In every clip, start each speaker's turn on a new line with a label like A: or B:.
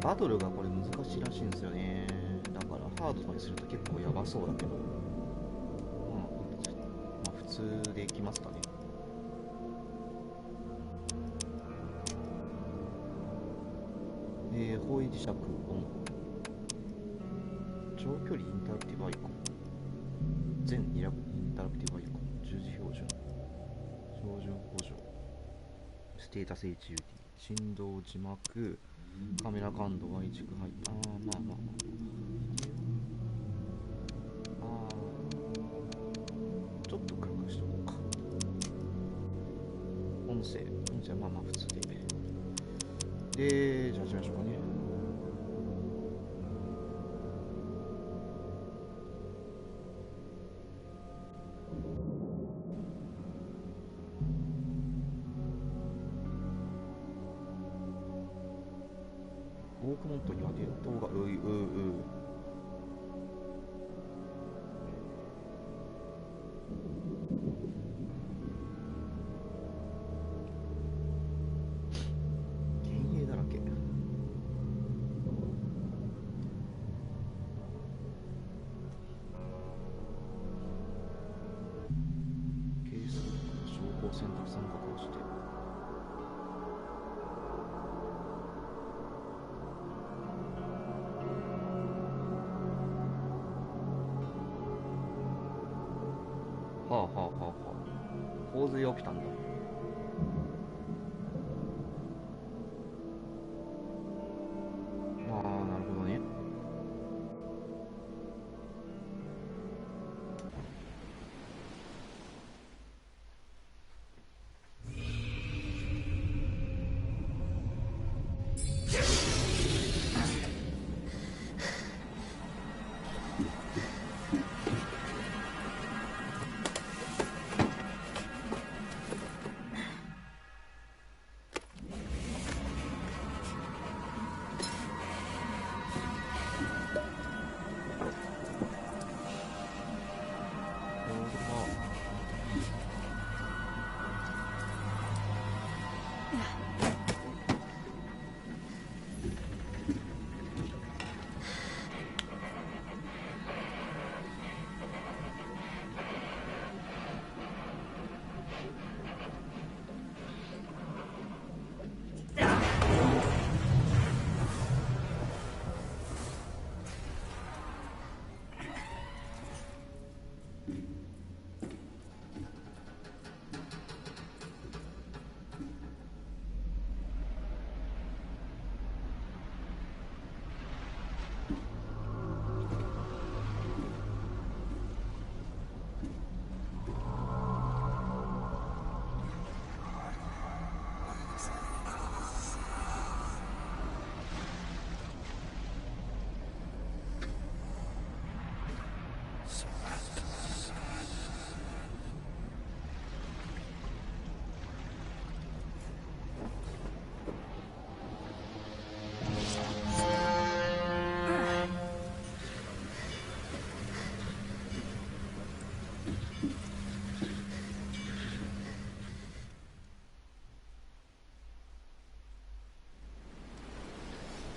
A: バトルがこれ難しいらしいんですよね。だからハードとかにすると結構やばそうだけど、まあ普通でいきますかね。方位磁石オン、長距離インタラクティブアイコン、全インタラクティブアイコン、十字標準、標準補助、ステータス HUD、振動字幕、カメラ感度 Y 軸配、まあまあまあちょっと暗くしとこうか。音声はまあまあ普通で、じゃあ始めましょうかね。オークモントには伝統が幻影だらけ。ケース証拠を選択三角をして、はあはあはあはあ、洪水が起きたんだ。ああ、なるほどね。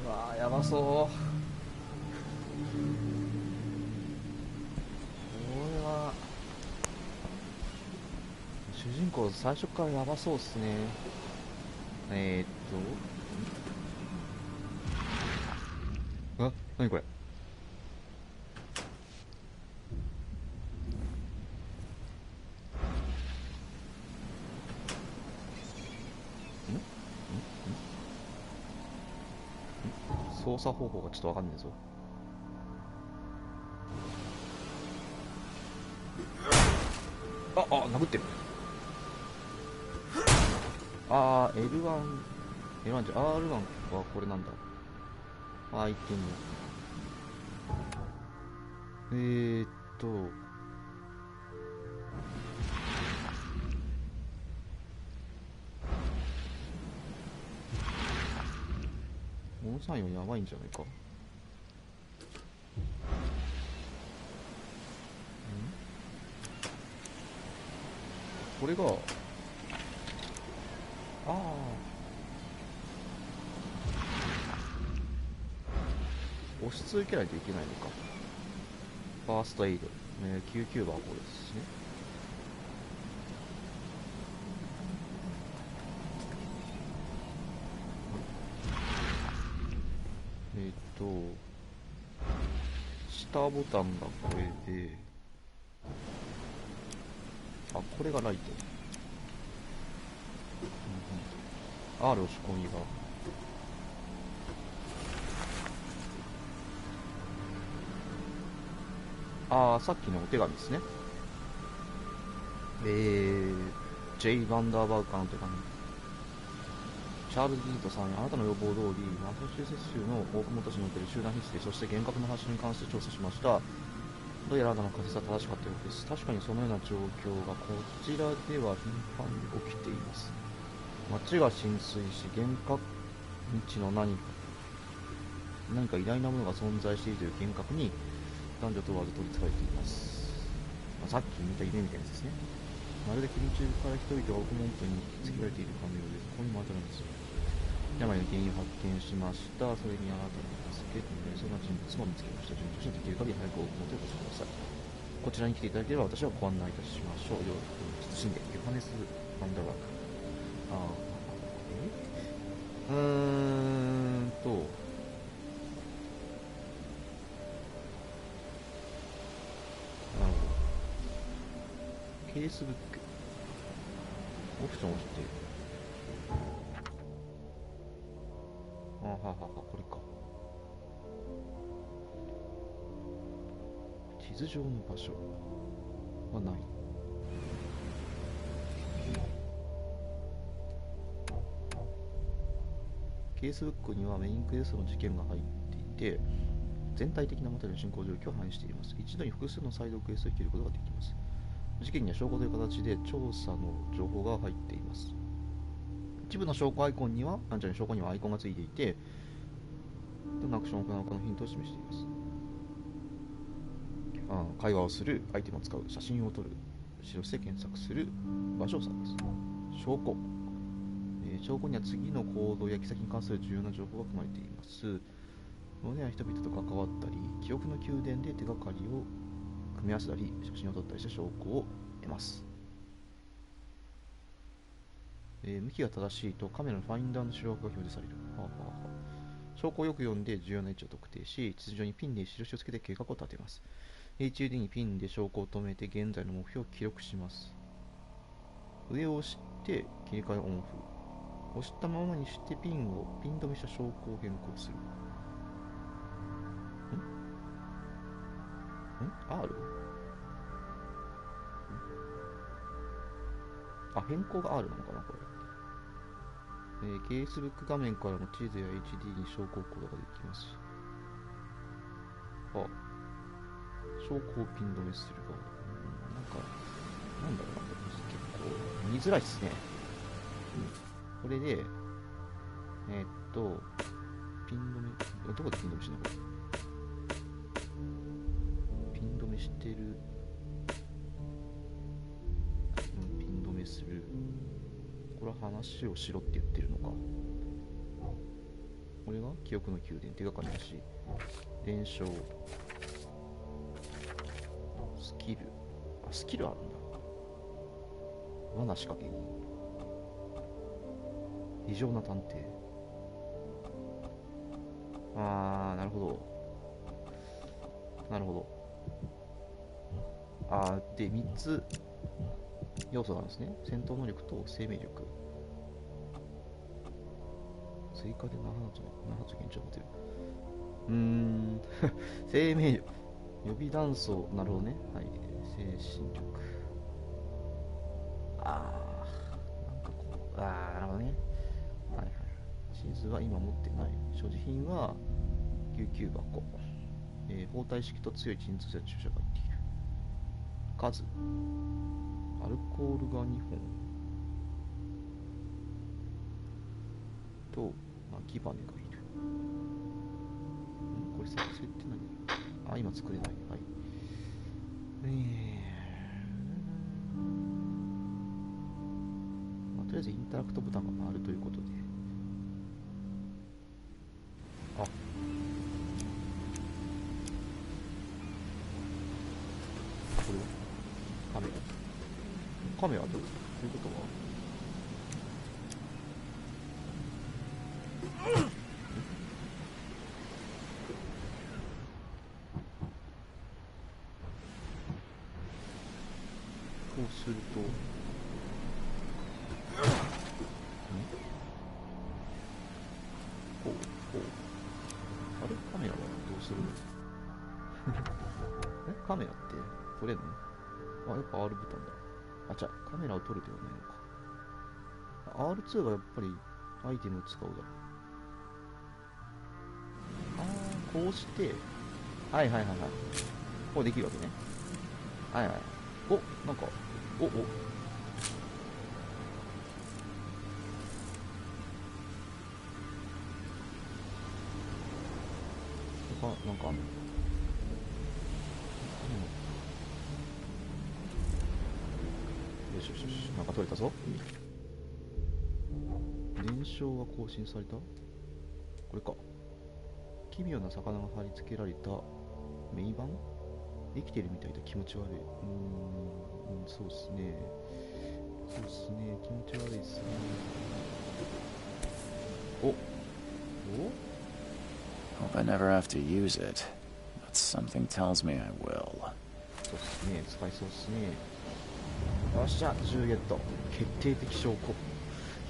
A: うわーやばそう。これは主人公最初からやばそうっすね。何これ。操作方法がちょっとわかんねえぞ。殴ってる。L1 じゃ R1 はこれなんだ。アイテム。モン34やばいんじゃないか。これが押し続けないといけないのか。ファーストエイド、救急箱ですね。下ボタンがこれで、あ、これがライト。R 押し込みが、さっきのお手紙ですね。J バンダーバーカーの手紙。チャールズ・ギートさんや、あなたの要望通り、マサチューセッツ州の大雲都市における集団筆生、そして幻覚の発信に関して調査しました。どうやらあなたの仮説は正しかったようです。確かにそのような状況がこちらでは頻繁に起きています。街が浸水し、幻覚道の何か偉大なものが存在しているという幻覚に男女問わず取り憑かれています。さっき見た夢みたいなやつですね。まるで霧中から人々が奥門徒に引きつけられているかのようです。ここにも当たるんですよ。病の原因を発見しました。それにあなたの助けとなりそうな人物も見つけました。順調にできる限り早く奥門徒へお越しください。こちらに来ていただければ私はご案内いたしましょう。謹んでヨハネス・ワンダーワーク。なるほど。ケースブック。オプションを押して、これか。地図上の場所はない。ケースブックにはメインクエストの事件が入っていて、全体的な物語の進行状況を反映しています。一度に複数のサイドクエストを切ることができます。事件には証拠という形で調査の情報が入っています。一部の証拠アイコンには、証拠にはアイコンがついていて、どんなアクションを行うかのヒントを示しています。会話をする、アイテムを使う、写真を撮る、そして検索する、場所を探す、証拠。証拠には次の行動や行き先に関する重要な情報が含まれています。物や人々と関わったり、記憶の宮殿で手がかりを組み合わせたり、写真を撮ったりして証拠を得ます。向きが正しいとカメラのファインダーの白枠が表示される。証拠をよく読んで重要な位置を特定し、地図上にピンで印をつけて計画を立てます。HUD にピンで証拠を止めて現在の目標を記録します。上を押して切り替えオンオフ。押したままにしてピン止めした証拠を変更する。R？ 変更が R なのかなこれ。ケースブック画面からも地図や HD に証拠を置くことができます。証拠をピン止めするが、なんだろうな、結構見づらいっすね。これで、ピン止め、どこでピン止めしてんのこれ。ピン止めしてる。ピン止めする。これは話をしろって言ってるのか。これが記憶の宮殿、手がかりだし、伝承、スキル。スキルあるんだ。罠仕掛け人。異常な探偵。なるほど。なるほど。で、3つ要素があるんですね。戦闘能力と生命力。追加で7発現状を持てる。生命力。予備弾層。なるほどね。はい。精神力。なるほどね。地図は今持ってない。所持品は救急箱。包帯式と強い鎮痛剤注射が入っている。数。アルコールが2本。と、巻き羽がいる。これ設定って何？今作れない。はい。とりあえずインタラクトボタンが回るということで。カメラということはこうするとこうあれカメラはどうするカメラって撮れるの？やっぱ R ボタンだ。じゃあカメラを撮るではないのか。R2 がやっぱりアイテムを使うだろう。こうしてはいこうできるわけね。なんかなんかあんの？よし、なんか取れたぞ。伝承が更新された？これか。奇妙な魚が貼り付けられた銘板？生きてるみたいだ。気持ち悪い。そうっすね。気持ち悪いっすね。
B: Hope I never have to use it, but something tells me I will.
A: そうっすね。使いそうっすね。よっしゃ、10ゲット。決定的証拠。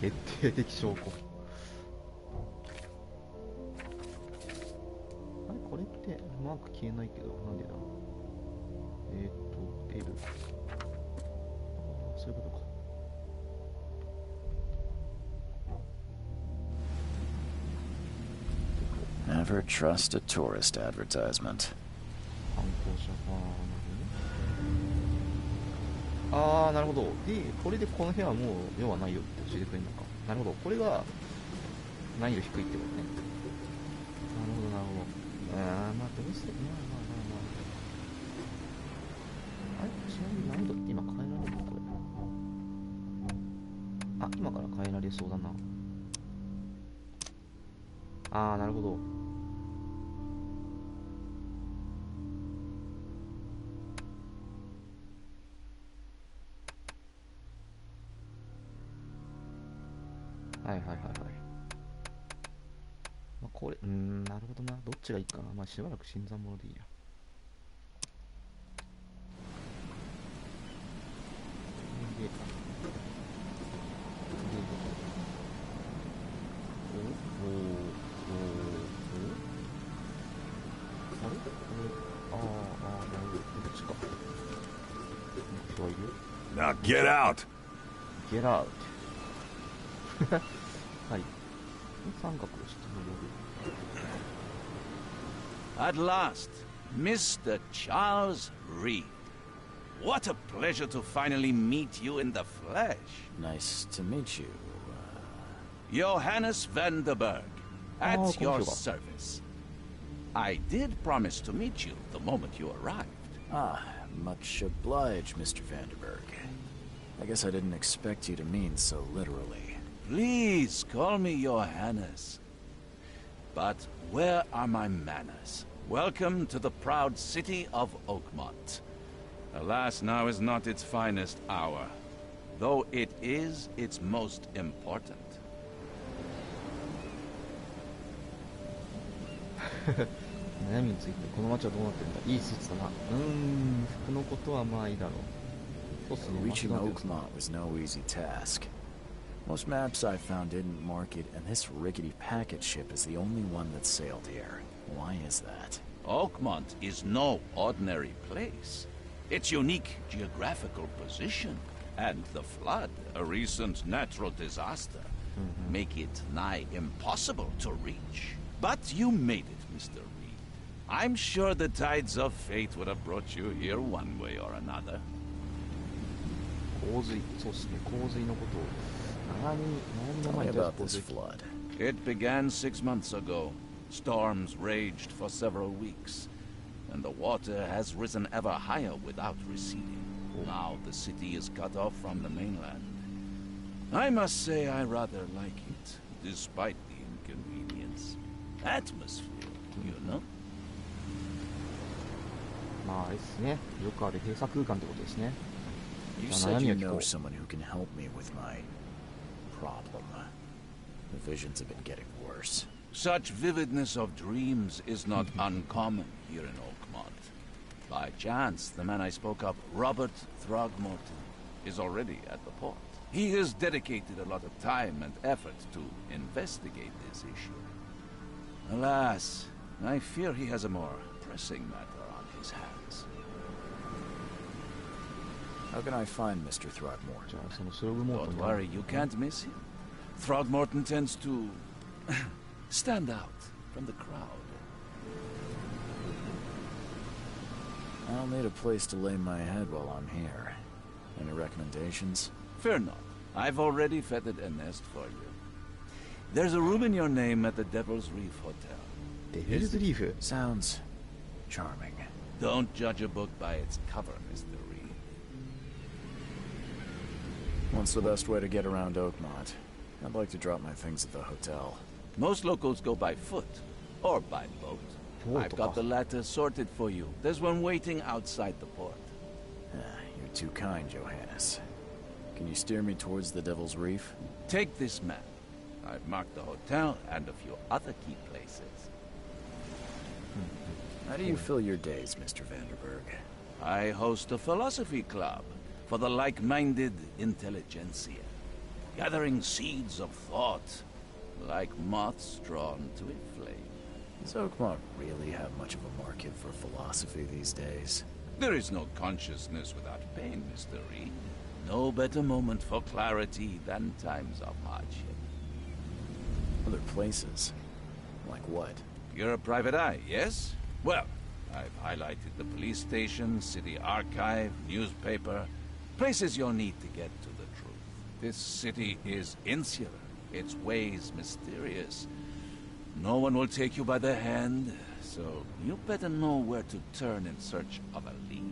A: あれこれってマーク消えないけど、なんでだ？L。そういうことか。
B: Never trust a tourist advertisement.
A: 観光者なるほど。で、これでこの部屋はもう用はないよって教えてくれるのか。なるほど。これが難易度低いってことね。なるほど。どうせ、あれちなみに難易度って今変えられるのこれ。今から変えられそうだな。なるほど。これ、なるほどな。どっちがいいかな。しばらく新参者でいいや。あれなるほど。どっちか。人はいるよ。
C: Now get out!
A: Get out. はい。三角をして登る。
D: At last, Mr. Charles Reed. What a pleasure to finally meet you in the flesh.
B: Nice to meet you.
D: Johannes Vanderberg, at your
A: この人が。
D: service. I did promise to meet you the moment you arrived.
B: Much obliged, Mr. Vanderberg. I guess I didn't expect you to mean so literally.
D: Please call me Johannes. But where are my manners? Welcome to the proud city of Oakmont. Alas, now is not its finest hour, though it is its most important.
A: 悩みについてこの街はどうなってるんだ。いい説だな。服のことはまあいいだろう。そうっすね。
B: Reaching
A: 間違ってる。
B: Oakmont was no easy task. Most maps I found didn't mark it, and this rickety packet ship is the only one that sailed here. Why is that?
D: Oakmont is no ordinary place. Its unique geographical position and the flood, a recent natural disaster, make it nigh impossible to reach. But you made it, Mr. Reed. I'm sure the tides of fate would have brought you here one way or another.
A: 洪水。そうっすね。洪水のことを。悩みの
B: Tell
A: 前
B: me
A: に
B: about
A: 洪
B: this
A: 水。
B: flood.
D: It began 6 months ago. Storms raged for several weeks, and the water has risen ever higher without receding. Now the city is cut off from the mainland. I must say I rather like it, despite the inconvenience. Atmosphere, you know?
A: まああれですね。よくある閉鎖空間ってことですね。
B: You
A: じゃあ
B: said
A: 悩み
B: you
A: を聞こ
B: know
A: う。
B: someone who can help me with my problem. The visions have been getting worse.
D: Such vividness of dreams is not uncommon here in Oakmont. By chance, the man I spoke of, Robert Throgmorton, is already at the port. He has dedicated a lot of time and effort to investigate this issue. Alas, I fear he has a more pressing matter on his hands.
B: How can I find Mr. Throgmorton?
A: じゃあそのスログモート
D: Don't
A: に
D: worry, you can't miss him. Throgmorton tends to stand out from the crowd.
B: I'll need a place to lay my head while I'm here. Any recommendations?
D: Fear not. I've already feathered a nest for you. There's a room in your name at the Devil's Reef Hotel.
A: デビルズリーフ。
B: Sounds charming.
D: Don't judge a book by its cover, Mr. Reed.
B: What's the best way to get around Oakmont? I'd like to drop my things at the hotel.
D: Most locals go by foot or by boat. I've got the latter sorted for you. There's one waiting outside the port.
B: You're too kind, Johannes. Can you steer me towards the Devil's Reef?
D: Take this map. I've marked the hotel and a few other key places.
B: How do you fill your days, Mr. Vanderberg?
D: I host a philosophy club for the like-minded intelligentsia, gathering seeds of thought like moths drawn to a flame.
B: Does Oakmont really have much of a market for philosophy these days?
D: There is no consciousness without pain, Mr. Reed. No better moment for clarity than times of hardship.
B: Other places? Like what?
D: You're a private eye, yes? Well, I've highlighted the police station, city archive, newspaper, places you'll need to get to the truth. This city is insular, its ways mysterious. No one will take you by the hand, so you better know where to turn in search of a lead.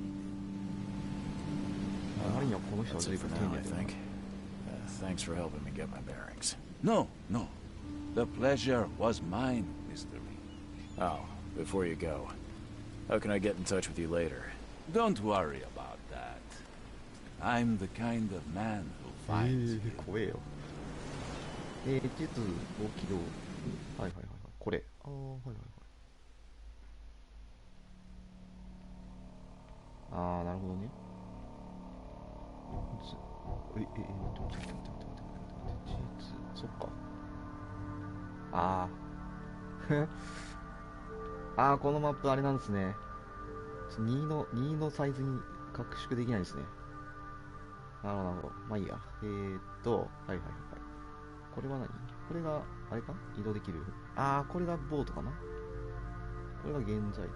A: あまりにはこの人は
B: That's
A: 随
B: it
A: 分
B: for
A: 丁
B: now,
A: 寧
B: I
A: だよな
B: think. Thanks for helping me get my bearings.
D: No, no. The pleasure was mine, Mr. Reed.
B: Oh, before you go, how can I get in touch with you later?
D: Don't worry about that. I'm the kind of man who finds you.
A: 怖えよ。地図を起動。はいはいはいはい。これ。ああ、はいはいはい。ああ、なるほどね。待って待って待って待って待って待って待って。地図、そっか。ああ。ああ、このマップあれなんですね。2のサイズに拡縮できないですね。なるほど、なるほど。まあいいや。はいはいはいはい。これは何？これが、あれか？移動できる？ああ、これがボートかな？これが現在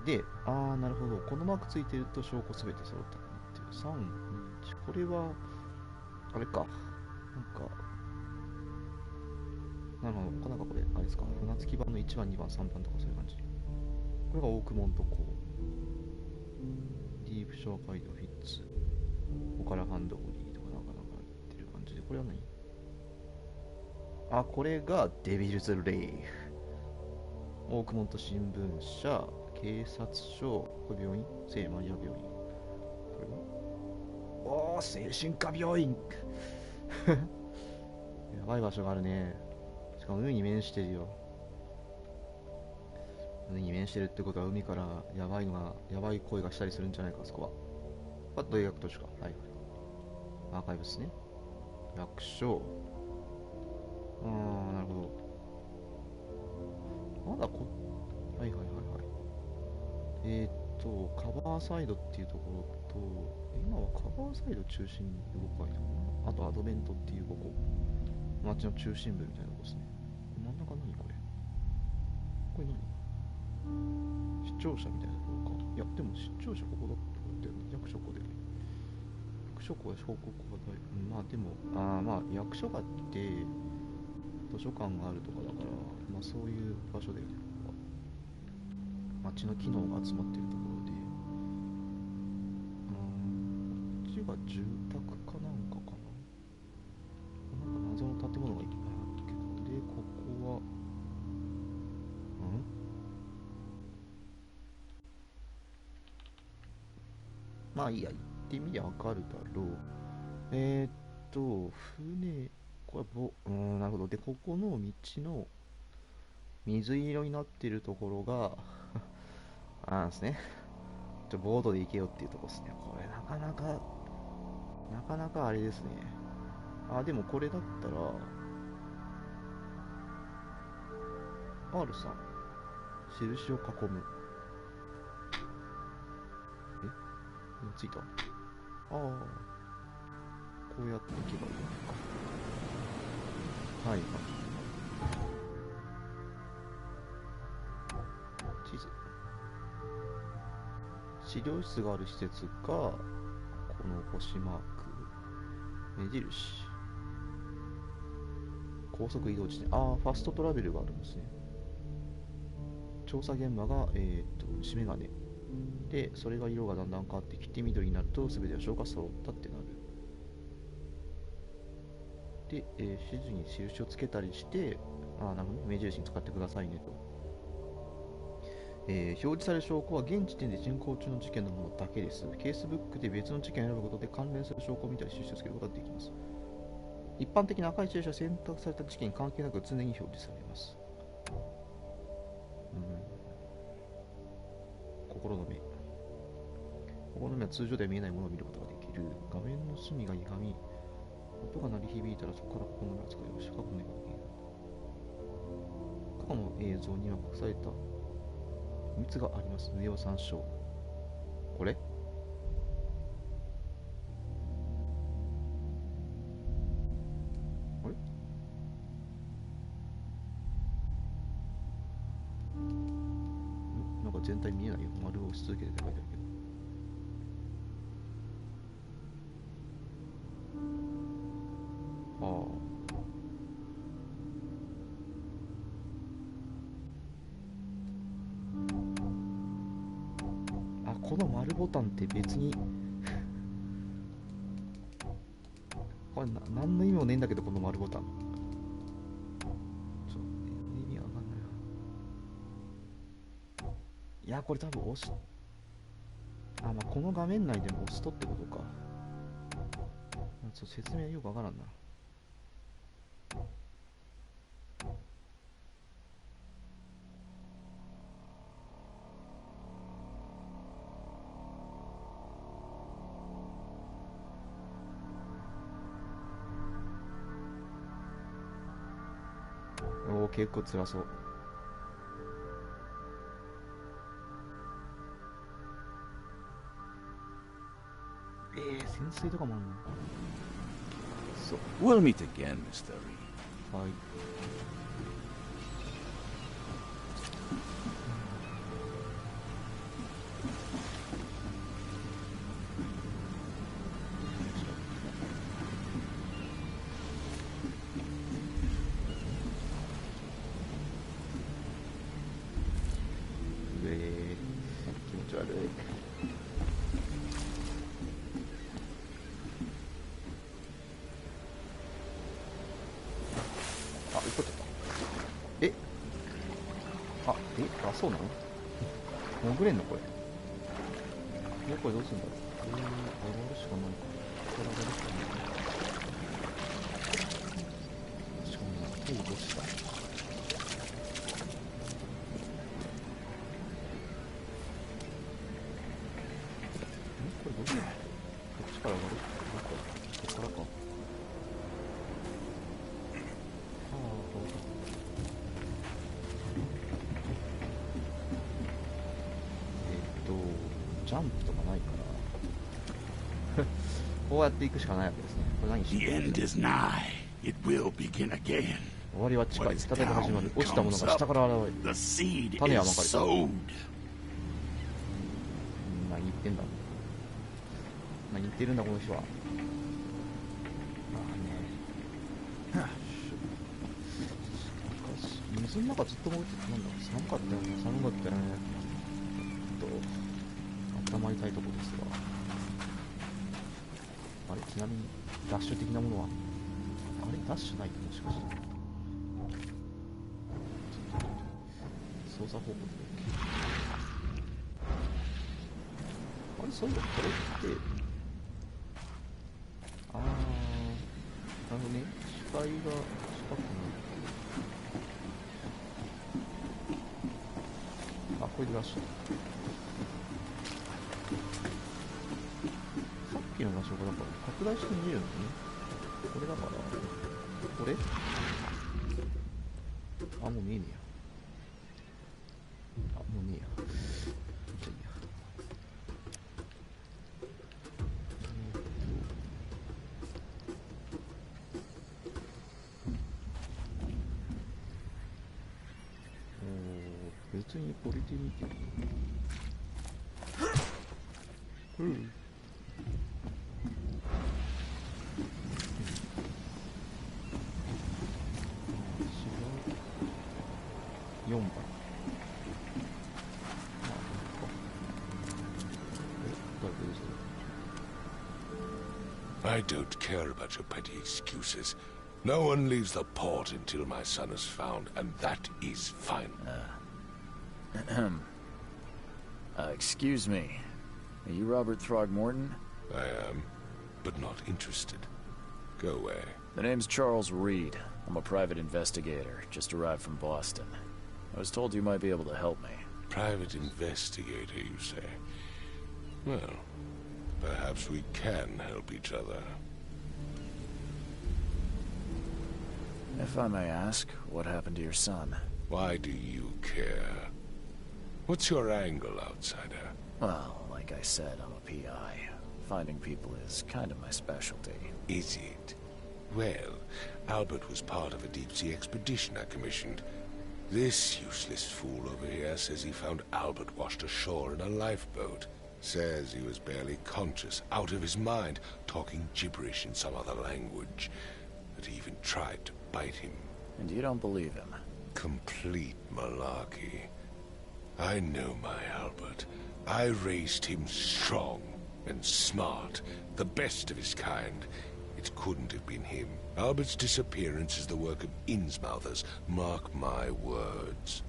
A: 地。で、ああ、なるほど。このマークついてると証拠すべて揃ったかなっていう。3、2、1。これは、あれか。なんか、なるほど。なんかこれ、あれですか。船着き場の1番、2番、3番とかそういう感じ。これがオークモント港。ディープショアガイドフィッツ。オカラハンドホリーとかなんか言ってる感じで。これは何？あ、これがデビルズレイフ。オークモント新聞社、警察署、これ病院？聖マリア病院。これはおー、精神科病院やばい場所があるね。しかも海に面してるよ。海に面してるってことは海からやばい声がしたりするんじゃないか、あそこは。あと、大学図書館。はい。アーカイブですね。役所。なるほど。まだはいはいはいはい。カバーサイドっていうところと、今はカバーサイド中心に動くかいとかな。あとアドベントっていうここ。街の中心部みたいなとこですね。真ん中何これ？これ何？視聴者みたいなところか。いや、でも視聴者ここだったよね。役所こで。役所こは証拠こが大。まあでも、まあ役所があって図書館があるとかだから、まあそういう場所だよね。街の機能が集まってるところで、こっちが住宅かなんかかな。なんか謎の建物がいっぱいあるけど、で、ここは、まあいいや、ってみりゃわかるだろう。船、これなるほど。で、ここの道の水色になってるところがあれなんですね。ボードで行けよっていうところですね。これなかなかあれですね。でもこれだったら、R さん、印を囲む。ついた。こうやっていけばいいのか。はいはい。地図。資料室がある施設が、この星マーク。目印。高速移動地点。ファストトラベルがあるんですね。調査現場が、虫眼鏡。で、それが色がだんだん変わってきて緑になると全ての消化揃ったってなる。で、指示に印をつけたりして、なるほどね、目印に使ってくださいねと。表示される証拠は現時点で進行中の事件のものだけです。ケースブックで別の事件を選ぶことで関連する証拠を見たり印をつけることができます。一般的な赤い印は選択された事件に関係なく常に表示されます。心の目。心の目は通常では見えないものを見ることができる。画面の隅が歪み、音が鳴り響いたらそこから心の目を使いましょう。過去の映像。過去の映像には隠された秘密があります。上を参照。これあれなんか全体見えないよ。丸を押し続けて書いてあるけど。この丸ボタンって別にこれ何の意味もねえんだけど、この丸ボタン意味わかんないな。いや、これ多分押しこの画面内でも押すとってことか。説明よくわからんな。結構辛そう。潜水とかもあるの？そう。
D: We'll meet again, Mr. Reed.
A: はい。気持ち悪い。落っこっちゃった。そうなの？潜れんのこれ。これどうするんだろう。上がるしかないか。上がるしかないか。しかも手落とした。これどうするの？こっちから上がる？こっからか。ジャンプとかないからこうやっていくしかないわけですね。これ何してるんですか？
C: The end is nigh. It will begin again.
A: 終わりは近い。再び始まる。落ちたものが下から現れる。
C: The seed
A: 種は
C: is
A: まかれた。
C: sowed.
A: 何言ってんだ。何言ってるんだこの人は。水の中ずっと潜ってて、なんだ寒かったよね。寒かったよね。温まりたいところですが、あれ、ちなみにダッシュ的なものはダッシュない？もしかして操作方法で OK。そういえばこれってなるほどね。視界が近くなる。あ、これでらっしゃる。さっきの場所がだから拡大して見えるのね。これだから、これあ、もう見えねえや。あ、もうねえや。じゃあいいや。別にこれで見てる。うん。4番。まあ、誰かですね。
E: I don't care about your petty excuses. No one leaves the port until my son is found, and that is final.
B: Excuse me. Are you Robert Throgmorton?
E: I am, but not interested. Go away.
B: The name's Charles Reed. I'm a private investigator, just arrived from Boston. I was told you might be able to help me.
E: Private investigator, you say? Well, perhaps we can help each other.
B: If I may ask, what happened to your son?
E: Why do you care? What's your angle, outsider?
B: Well, like I said, I'm a PI. Finding people is kind of my specialty.
E: Is it? Well, Albert was part of a deep-sea expedition I commissioned. This useless fool over here says he found Albert washed ashore in a lifeboat. Says he was barely conscious, out of his mind, talking gibberish in some other language. That he even tried to bite him.
B: And you don't believe him?
E: Complete malarkey. I know my Albert. I raised him strong and smart, the best of his kind. It couldn't have been him. Albert's disappearance is the work of Innsmouthers. Mark my words.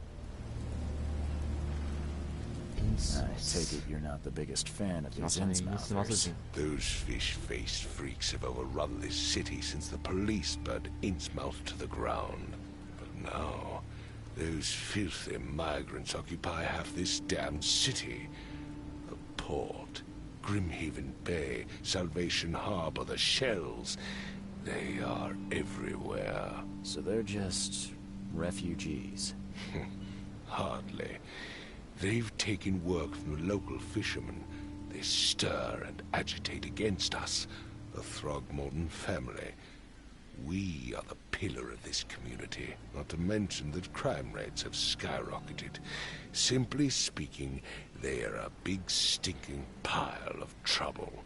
B: I take it you're not the biggest fan of these Innsmouthers.
E: Those fish-faced freaks have overrun this city since the police burned Innsmouth to the ground. But now, those filthy migrants occupy half this damned city. The port, Grimhaven Bay, Salvation Harbor, the shells. They are everywhere.
B: So they're just refugees?
E: Hardly. They've taken work from the local fishermen. They stir and agitate against us, the Throgmorton family. We are the pillar of this community, not to mention that crime rates have skyrocketed. Simply speaking, they are a big stinking pile of trouble.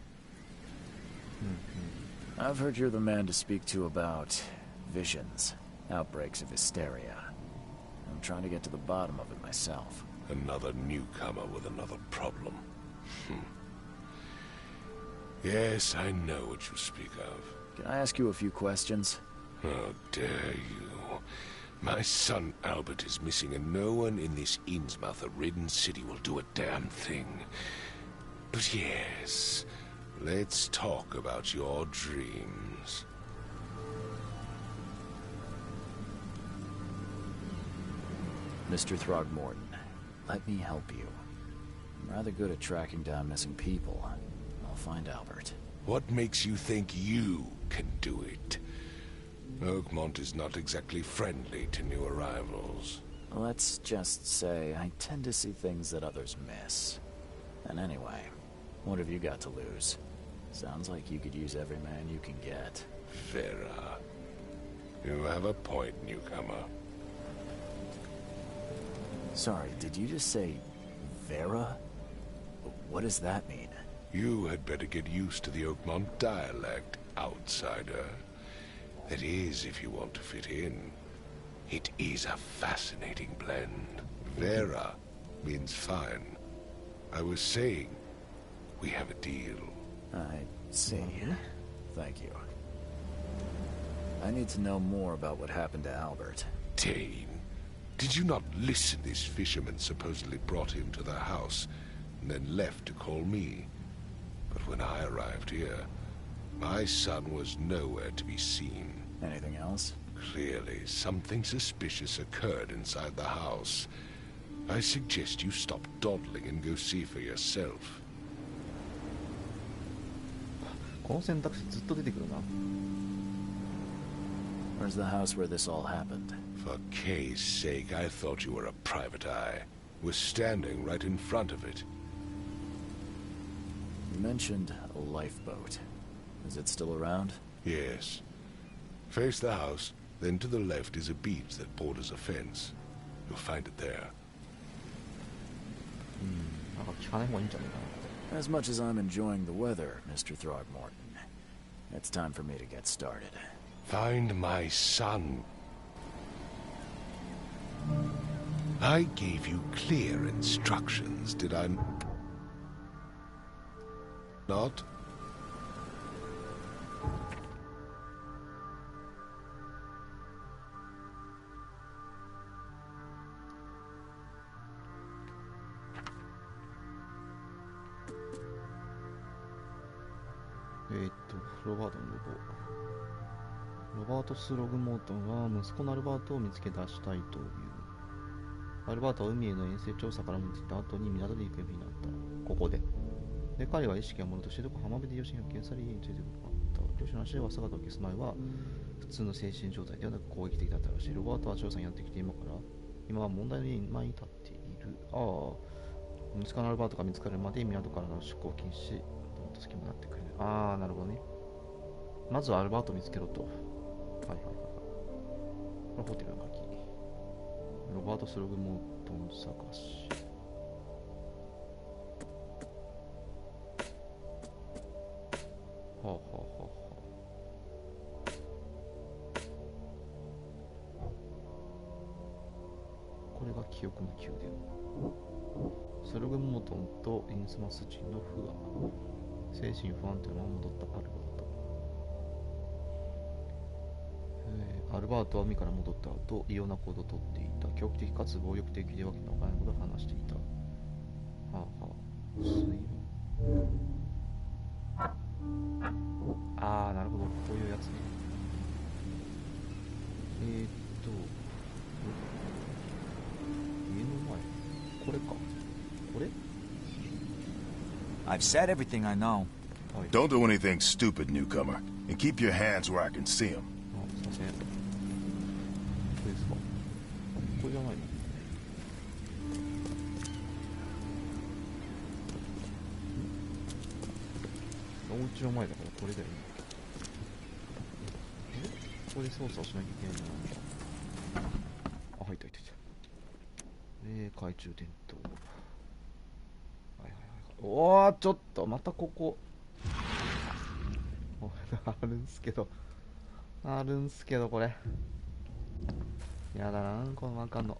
B: I've heard you're the man to speak to about visions, outbreaks of hysteria. I'm trying to get to the bottom of it myself.
E: Another newcomer with another problem. Yes, I know what you speak of.
B: Can I ask you a few questions?
E: How dare you? My son Albert is missing, and no one in this Innsmouth-ridden city will do a damn thing. But yes, let's talk about your dreams.
B: Mr. Throgmorton, let me help you. I'm rather good at tracking down missing people. I'll find Albert.
E: What makes you think you can do it? Oakmont is not exactly friendly to new arrivals.
B: Let's just say I tend to see things that others miss. And anyway, what have you got to lose? Sounds like you could use every man you can get.
E: Vera. You have a point, newcomer.
B: Sorry, did you just say Vera? What does that mean?
E: You had better get used to the Oakmont dialect, outsider. That is, if you want to fit in. It is a fascinating blend. Vera means fine. I was saying, we have a deal.
B: I see. Thank you. I need to know more about what happened to Albert.
E: Dane, did you not listen? This fisherman supposedly brought him to the house, and then left to call me. But when I arrived here, My son was nowhere to be seen.
B: Anything else?
E: Clearly, something suspicious occurred inside the house. I suggest you stop dawdling and go see for yourself.
A: この選択肢ずっと出てくるな。
B: Where's the house where this all happened?
E: For Kay's sake, I thought you were a private eye. We're standing right in front of it.
B: You mentioned a lifeboat. Is it still around?
E: Yes. Face the house, then to the left is a beach that borders a fence. You'll find it there.
A: なんか聞かない方がいいんじゃないかな。
B: As much as I'm enjoying the weather, Mr. Throgmorton, it's time for me to get started.
E: Find my son. I gave you clear instructions, did I not?
A: ロバートのロバート・スログモートンは息子のアルバートを見つけ出したいという。アルバートは海への遠征調査から戻ってきた後に港で行方不明になった。ここで。で、彼は意識が戻るとして浜辺で両親が発見され家に連れてこなかった。両親の足は姿を消す前は普通の精神状態ではなく攻撃的だったらしい。ロバートは調査にやってきて今は問題の前に立っている。息子のアルバートが見つかるまで港からの出港禁止。どんと隙もなってくれる。なるほどね。まずはアルバートを見つけろと。はいはいはい。これホテルの鍵。ロバート・スログモートン探し。はあはあはあはあ。これが記憶の宮殿。スログモートンとインスマス人の不安。精神不安定なまま戻ったアルバート。アルバートは海から戻った後、異様な行動をとっていた。狂気的かつ暴力的でわけのわからないことを話していた。はあはあ。水分。なるほど。こういうやつね。家の前。これか。これ
F: I've said everything I know.
G: Don't do anything stupid, newcomer, and keep your hands where I can see them.
A: すいません。これですか。これじゃないの。お家の前だからこれだよね。ここで操作をしなきゃいけないんだ。入った。懐中電灯。おー、ちょっとまたここあるんすけどこれやだな、このマークあんの。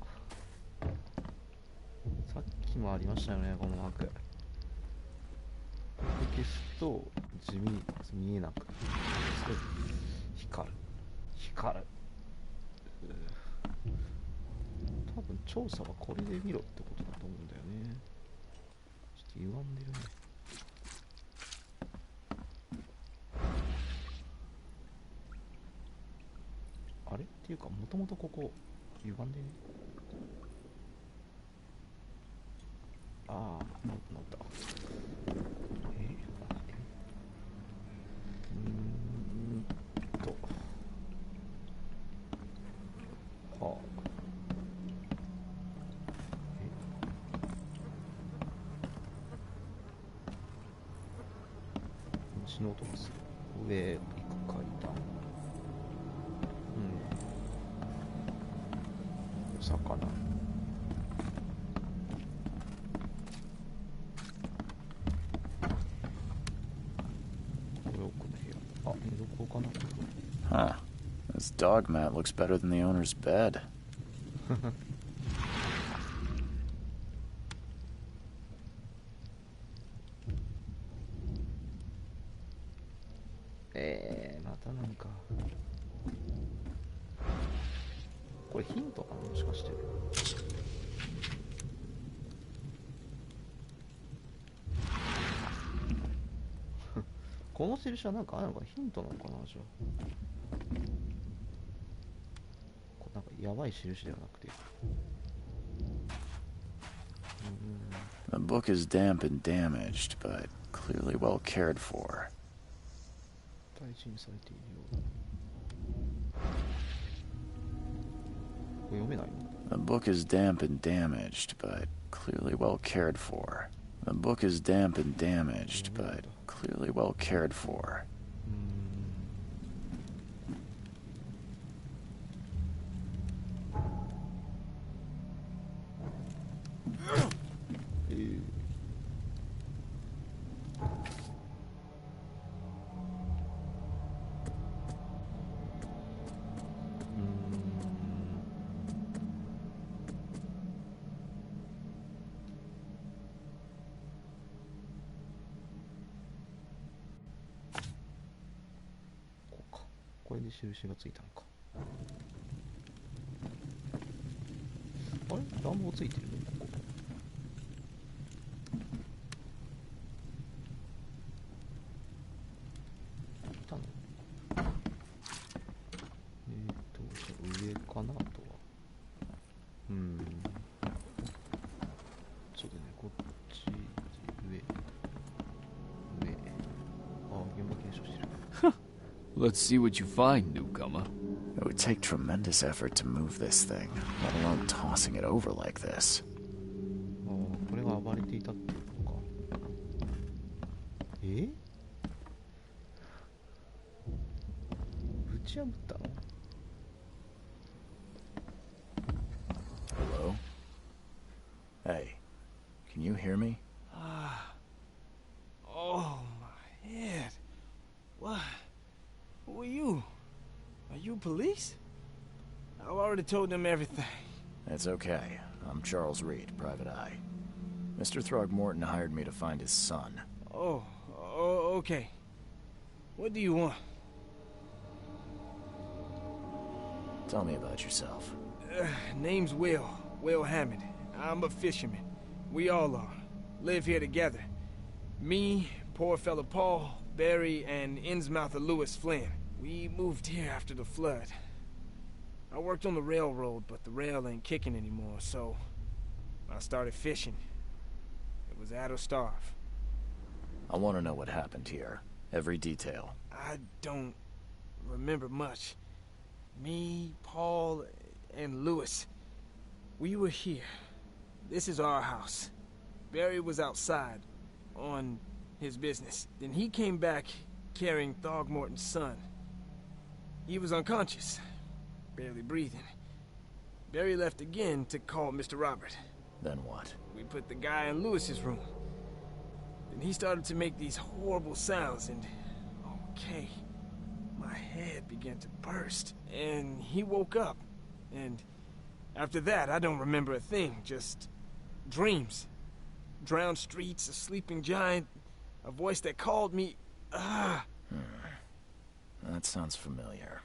A: さっきもありましたよね、このマーク。消すと地味に見えなく、光る。多分調査はこれで見ろってことだと思うんだよね。ちょっと歪んでるね。あれっていうか、もともとここ歪んでね。治った。はあ。虫の音がする。上行く階段。お魚。これ奥の部屋。寝床かな。
B: Huh. This dog mat looks better than the owner's bed.
A: またなんかこれヒントかな、もしかして。この印はなんかあるのかな、ヒントなのかな、じゃあ。なんかやばい印ではなくて。
B: The book is damp and damaged, but clearly well cared for.
A: 大事にされているようだ。これ読めないの？
B: The book is damp and damaged, but clearly well cared for. The book is damp and damaged, but clearly well cared for.
A: これで印がついたのか。あれ暖房ついてるね、ここ。いたの？じゃあ上かな、あとは。そうだね、こっち、上。あ、現場検証してる。
F: Let's see what you find, newcomer.
B: It would take tremendous effort to move this thing, let alone tossing it over like this.
A: ああ、これが暴れていたってことか。ぶち破ったの？
B: Hello? Hey, can you hear me?
H: Oh, my head. What? Who are you? Are you police? I've already told them everything.
B: It's okay. I'm Charles Reed, Private Eye. Mr. Throgmorton hired me to find his son.
H: Oh, okay. What do you want?
B: Tell me about yourself.
H: Name's Will Hammond. I'm a fisherman. We all are. Live here together. Me, poor fella Paul, Barry, and Innsmouther Lewis Flynn. We moved here after the flood. I worked on the railroad, but the rail ain't kicking anymore, so I started fishing. It was at or starve.
B: I want to know what happened here. Every detail.
H: I don't remember much. Me, Paul, and Lewis, we were here. This is our house. Barry was outside, on his business. Then he came back carrying Throgmorton's son. He was unconscious, barely breathing. Barry left again to call Mr. Robert.
B: Then what?
H: We put the guy in Lewis's room. Then he started to make these horrible sounds and... okay, my head began to burst. And he woke up. And after that, I don't remember a thing, just dreams. Drowned streets, a sleeping giant, a voice that called me...
B: That sounds familiar.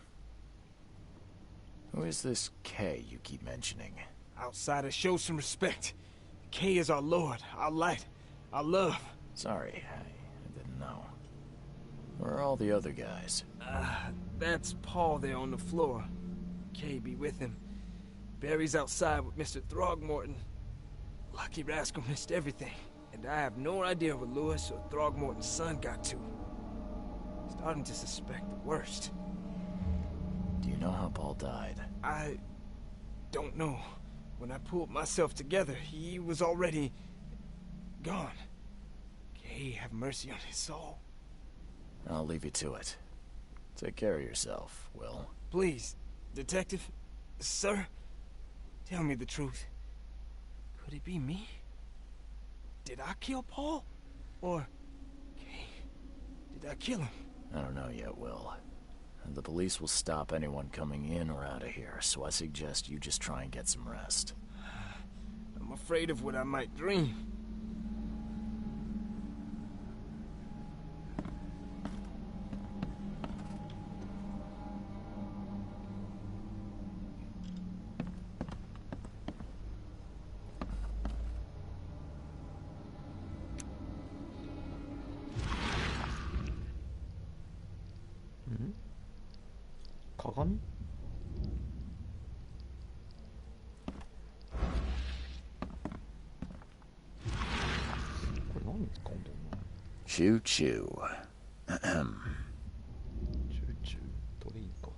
B: Who is this Kay you keep mentioning?
H: Outsiders, show some respect. Kay is our lord, our light, our love.
B: Sorry, I didn't know. Where are all the other guys?
H: That's Paul there on the floor. Kay be with him. Barry's outside with Mr. Throgmorton. Lucky rascal missed everything. And I have no idea where Lewis or Throgmorton's son got to. Starting to suspect the worst.
B: Do you know how Paul died?
H: I don't know. When I pulled myself together, he was already gone. Kay have mercy on his soul.
B: I'll leave you to it. Take care of yourself, Will.
H: Please, detective, sir, tell me the truth. Could it be me? Did I kill Paul? Or... Kay, did I kill him?
B: I don't know yet, Will. The police will stop anyone coming in or out of here, so I suggest you just try and get some rest.
H: I'm afraid of what I might dream.
A: 鏡？これ何使うんだろうな。
B: Choo choo.
A: チューチュートレインか。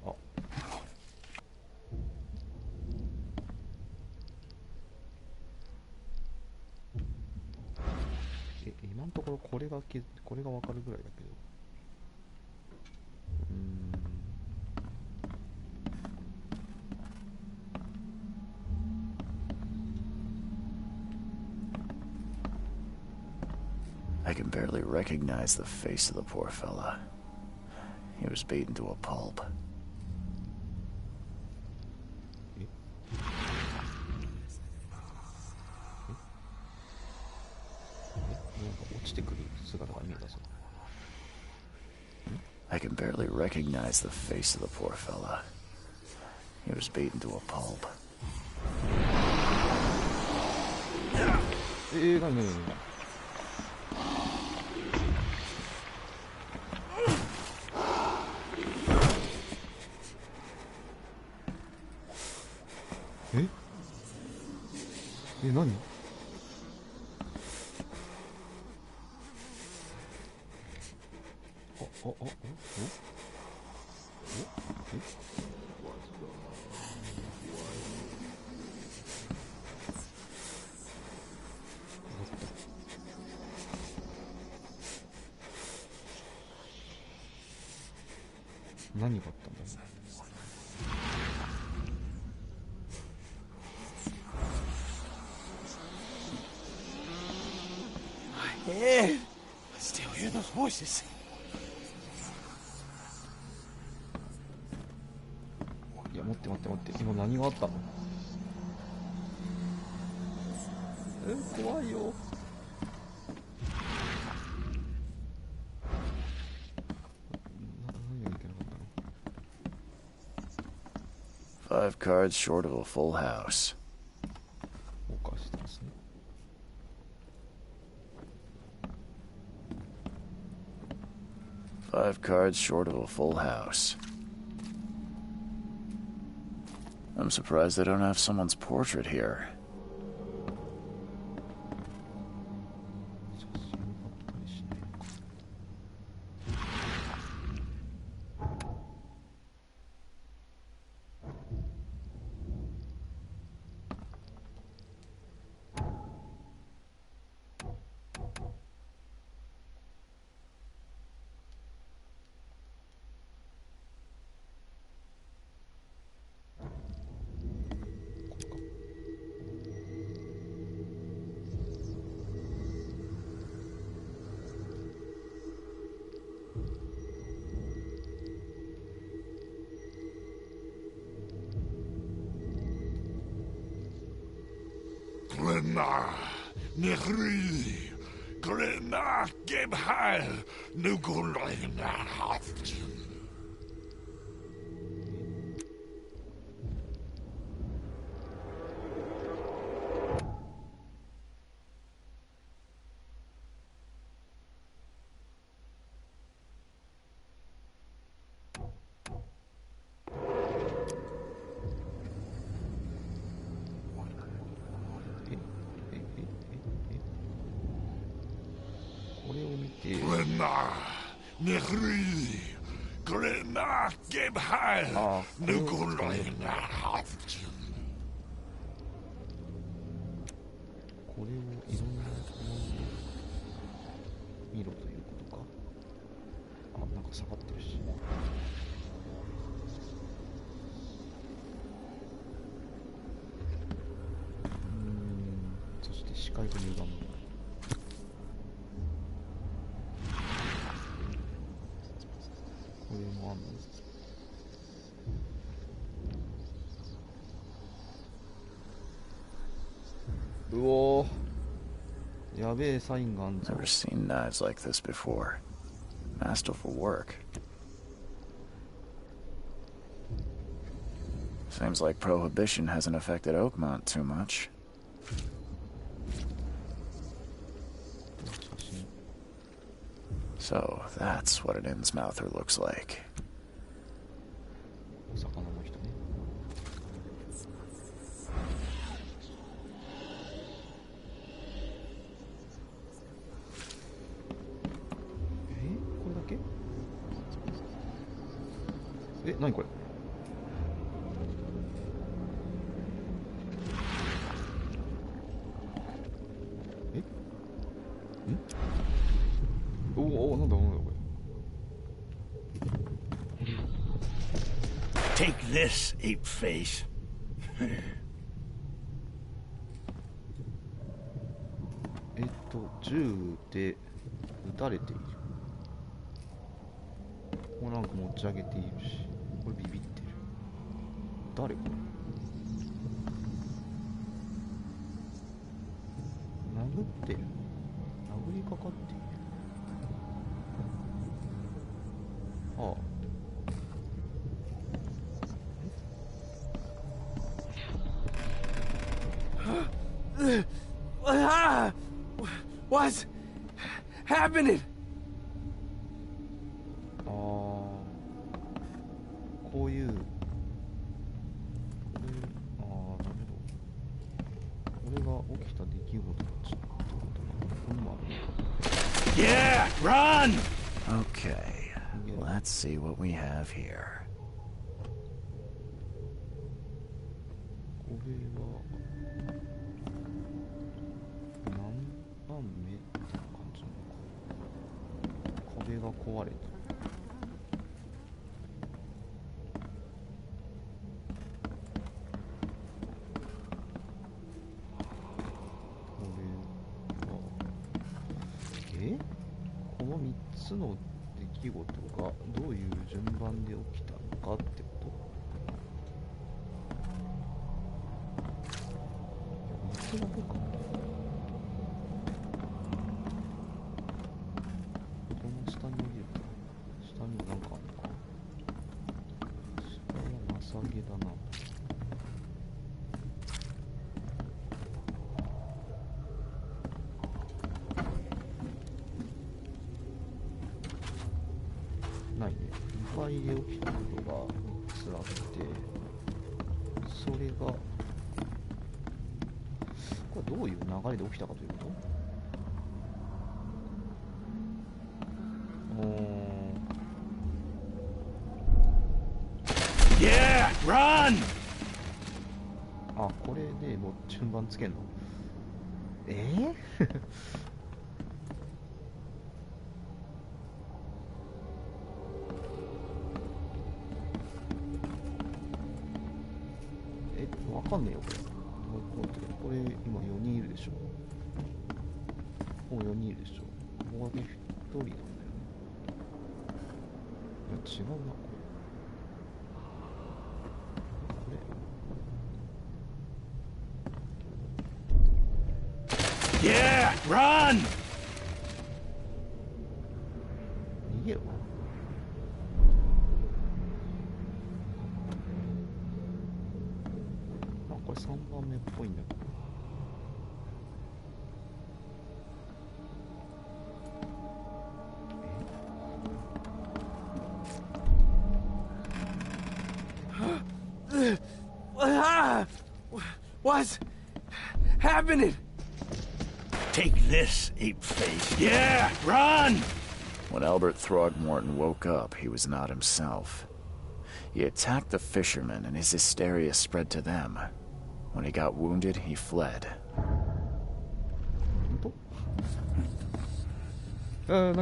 A: あ、今のところこれが分かるぐらいだけど。
B: I can barely recognize the face of the poor fella. He was beaten to a pulp.
A: なんか落ちてくる姿が見えたぞ。
B: I can barely recognize the face of the poor fella. He was beaten to a pulp.
A: 何何？何があったんだろう。
H: Yeah, I still hear those voices.
A: いや、待って今何があったの？怖いよ。何がいけなかったの？
B: 5 cards short of a full house.
A: おかしいですね。
B: 5 cards short of a full house. I'm surprised they don't have someone's portrait here.
A: 写真あったりしないのか。
C: Glenna, Nehri, Glenna, Gebhal, Nugulina, Haftin.
A: これを見て、
C: Glenna, Nehri, Glenna, Gebhal, Nugulina, Haftin.
A: これをいろんなところで見ろということか。あ、なんか下がってるし。そして視界が歪む。これもあんの？うおー、やべえサインがあんぞ。
B: Never seen knives like this before. Masterful work. Seems like Prohibition hasn't affected Oakmont too much.
A: 写真。
B: So that's what an Innsmouther looks like.
A: え、何これ。えんおお、なんだこれ。
C: Take this, ape face.
A: 銃で撃たれている。これなんか持ち上げているし、これビビってる。誰これ。殴ってる。殴りかかっている。あ
H: Ah! What's happening?
A: ああ、こういう、これ、ああ、なるほど。これが起きた出来事たちってことか。これもあるのか。
C: Yeah, run!
B: Okay, let's see what we have here.
A: これは何番目って感じなのか。壁が壊れた。これはこの3つの出来事がどういう順番で起きたのかってこと。3つだけか。この下に降りるか。下にもなんかあるのか。下はマサゲだな。ないね。2階で起きたことが3つあって、それがこれどういう流れで起きたかということ。
C: Yeah, run!
A: あ、これでもう順番つけんの。わかんねえよこれ。これ今4人いるでしょ。もう4人いるでしょ。ここで1人なんだよね。いや違うなこれ。
C: Yeah, run!
A: 逃げろ。あ、これ3番目っぽいんだけど。
H: What's happening?
C: Take this, ape face. Yeah, run!
B: When Albert Throgmorton woke up, he was not himself. He attacked the fishermen, and his hysteria spread to them. When he got wounded, he fled.
A: 何なん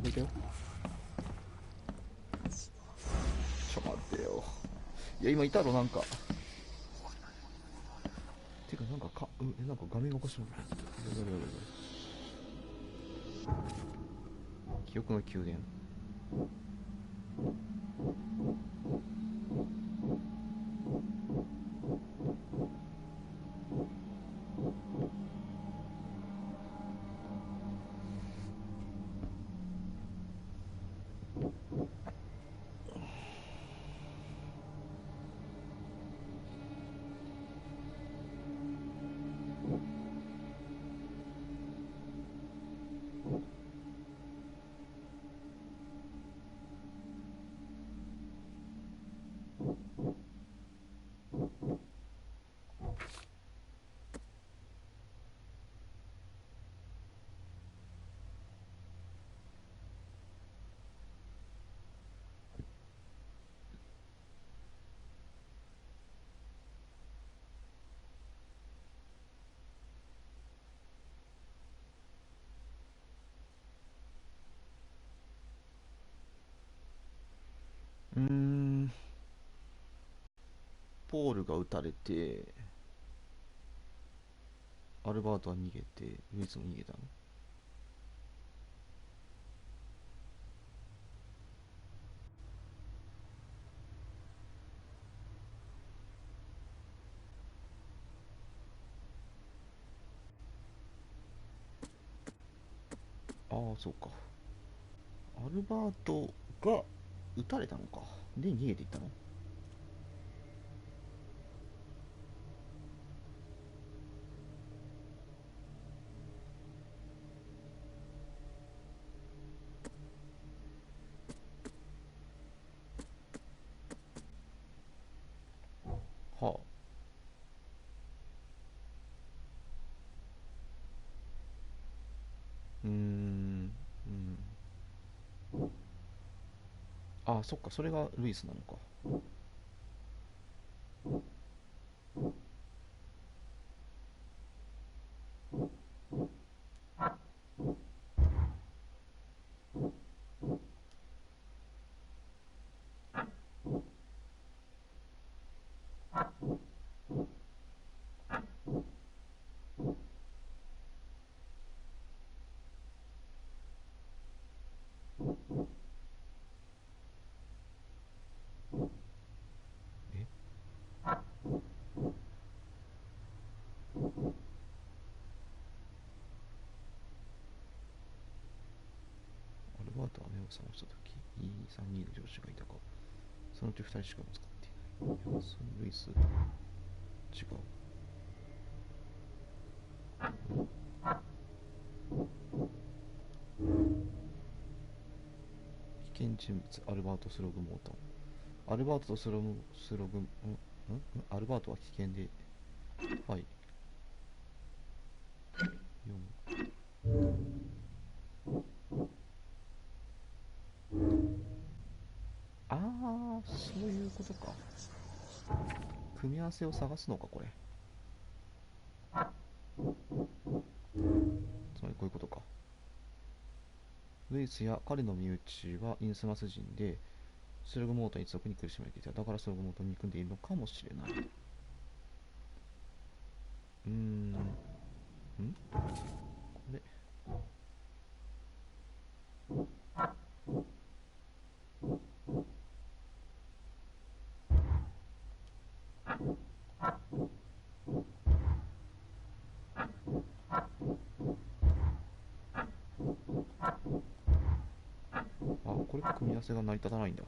A: かいたよ。ちょっと待ってよ。いや今いたろなんか。てかなんかなんか画面がおかしいの。記憶の宮殿。うーん、ポールが撃たれて、アルバートは逃げて、ルイスも逃げたの？ああ、そうか。アルバートが撃たれたのか。で、逃げていったの？はあ。ああ、そっか、それがルイスなのか。え、アルバートは目を覚ましたとき、3人の上司がいたが、そのうち2人しか見つかっていない。いや、そのルイス、違う。危険人物、アルバート・スログモータン。アルバートとアルバートは危険で、はい。ああ、そういうことか。組み合わせを探すのか、これ。つまりこういうことか。ルイスや彼の身内はインスマス人で、スログモートン一族に苦しめられていた。だからスログモートンに憎んでいるのかもしれない。これ。これか組み合わせが成り立たないんだ。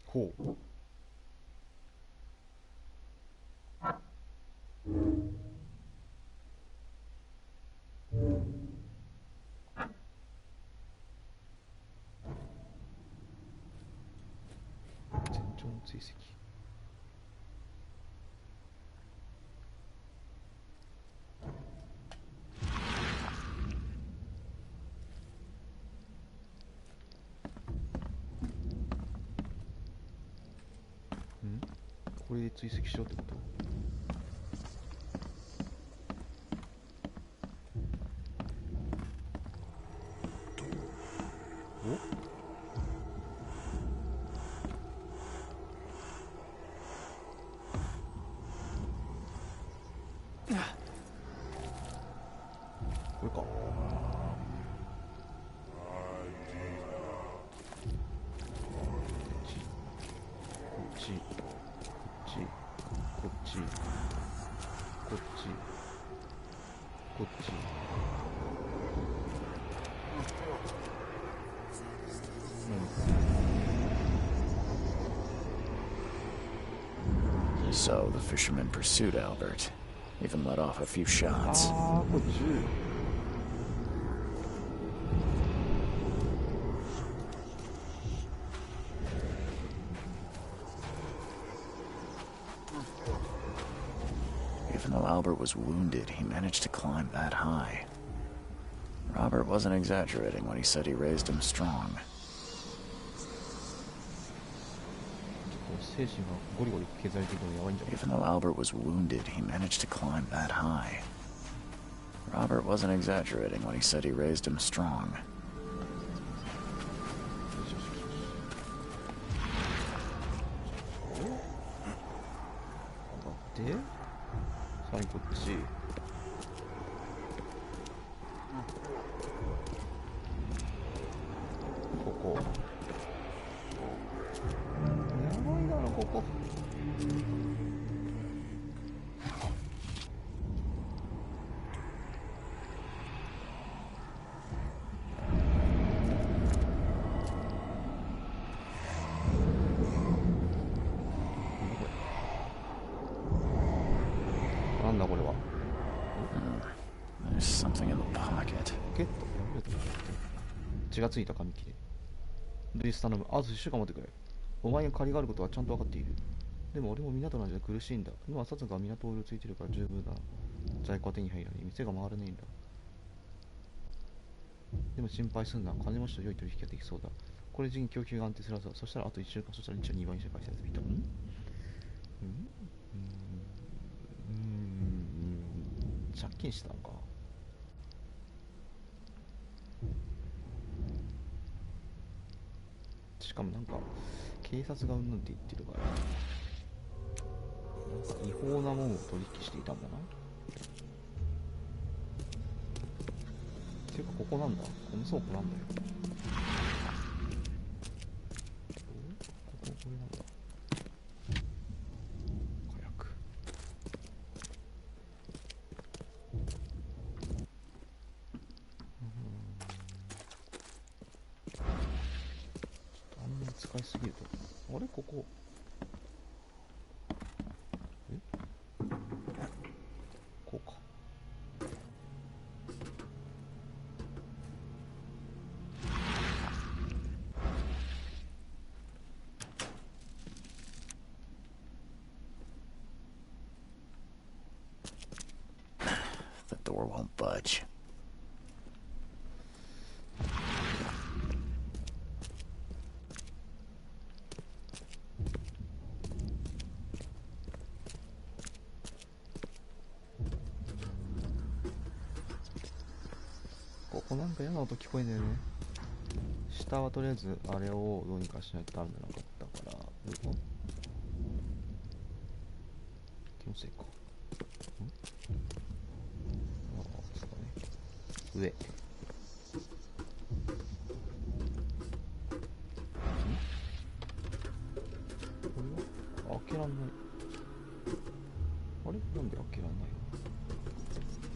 A: ほう。前兆の追跡。これで追跡しようってこと？これか。こっち、こっち、こっち、こっこっちこっち。
B: So the fisherman pursued Albert, even let off a few shots.
A: ああ、これ銃。
B: Even though Albert was wounded, he managed to climb that high. Robert wasn't exaggerating when he said he raised him strong.
A: 精神がゴリゴリ削られていくのやばいんじゃない？
B: Even though Albert was wounded, he managed to climb that high. Robert wasn't exaggerating when he said he raised him strong.
A: 上がって、さらにこっち。ここ。やばいだろここ。なんだこれは。
B: There's something in the pocket.
A: ポケット。血がついた紙切れ。ルイス頼む。あと1週間待ってくれ。お前に借りがあることはちゃんと分かっている。でも俺も港なんじゃ苦しいんだ。今サツが港をうろついてるから十分だ。在庫は手に入らない。店が回らないんだ。でも心配すんな。金持ちと良い取引ができそうだ。これ時に供給が安定するはずだ。そしたらあと1週間、そしたら日は2倍にして返したやつ見た。借金したのか。しかもなんか警察がうんぬんって言ってるから、なんか違法なものを取引していたんだな。ていうかここなんだ。この倉庫なんだよ。これなんだ。火薬。あんまり使いすぎると。あれここ。こうか。
B: The door won't budge.
A: ここなんか嫌な音聞こえんだよね。下はとりあえずあれをどうにかしないとダメなかったから、気のせいか。ああ、そうだね。上。これは開けらんない。あれなんで開けらんない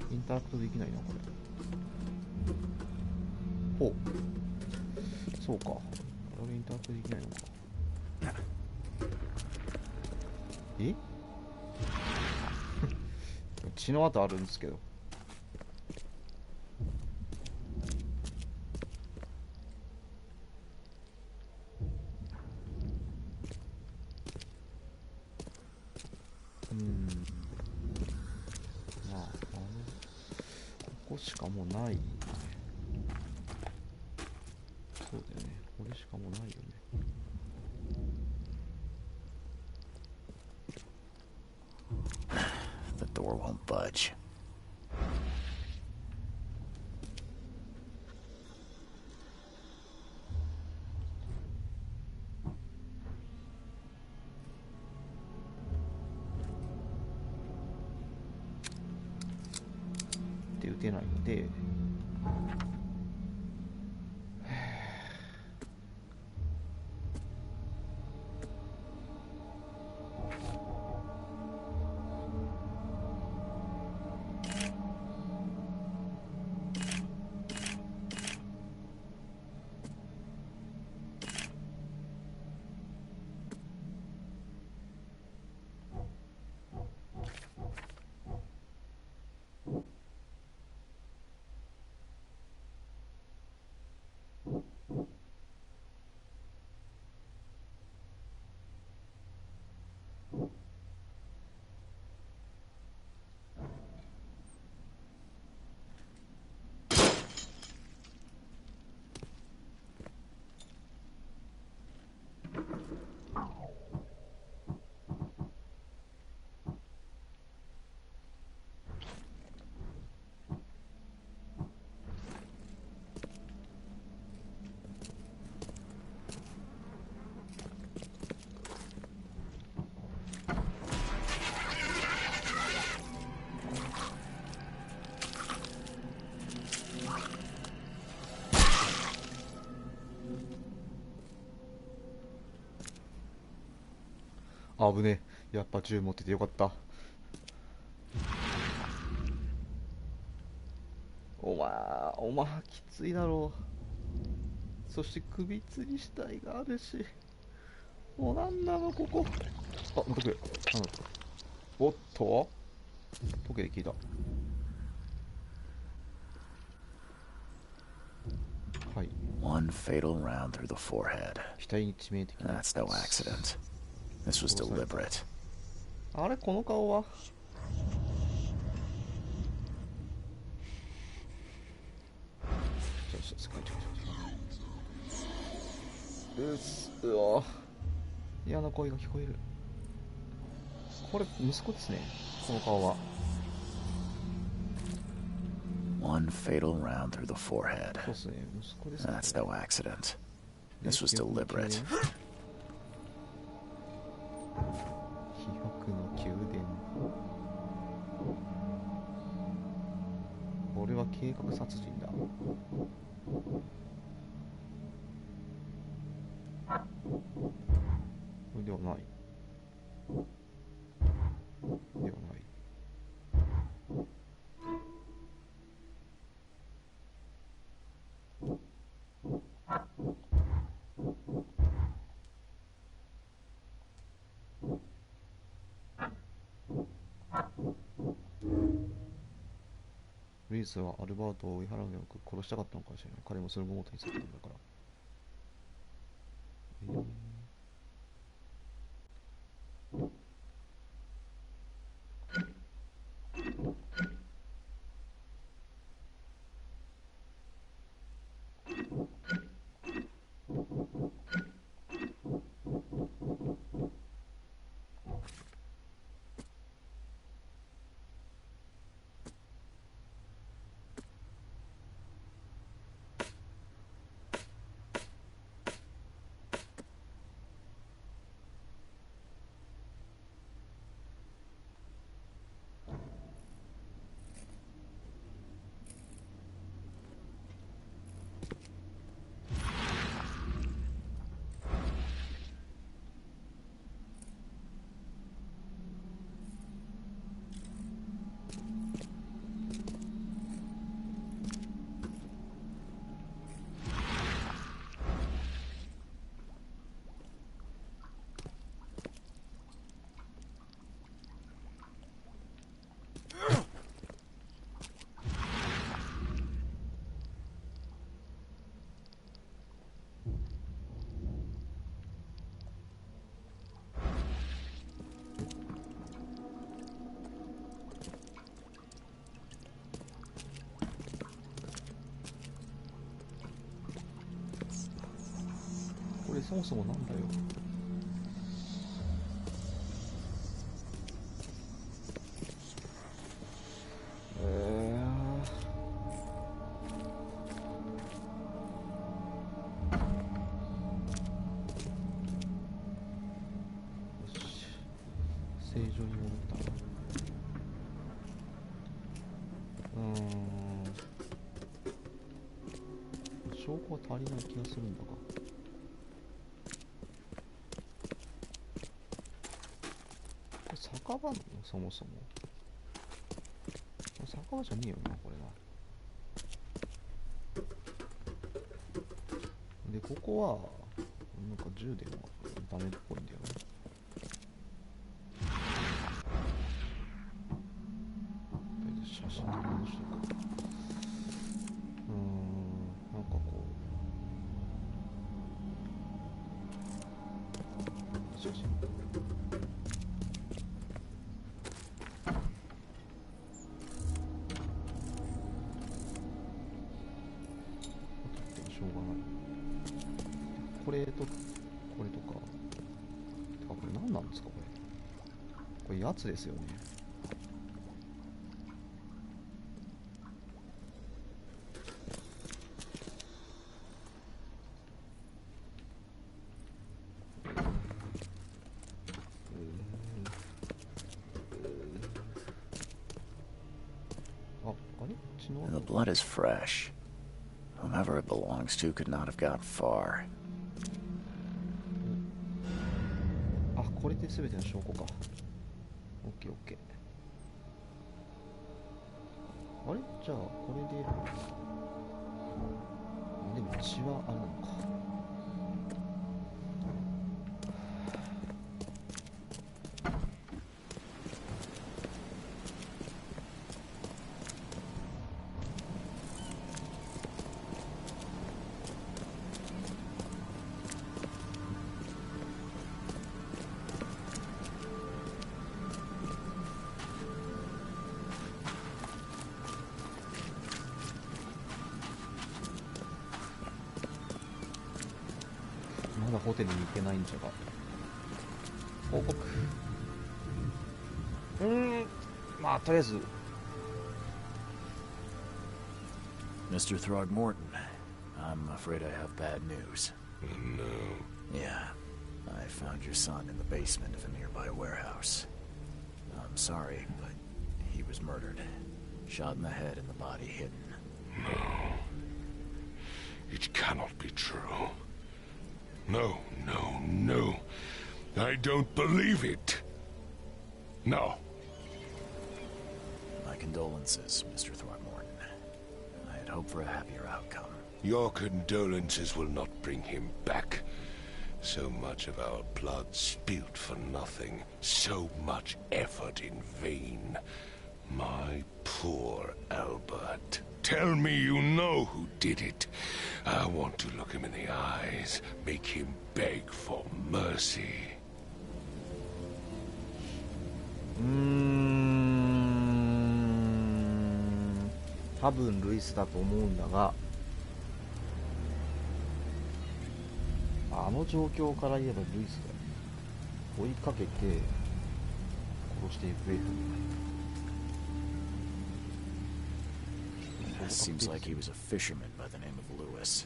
A: の？インタラクトできないな、これ。ほう。そうか。俺インタラクトできないのか。え血の跡あるんですけど。まあ、ここしかもうないね。そうだよね。これしかもうないよね。
B: The door won't budge.
A: で打てないので、危ねえ。やっぱ銃持っててよかった。お前きついだろう。そして首吊り死体があるし、もうなんなのここ。あ、また来る。なんだ。おっと時計で聞いた。はい。
B: One fatal round through the forehead.
A: 額に致命的な。
B: That's no accident. This was deliberate.
A: あれこの顔は。うわ、嫌な声が聞こえる。これ息子ですね、この顔は。
B: One fatal round through the forehead.
A: そうですね、息子ですね。
B: That's no accident. This was deliberate.
A: 記憶の宮殿。これは計画殺人だ。これではない。ではない。ルイスはアルバートを追い払うよく殺したかったのかもしれない。彼もそれも元にされたんだから。これそもそもなんだよ。よし、正常に戻ったな。証拠は足りない気がするんだが。酒場なのそもそも。酒場じゃねえよな、これは。で、ここは、なんか銃でもダメっぽいんだよね。写真で戻していこう。なんかこう。写真。しょうがない。これとこれとか。てかこれ何なんですかこれ。これやつですよね。あ、あれ？血の
B: The blood is fresh. Whomever it belongs to could not have got far.
A: あ、ここれで全ての証拠か。オッケーオッケー。あれじゃあこれで、でも血はあるのか。まだホテルに行けないんじゃが。報告。まあとりあえず。
B: Mr. Throgmorton, I'm afraid I have bad news.
E: No.
B: Yeah, I found your son in the basement of a nearby warehouse. I'm sorry, but he was murdered. Shot in the head and the body hidden.
E: No. It cannot be true. No, no, no. I don't believe it. No.
B: My condolences, Mr. Throgmorton. I had hoped for a happier outcome.
E: Your condolences will not bring him back. So much of our blood spilt for nothing. So much effort in vain. My poor Albert. Tell me you know who did it. I want to look him in the eyes, make him beg for mercy.
A: 多分ルイスだと思うんだが、あの状況から言えばルイスだよ。追いかけて殺して行方不明。
B: Seems like he was a fisherman by the name of Lewis.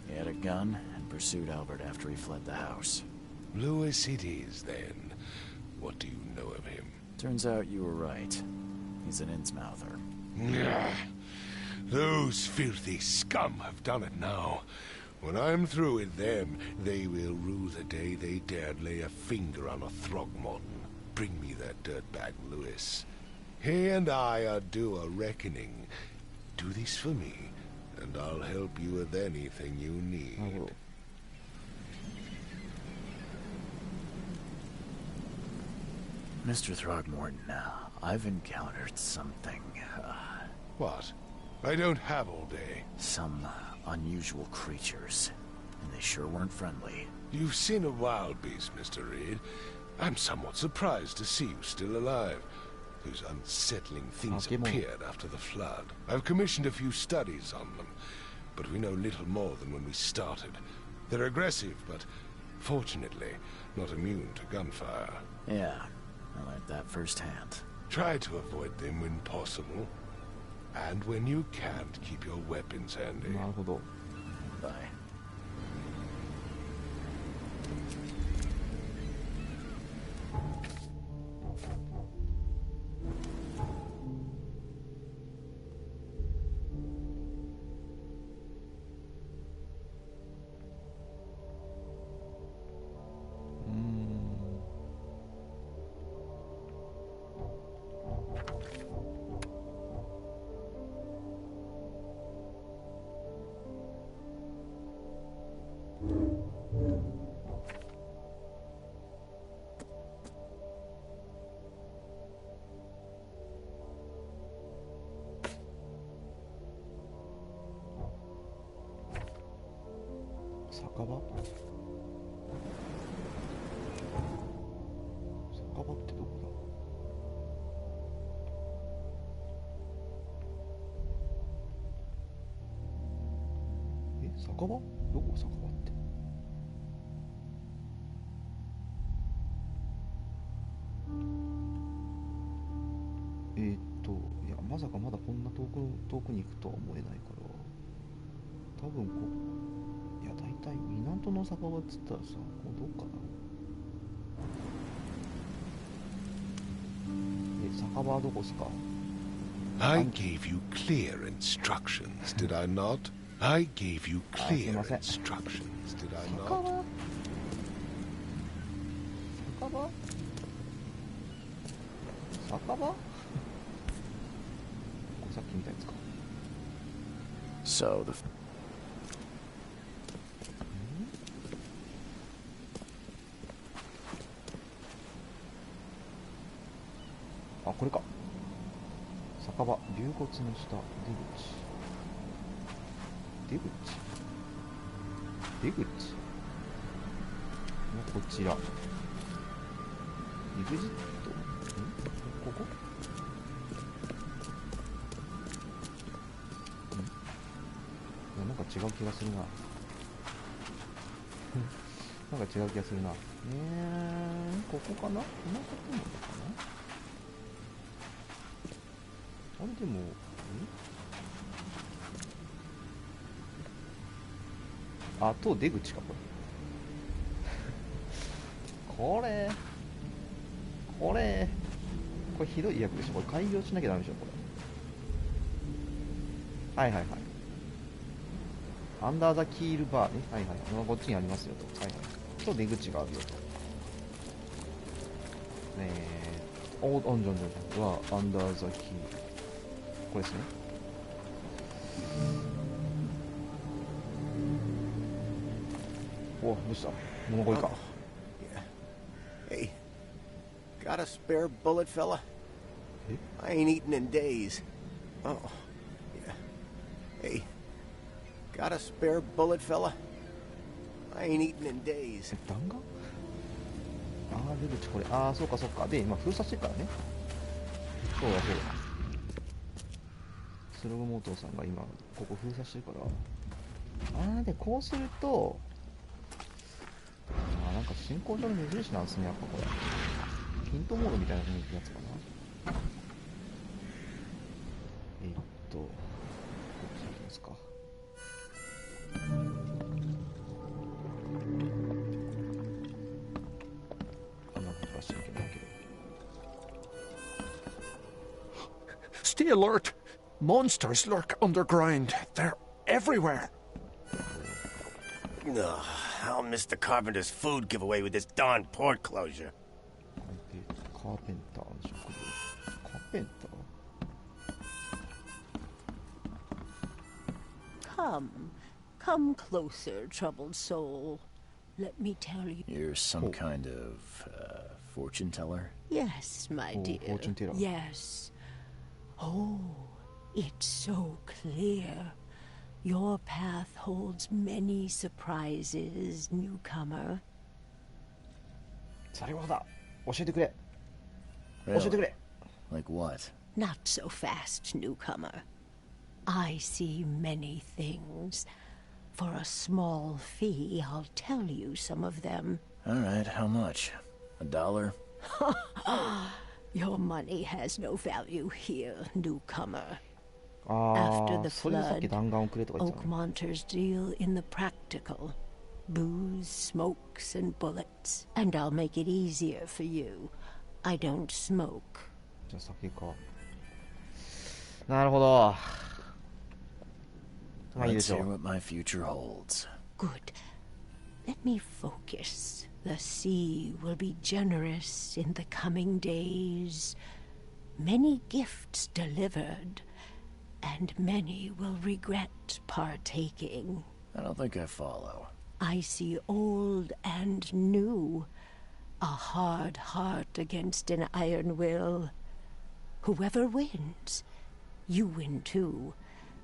B: He had a gun and pursued Albert after he fled the house.
E: Lewis it is, then. What do you know of him?
B: Turns out you were right. He's an Innsmouther.
E: Those filthy scum have done it now. When I'm through with them, they will rue the day they dared lay a finger on a Throgmorton. Bring me that dirtbag Lewis. He and I are due a reckoning. Do this for me, and I'll help you with anything you need.
B: Mr. Throgmorton, I've encountered something,
E: What? I don't have all day.
B: some unusual creatures, and they sure weren't friendly.
E: You've seen a wild beast, Mr. Reed. I'm somewhat surprised to see you still alive. Those unsettling things appeared after the flood. I've commissioned a few studies on them, but we know little more than when we started. They're aggressive, but fortunately not immune to gunfire.
B: Yeah, I learned that firsthand.
E: Try to avoid them when possible. And when you can't, keep your weapons handy.
A: なるほど。
B: Bye.
A: 酒場？酒場ってどこだ？酒場？どこ酒場って？いやまさかまだこんな遠くに行くとは思えないから多分いや大体港の酒場っつったらさこうどっかな酒場はどこっすか？
E: I gave you clear instructions, did I not? I gave you clear instructions, did I not?
A: 酒場酒場これさっき見たやつか。
B: So the...
A: あ、これか。酒場、龍骨の下、出口のこちら。EXIT？ ここ？いや、なんか違う気がするな。なんか違う気がするな。ここかな？この建物かな？あれでも、あと出口か、これ。これひどい役でしょ。これ開業しなきゃダメでしょ、これ。はいはいはい。アンダーザキールバーね。はいはい。こっちにありますよと。はいはい。と出口があるよと。アンダーザキール。これですね。お、どうした？もうこれか。
I: Hey, got a spare bullet, fella? I ain't eaten in days. Oh, yeah. Hey, got a spare bullet, fella? I ain't eaten in days.
A: 弾丸？あー、出口これ。あー、そうかそうか。で、今封鎖してるからね。そうだそうだ。スログモートーさんが今ここ封鎖してるから。でこうすると、なんか進行上の目印なんですね、やっぱこれ。ヒントモードみたいな雰囲気のやつかな。こっち行きますか。
C: Stay alert. Monsters lurk underground. They're everywhere.
I: Ugh, I'll miss the carpenter's food giveaway with this darn port closure.
A: カーペンターの職業。カーペンター？
J: Come closer, troubled soul. Let me tell you.
B: You're some kind of fortune teller?
J: Yes, my dear.
A: Fortune teller.
J: Yes. Oh, it's so clear. Your path holds many surprises, newcomer.
A: さりほどだ。教えてくれ。
B: Really?
A: 教えてくれ。
B: Like what?
J: Not so fast, newcomer. I see many things. For a small fee, I'll tell you some of them.
B: All right, how much? $1?
J: Your money has no value here, newcomer.
A: あ
J: After
A: ー、
J: the
A: それでさっき
J: flood,
A: 弾丸をくれとか言ってたの。
J: Oakmonters deal in the practical. Booze, smokes, and bullets. And I'll make it easier for you. I don't smoke.
A: じゃあ先か。なるほど。まあいいで
B: Let's
A: しょ
B: hear
A: う。
B: what my future holds.
J: Good. Let me focus. The sea will be generous in the coming days. Many gifts delivered, and many will regret partaking.
B: I don't think I follow.
J: I see old and new. A hard heart against an iron will. Whoever wins, you win too.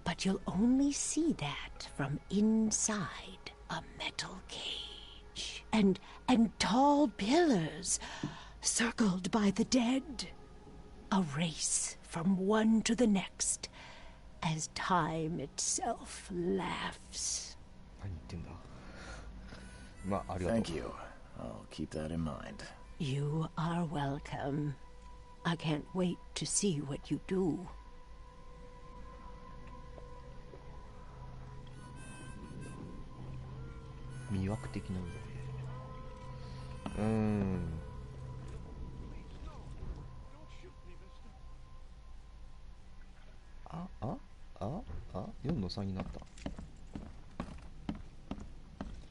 J: But you'll only see that from inside a metal cage. And tall pillars, circled by the dead. A race from one to the next, as time itself laughs.
A: 何言ってんだ。まあ、ありがとう。
B: Thank you. I'll keep that in mind.
J: You are welcome. I can't wait to see what you do.
A: 魅惑的な4の3になった。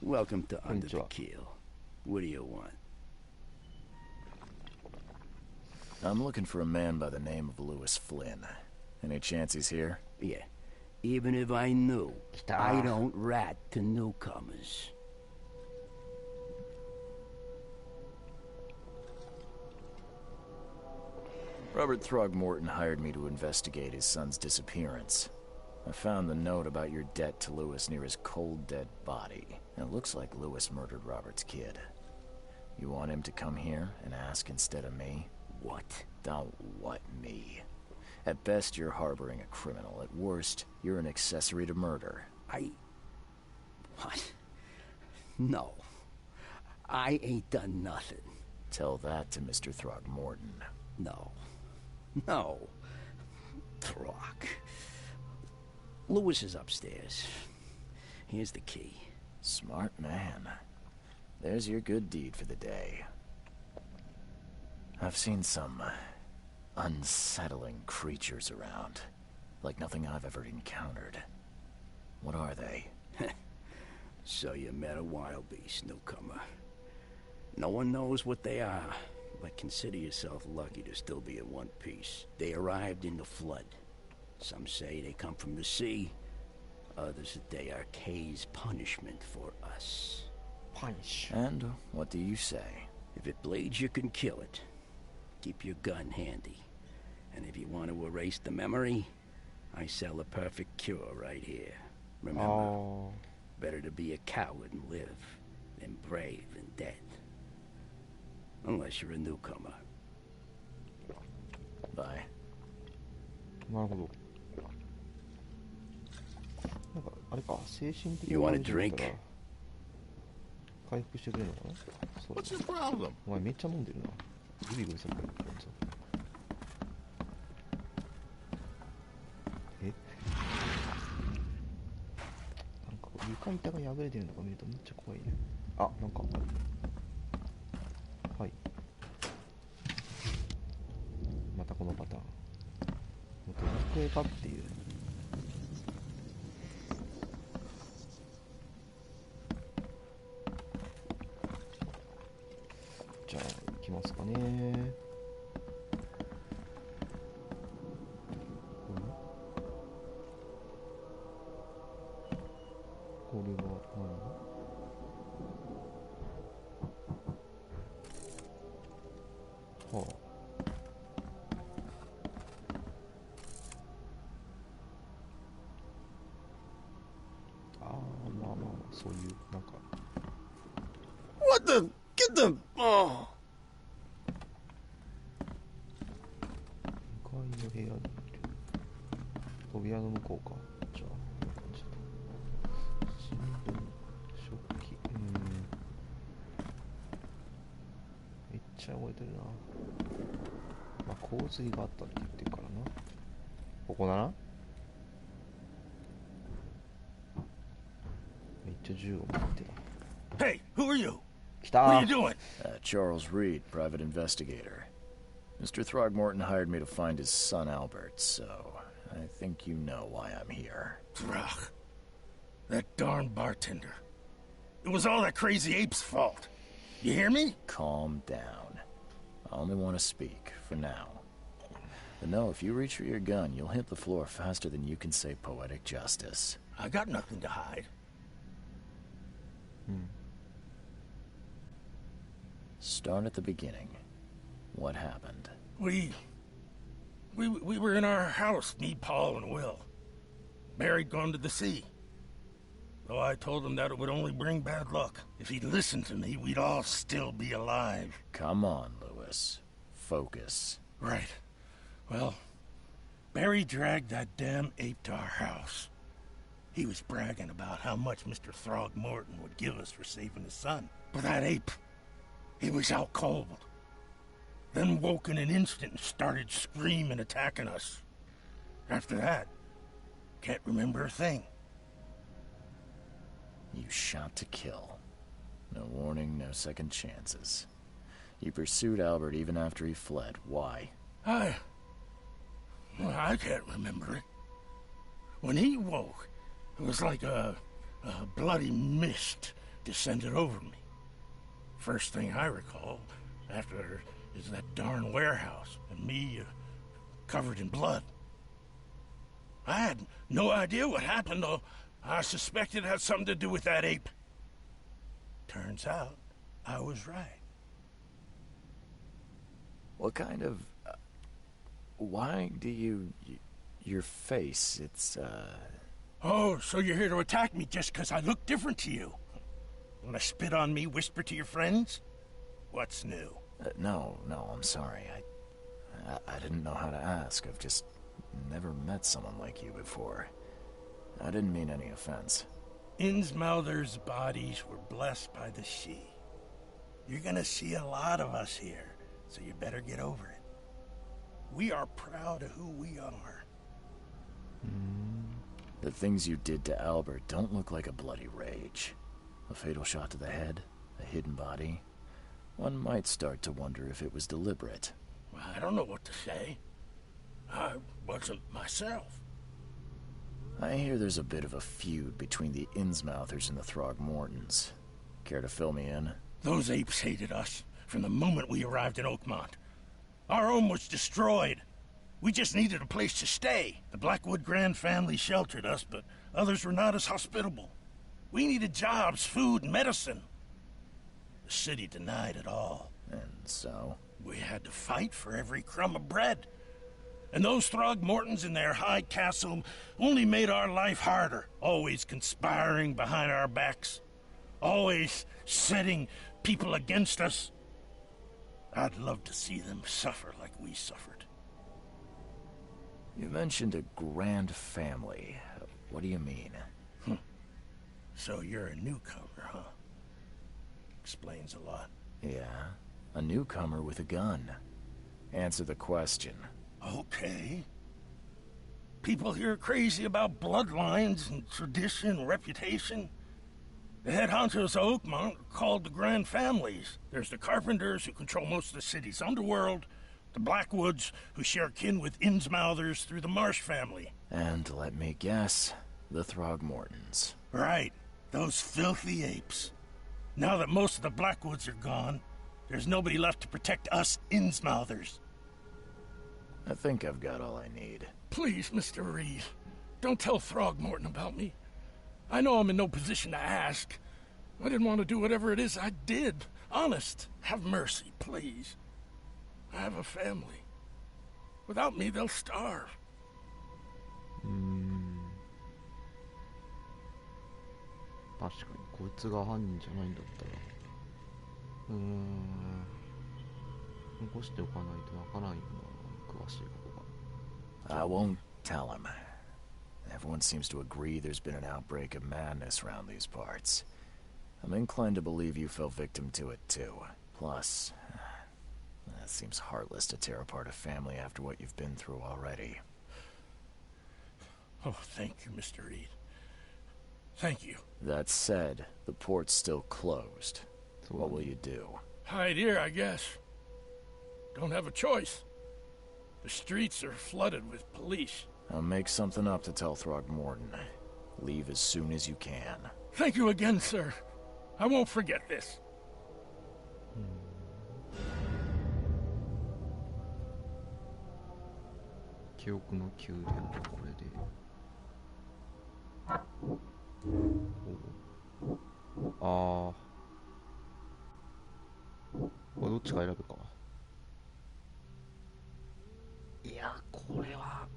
C: Welcome to Under the
A: Konnichiwa.
C: Keel. What do you want?
B: I'm looking for a man by the name of Lewis Flynn. Any chance he's here?
K: Yeah. Even if I knew, I don't rat to newcomers.
B: Robert Throgmorton hired me to investigate his son's disappearance. I found the note about your debt to Lewis near his cold, dead body. It looks like Lewis murdered Robert's kid. You want him to come here and ask instead of me?
K: What?
B: Don't what me. At best, you're harboring a criminal. At worst, you're an accessory to murder.
K: What? No. I ain't done nothing.
B: Tell that to Mr. Throgmorton.
K: No. Throg. Lewis is upstairs. Here's the key.
B: Smart man. There's your good deed for the day. I've seen some unsettling creatures around. Like nothing I've ever encountered. What are they?
K: So you met a wild beast, newcomer. No one knows what they are, but consider yourself lucky to still be in one piece. They arrived in the flood. Some say they come from the sea. Others that they are Kay's punishment for us.
A: Punish.
B: And what do you say?
K: If it bleeds, you can kill it. Keep your gun handy. And if you want to erase the memory, I sell a perfect cure right here. Remember, better to be a coward and live than brave and dead. Unless you're a newcomer.
B: Bye.
A: なるほど。なんかあれか、精神的
K: You
A: な
K: want a
A: 問題だ
K: drink?
A: から回復してくれるのかな。そう。
G: What's your problem?
A: お前めっちゃ飲んでるな。グビグビされてるんですよ。え？なんか床板が破れてるのか見るとめっちゃ怖いね。あ、なんかはい。またこのパターン。もっと机かっていう。じゃあ行きますかね。これは何？はあ。まあそういうなんか
I: What the? Get the... Oh.
A: 向かいの部屋にいる。扉の向こうか。じゃあこういう感じだ。新聞、食器、めっちゃ覚えてるな。まあ洪水があったって言ってるからな。ここだな。めっちゃ銃を持ってた。
L: Hey, who are you?
A: 来た。
L: What are you doing?
B: Charles Reed, private investigator. Mr. Throgmorton hired me to find his son Albert, so I think you know why I'm here.
L: Throg. That darn bartender. It was all that crazy ape's fault. You hear me?
B: Calm down. I only want to speak, for now. But no, if you reach for your gun, you'll hit the floor faster than you can say poetic justice.
L: I got nothing to hide.
B: Start at the beginning. What happened?
L: We were in our house, me, Paul, and Will. Barry'd gone to the sea. Though I told him that it would only bring bad luck. If he'd listened to me, we'd all still be alive.
B: Come on, Lewis. Focus.
L: Right. Well, Barry dragged that damn ape to our house. He was bragging about how much Mr. Throgmorton would give us for saving his son. But that ape, he was out cold. Then woke in an instant and started screaming, attacking us. After that, can't remember a thing.
B: You shot to kill. No warning, no second chances. You pursued Albert even after he fled. Why?
L: I can't remember it. When he woke, it was like a bloody mist descended over me. First thing I recall after is that darn warehouse, and me covered in blood. I had no idea what happened, though. I suspected it had something to do with that ape. Turns out, I was right.
B: What kind of... why do you... your face, it's,
L: Oh, so you're here to attack me just because I look different to you? Want to spit on me, whisper to your friends? What's new?
B: No, I'm sorry. I didn't know how to ask. I've just never met someone like you before. I didn't mean any offense.
L: Innsmouther's bodies were blessed by the sea. You're gonna see a lot of us here, so you better get over it. We are proud of who we are.
B: The things you did to Albert don't look like a bloody rage. A fatal shot to the head, a hidden body. One might start to wonder if it was deliberate.
L: I don't know what to say. I wasn't myself.
B: I hear there's a bit of a feud between the Innsmouthers and the Throgmortons. Care to fill me in?
L: Those apes hated us from the moment we arrived in Oakmont. Our home was destroyed. We just needed a place to stay. The Blackwood Grand family sheltered us, but others were not as hospitable. We needed jobs, food, and medicine. The city denied it all.
B: And so?
L: We had to fight for every crumb of bread. And those Throgmortons in their high castle only made our life harder, always conspiring behind our backs, always setting people against us. I'd love to see them suffer like we suffered.
B: You mentioned a grand family. What do you mean?
L: So you're a newcomer, huh? Explains a lot.
B: Yeah, a newcomer with a gun. Answer the question.
L: Okay. People here are crazy about bloodlines and tradition and reputation. The head honchos of Oakmont are called the Grand Families. There's the Carpenters, who control most of the city's underworld, the Blackwoods, who share kin with Innsmouthers through the Marsh family.
B: And let me guess, the Throgmortons.
L: Right. Those filthy apes. Now that most of the Blackwoods are gone, there's nobody left to protect us Innsmouthers.
B: I think I've got all I need.
L: Please, Mr. Reed, don't tell Throgmorton about me. I know I'm in no position to ask. I didn't want to do whatever it is I did. Honest, have mercy, please. I have a family. Without me, they'll starve.
A: 確かにこいつが犯人じゃないんだったら残しておかないとわからんよな、詳しいことが。
B: I won't tell him. Everyone seems to agree there's been an outbreak of madness around these parts. I'm inclined to believe you fell victim to it too. Plus, it seems heartless to tear apart a family after what you've been through already.
L: Oh, thank you, Mr. Reed. Thank you.
B: That said, the port's still closed. What will you do?
L: Hide here, I guess. Don't have a choice. The streets are flooded with police.
B: I'll make something up to tell Throgmorton. Leave as soon as you can.
L: Thank you again, sir. I won't forget this.
A: 記憶の宮殿はこれで。これどっちか選ぶか。いや、これは。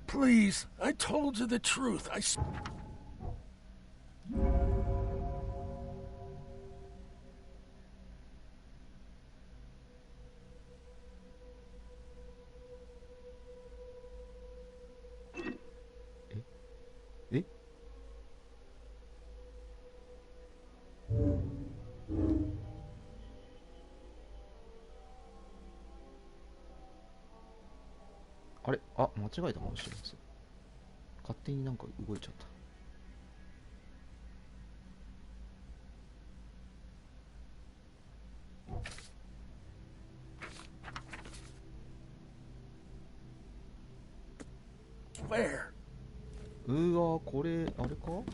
L: Please, I told you the truth.
A: えあれあ、間違えたかもしれません。勝手になんか動いちゃった。
L: there.
A: うわこれあれか。ど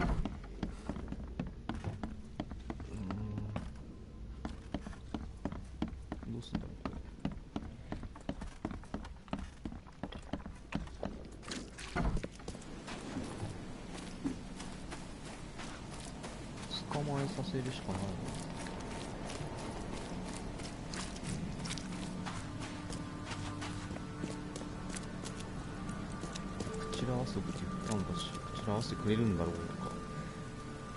A: うすんだろうこれ。捕まえさせるしかないな。口ら遊ぶって言ったんだし、口ら合わせてくれるんだろう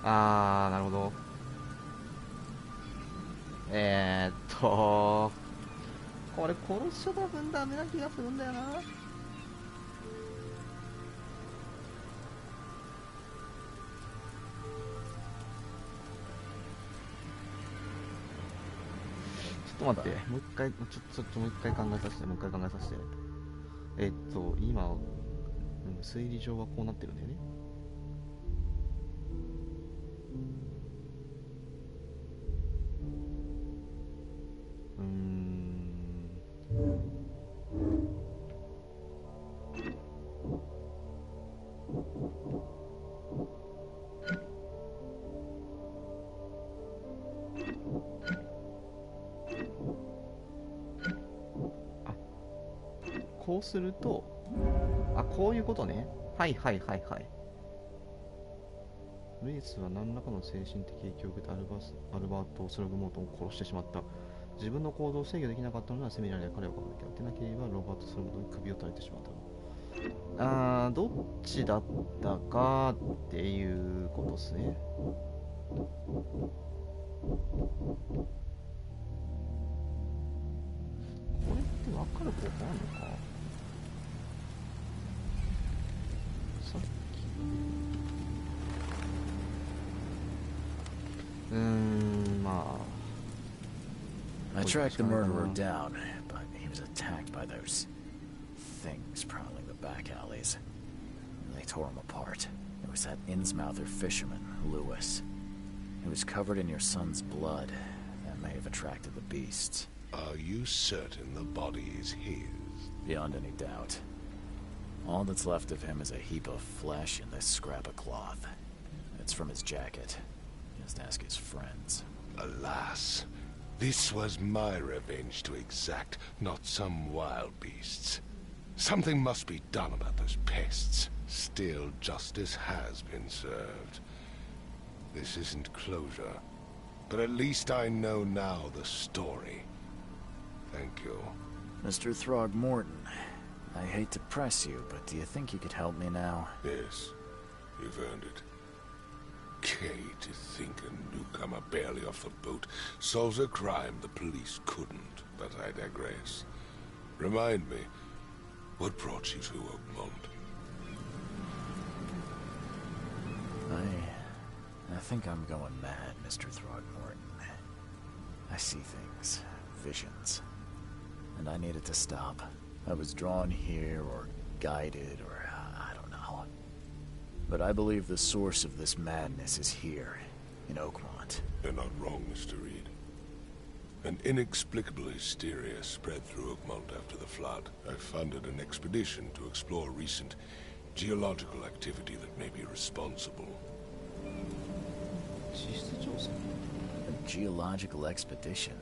A: か。なるほど。これ殺しちゃ多分ダメな気がするんだよな。ちょっと待って、もう一回、ちょっともう一回考えさせて、今、推理上はこうなってるんだよね。こうすると、こういうことね。はいはいはいはい。ルイスは何らかの精神的影響を受けたアルバート・スログモートンを殺してしまった。自分の行動を制御できなかったのは責められ彼をかばなきゃ。でなければロバート・スログモートンに首を取られてしまった。どっちだったかっていうことですね。これって分かる方法あるのか。さっきまあ
B: I tracked the murderer down, but he was attacked by those things prowling the back alleys. They tore him apart. It was that Innsmouther fisherman, Lewis. He was covered in your son's blood. That may have attracted the beasts.
E: Are you certain the body is his?
B: Beyond any doubt. All that's left of him is a heap of flesh and this scrap of cloth. It's from his jacket. Just ask his friends.
E: Alas, this was my revenge to exact, not some wild beast's. Something must be done about those pests. Still, justice has been served. This isn't closure, but at least I know now the story. Thank you.
B: Mr. Throgmorton, I hate to press you, but do you think you could help me now?
E: Yes, you've earned it. Kay, to think a newcomer barely off the boat solves a crime the police couldn't, but I digress. Remind me, what brought you to Oakmont?
B: I think I'm going mad, Mr. Throgmorton. I see things, visions, and I needed to stop. I was drawn here, or guided, or I don't know. But I believe the source of this madness is here, in Oakmont.
E: You're not wrong, Mr. Reed. An inexplicable hysteria spread through Oakmont after the flood. I funded an expedition to explore recent geological activity that may be responsible.
B: A geological expedition?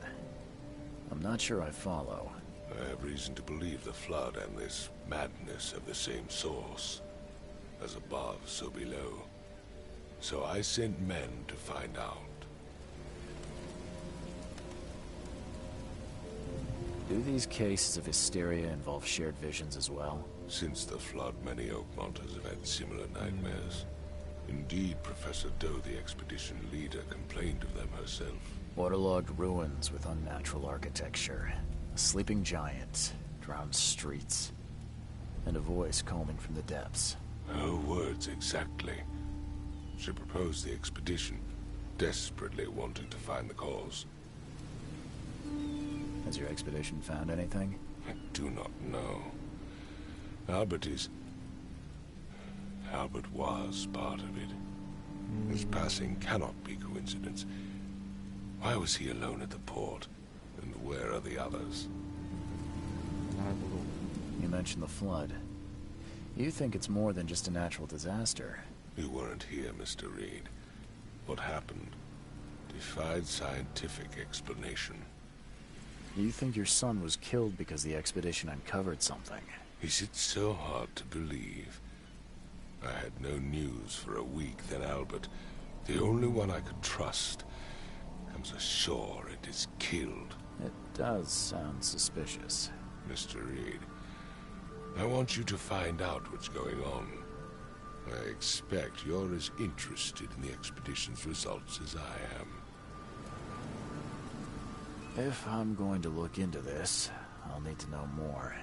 B: I'm not sure I follow.
E: I have reason to believe the flood and this madness have the same source. As above, so below. So I sent men to find out.
B: Do these cases of hysteria involve shared visions as well?
E: Since the flood, many Oakmonters have had similar nightmares. Indeed, Professor Doe, the expedition leader, complained of them herself.
B: Waterlogged ruins with unnatural architecture. A sleeping giant, drowned streets, and a voice calling from the depths.
E: Her words exactly. She proposed the expedition, desperately wanting to find the cause.
B: Has your expedition found anything?
E: I do not know. Albert was part of it. His passing cannot be coincidence. Why was he alone at the port? And where are the others?
B: You mentioned the flood. You think it's more than just a natural disaster.
E: You weren't here, Mr. Reed. What happened defied scientific explanation.
B: You think your son was killed because the expedition uncovered something?
E: Is it so hard to believe? I had no news for a week, then Albert, the only one I could trust, comes ashore and is killed.
B: It does sound suspicious.
E: Mr. Reed, I want you to find out what's going on. I expect you're as interested in the expedition's results as I am.
B: If I'm going to look into this, I'll need to know more.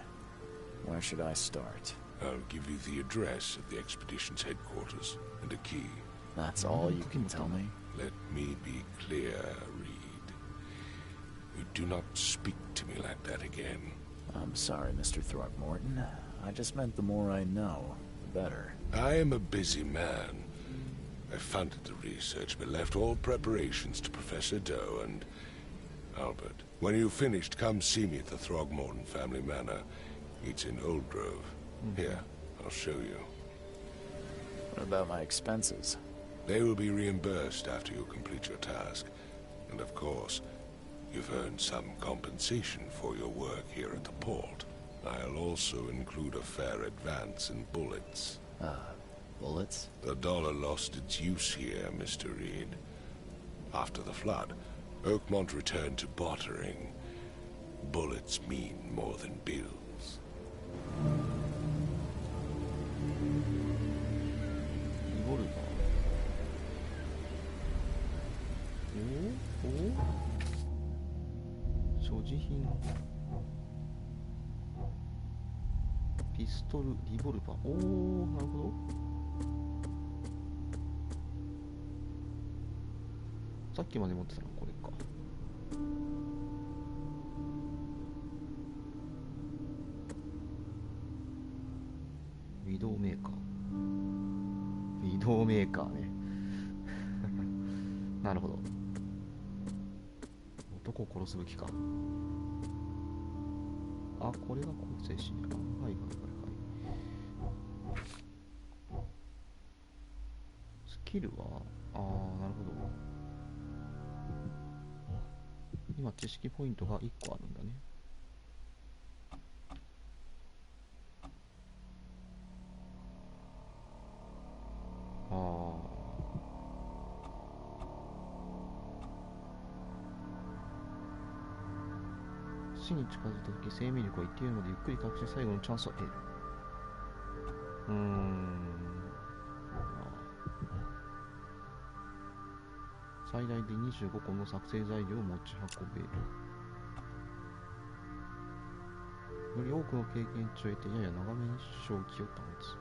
B: Where should I start?
E: I'll give you the address of the expedition's headquarters and a key.
B: That's all you can tell me?
E: Let me be clear, Reed. You do not speak to me like that again.
B: I'm sorry, Mr. Throckmorton. I just meant the more I know, the better.
E: I am a busy man. I funded the research, but left all preparations to Professor Doe and Albert. When you've finished, come see me at the Throgmorton family manor. It's in Old Grove. Here, I'll show you.
B: What about my expenses?
E: They will be reimbursed after you complete your task. And of course, you've earned some compensation for your work here at the port. I'll also include a fair advance in bullets.
B: Bullets?
E: The dollar lost its use here, Mr. Reed. After the flood, Oakmont returned to bartering. Bullets mean more than bills.
A: Revolver. ピストル、リボルバー。おー、なるほど。さっきまで持ってたのはこれか。ウィドウメーカー。ウィドウメーカーね。なるほど。男を殺す武器か。あ、これが構成詞。はいはいはいはい。スキルは、なるほど。今、知識ポイントが1個あるんだね。死に近づいたとき生命力は一定のでゆっくり回復して最後のチャンスを得る。最大で25個の作成材料を持ち運べる。より多くの経験値を得てやや長めに正気を保つ。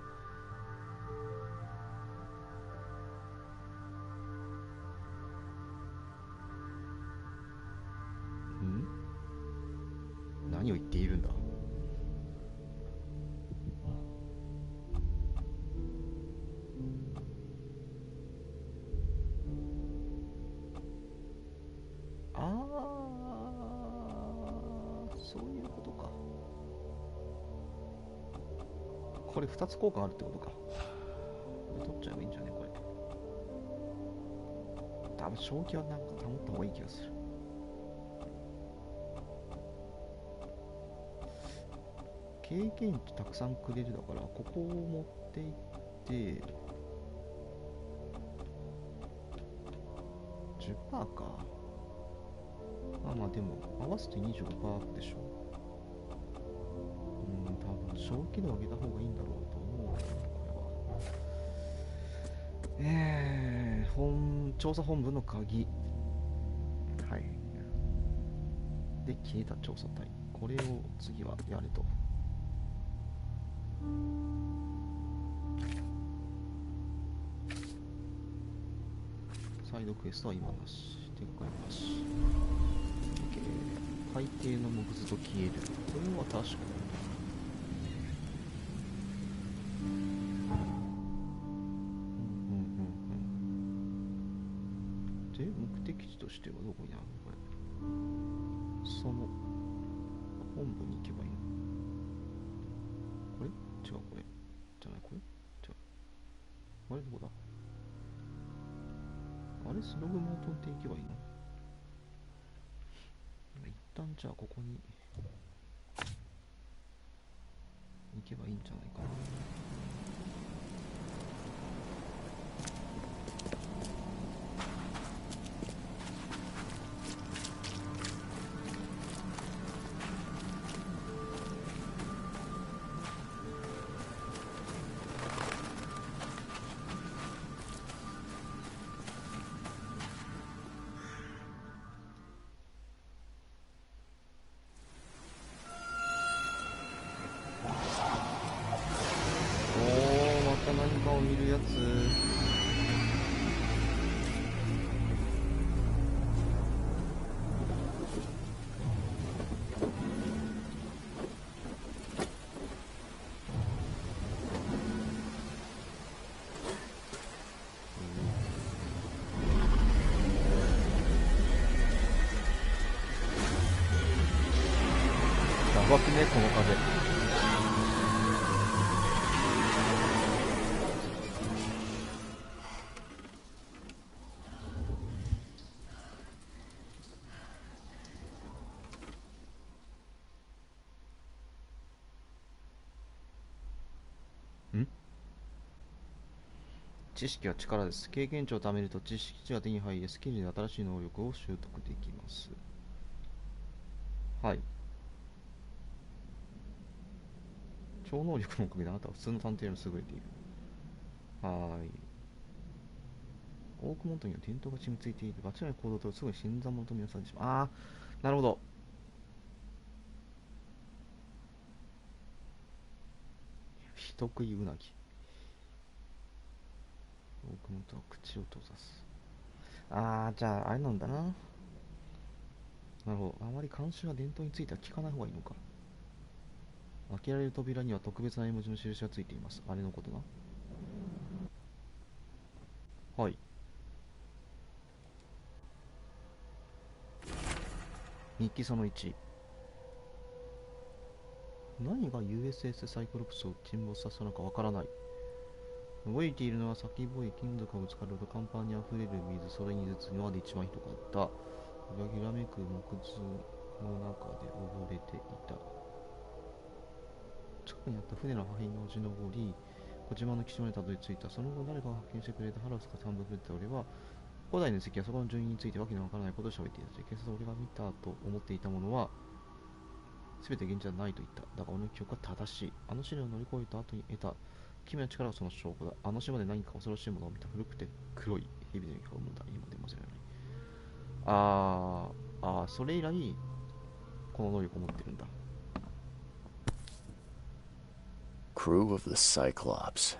A: 何を言っているんだ。そういうことか。これ2つ効果あるってことか。これ取っちゃえばいいんじゃねこれ。多分正気はなんか保った方がいい気がする。経験値たくさんくれるだからここを持っていって10% か。まあでも合わせて 25% でしょ。多分正気度を上げた方がいいんだろうと思う。これは調査本部の鍵。はい。で消えた調査隊、これを次はやれと。サイドクエストは今なし。展開なし。海底の木図と消える。これは確かに。で、目的地としてはどこにあるのこれ。その本部に行けばいいの。これ違うこれ。じゃああれどこだ。あれスノグモートンって行けばいいの？一旦じゃあここに行けばいいんじゃないかな。何かを見るやつ。やばくね、この風。知識は力です。経験値を貯めると知識値が手に入り、スキルで新しい能力を習得できます。はい。超能力のおかげであなたは普通の探偵より優れている。はーい。オークモントには伝統が染みついている。間違いな行動とすぐに新参者と見なされてしまう。あー、なるほど。人食いうなぎ。オークモントは口を閉ざす。あー、じゃあ、あれなんだな。なるほど。あまり慣習や伝統については聞かない方がいいのか。開けられる扉には特別な絵文字の印がついています。あれのことな。はい。日記その1。何が USS サイクロプスを沈没させたのかわからない。動いているのは先っぽい金属がぶつかると甲板にあふれる水、それにずつ今まで一番ひどかった。ひらめく木図の中で溺れていた。近くにあった船の破片の落ち上り、小島の岸までたどり着いた。その後誰かが発見してくれたハラスが半分くれた俺は、古代の遺跡やそこの住人についてわけのわからないことを喋っていたし、警察は俺が見たと思っていたものは、全て現実じゃないと言った。だが俺の記憶は正しい。あの試練を乗り越えた後に得た奇妙な力がその証拠だ。あの島で何か恐ろしいものを見た。古くて黒い蛇のように顔をだ。今でも忘れない。それ以来、この能力を持ってるんだ。
B: Crew of the Cyclops.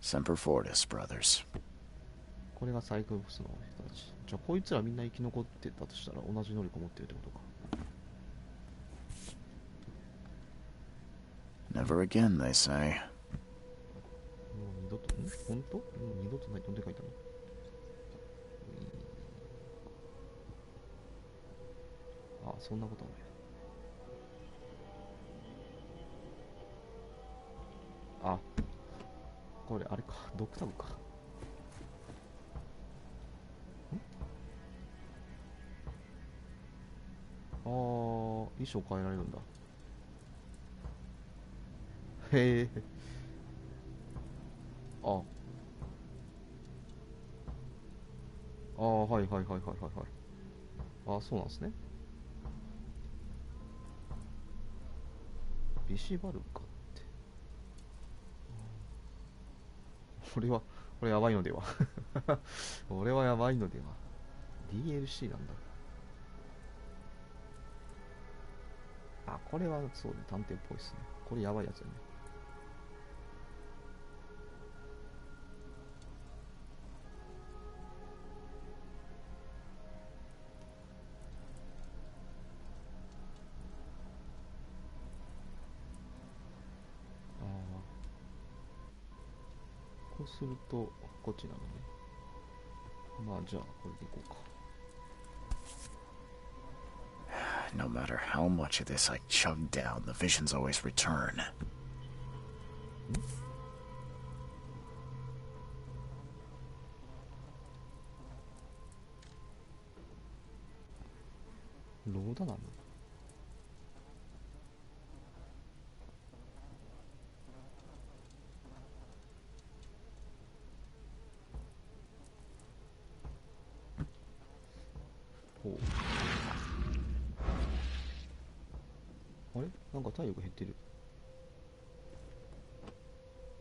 B: Semper Fortis brothers.
A: これがサイクロプスの人たち。じゃあこいつらみんな生き残ってたとしたら同じ能力を持ってるってことか。
B: Never again, they say.
A: もう二度と、本当？もう二度とない。なんで書いたの？そんなことはない。これあれか、ドクタブか。衣装変えられるんだ。へえ。はいはいはいはいはいはい。そうなんですね。ビシバルカって。これやばいのでは。俺はやばいのでは。DLC なんだ。これはそうね、探偵っぽいですね。これやばいやつだね。こうするとこっちなのね。じゃあこれでいこうか。
B: No matter how much of this I chug down, the visions always return.
A: ローダナム。ほう。あれなんか体力減ってる。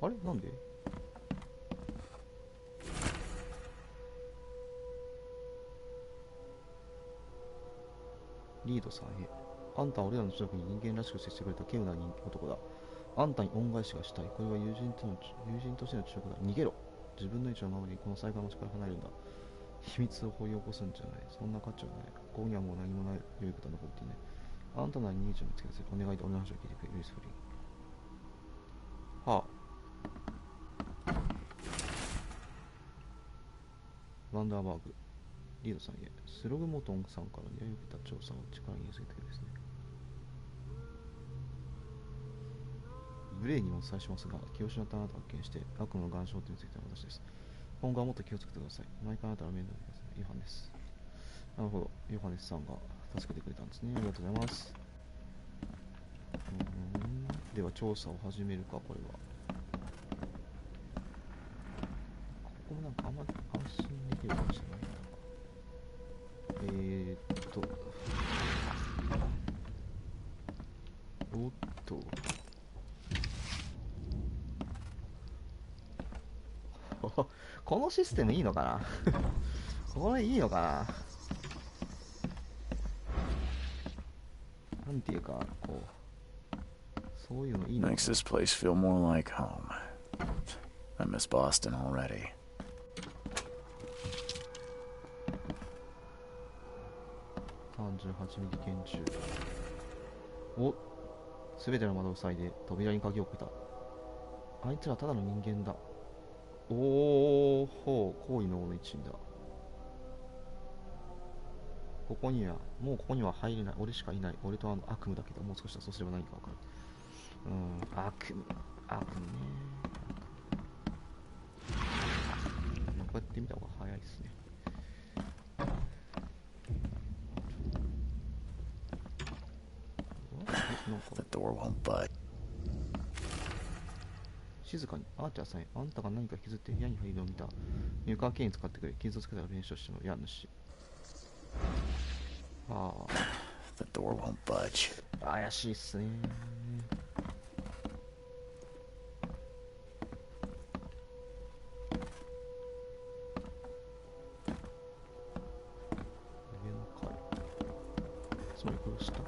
A: あれなんで？リードさんへ。あんたは俺らの近くに人間らしく接してくれた稀有な男だ。あんたに恩返しがしたい。これは友人としての忠告だ。逃げろ。自分の位置を守り、この最後の町から離れるんだ。秘密を掘り起こすんじゃない。そんな価値はない。ここにはもう何もない良いことは残っていない。あんたなりに兄ちゃんを見つけ出せ。お願いで俺の話を聞いてくれ。ユースフリー。はあ。ワンダーバーグ。リードさんへ。スログモトンさんから依頼を受けた調査を力に寄せてですね。無礼にお伝えしますが、気を失ったあなたを発見して悪夢の岩礁点についての私です。今後はもっと気をつけてください。毎回あなたの面倒見てください。ヨハネス。なるほど。ヨハネスさんが助けてくれたんですね。ありがとうございます。では調査を始めるか、これは。ここもなんかあんまり安心できるかもしれないな。おっと。このシステムいいのかなこれいいのかななんていうか、こう、そういうのいいのかな。
B: Makes this place feel more like home. I miss Boston already.
A: 38ミリ拳銃。お、すべての窓を塞いで扉に鍵をかけた。あいつらただの人間だ。おーほう、行為の王の一員だ。ここには入れない。俺しかいない。俺とあの悪夢だけど、もう少しだ。そうすれば何かわかる。悪夢ね。こうやって見た方が早いですね。
B: The door won't budge.
A: 静かに。アーチャーさんへ。あんたが何か引きずって部屋に入るのを見た。入荷券に使ってくれ。傷をつけたら弁償しての家主。
B: The door won't budge.
A: 怪しいっすね。上の階。つまりこれ下。上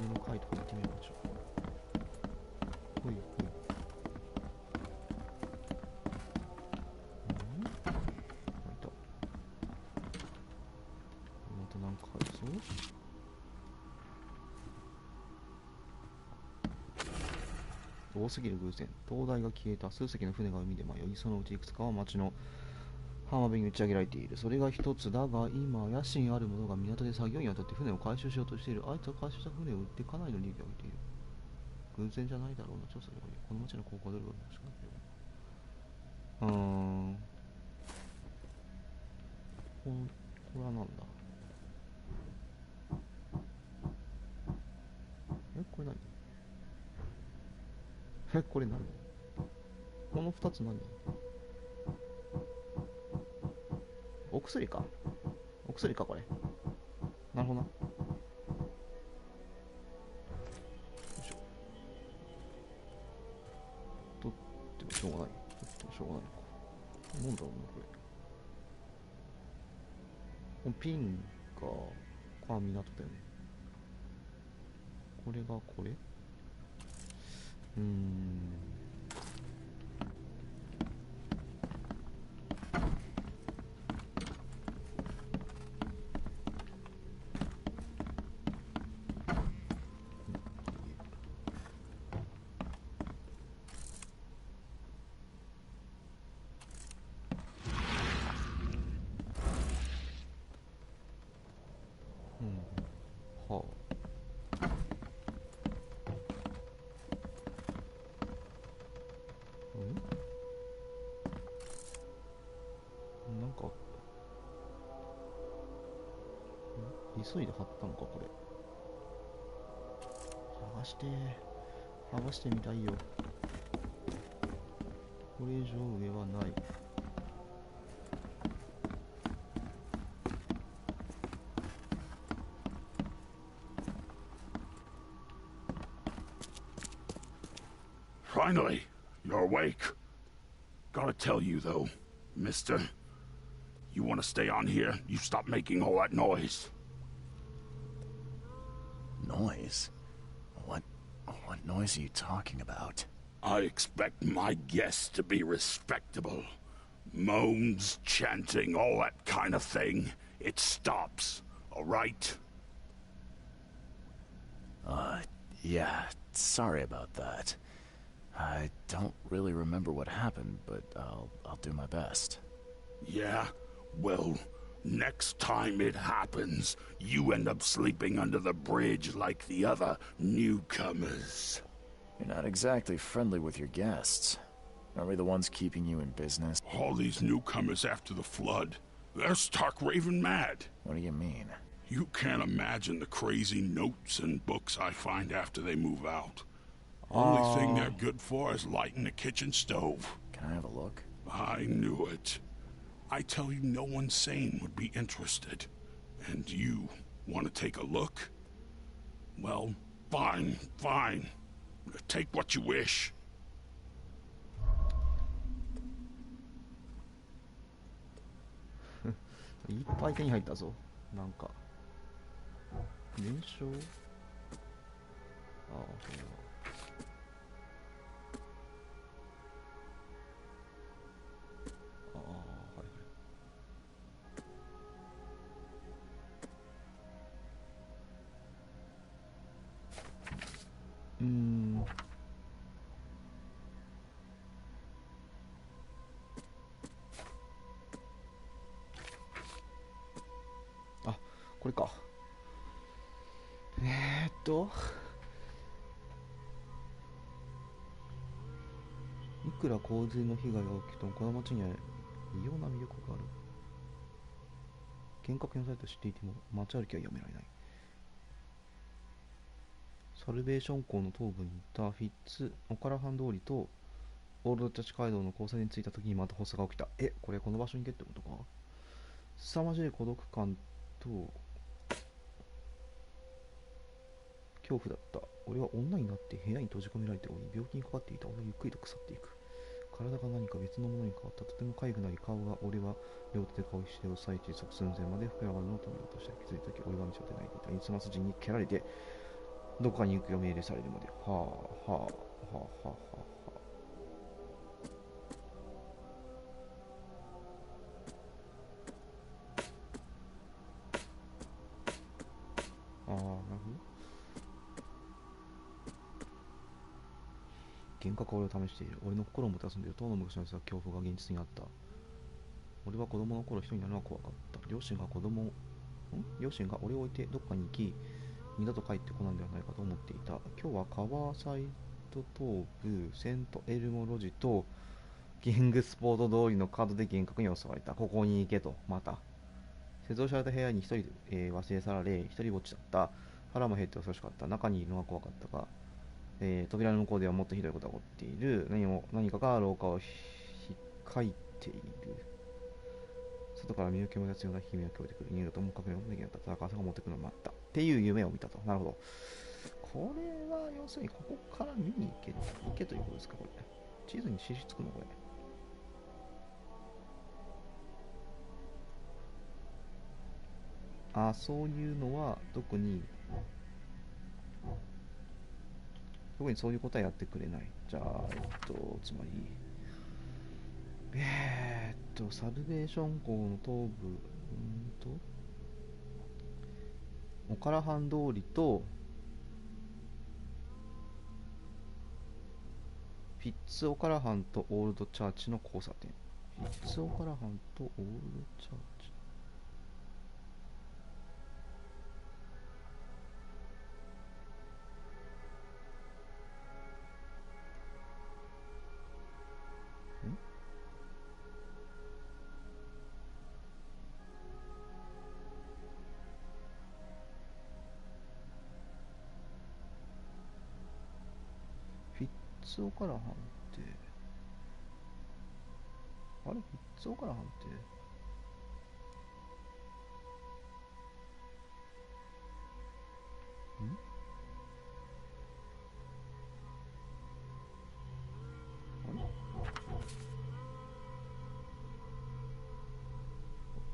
A: の階とか行ってみましょう。ほいほい。なんかあるぞ。多すぎる偶然。灯台が消えた。数隻の船が海で迷い、そのうちいくつかは町の浜辺に打ち上げられている。それが一つだが、今野心ある者が港で作業員を当たって船を回収しようとしている。あいつは回収した船を売ってかなりの利益を上げている。偶然じゃないだろうな。調査でこの町の高校でどれがあるのかしら。これはなんだ。これ何？これ何？この2つ何？お薬か。お薬か、これ。なるほどな。よいしょ。取ってもしょうがない。取ってもしょうがないのか。なんだろうな、これ。このピンが、これは港だよね。これがこれ？はあ。急いで貼ったのかこれ。剥がしてみたいよ。これ以上上はない。
M: Finally, you're awake. Gotta tell you though, mister, you want to stay on here, you stop making all that noise.
B: Noise? What noise are you talking about?
M: I expect my guests to be respectable. Moans, chanting, all that kind of thing. It stops, all right?
B: Yeah, sorry about that. I don't really remember what happened, but I'll do my best.
M: Yeah? Well, next time it happens, you end up sleeping under the bridge like the other newcomers.
B: You're not exactly friendly with your guests. Aren't we the ones keeping you in business?
M: All these newcomers after the flood, they're stark raving mad.
B: What do you mean?
M: You can't imagine the crazy notes and books I find after they move out. Only thing they're good for is lighting the kitchen stove.
B: Can I have a look?
M: I knew it. I tell you, no one sane would be interested. And you want to take a look? Well, fine. Take what you wish.
A: いっぱい手に入ったぞ。なんか燃焼、これははいはい。あ、これか。いくら洪水の被害が起きてもこの町には異様な魅力がある。幻覚のサイトを知っていても街歩きはやめられない。サルベーション港の東部にいたフィッツ・オカラハン通りとオールドチャッチ街道の交差点に着いた時にまた発作が起きた。これこの場所に行けってことか。凄まじい孤独感と恐怖だった。俺は女になって部屋に閉じ込められており、病気にかかっていた。俺はゆっくりと腐っていく。体が何か別のものに変わった。とても痒くなり、顔が、俺は両手で顔をしてを最中即寸前まで膨らまるのを止めようとした。気づいた時、俺は道を出ないでいた。いつま筋に蹴られて、どこかに行くよう命令されるまで。なるほど。幻覚は俺を試している。俺の心をもてあそんでいる。当の昔の恐怖が現実にあった。俺は子供の頃一人になるのが怖かった。両親が俺を置いてどこかに行き、二度と帰ってこないのではないかと思っていた。今日はカワーサイド東部、セントエルモ路地とキングスポート通りの角で幻覚に襲われた。ここに行けと、また。施錠された部屋に一人、忘れ去られ、一人ぼっちだった。腹も減って恐ろしかった。中にいるのが怖かったが、扉の向こうではもっとひどいことが起こっている。何かが廊下をひっかいている。外から身の毛も立つような悲鳴が聞こえてくる。逃げるとも隠れることもできなかった。高さが持ってくるのを待った。っていう夢を見たと。なるほど。これは要するにここから見に行けということですか、これ。地図に印つくのこれ。そういうのは特にそういう答えやってくれない。じゃあ、つまり、サルベーション港の東部、オカラハン通りと、フィッツ・オカラハンとオールドチャーチの交差点。フィッツ・オカラハンとオールドチャーチ。つおから判定。あれ三つおから判定。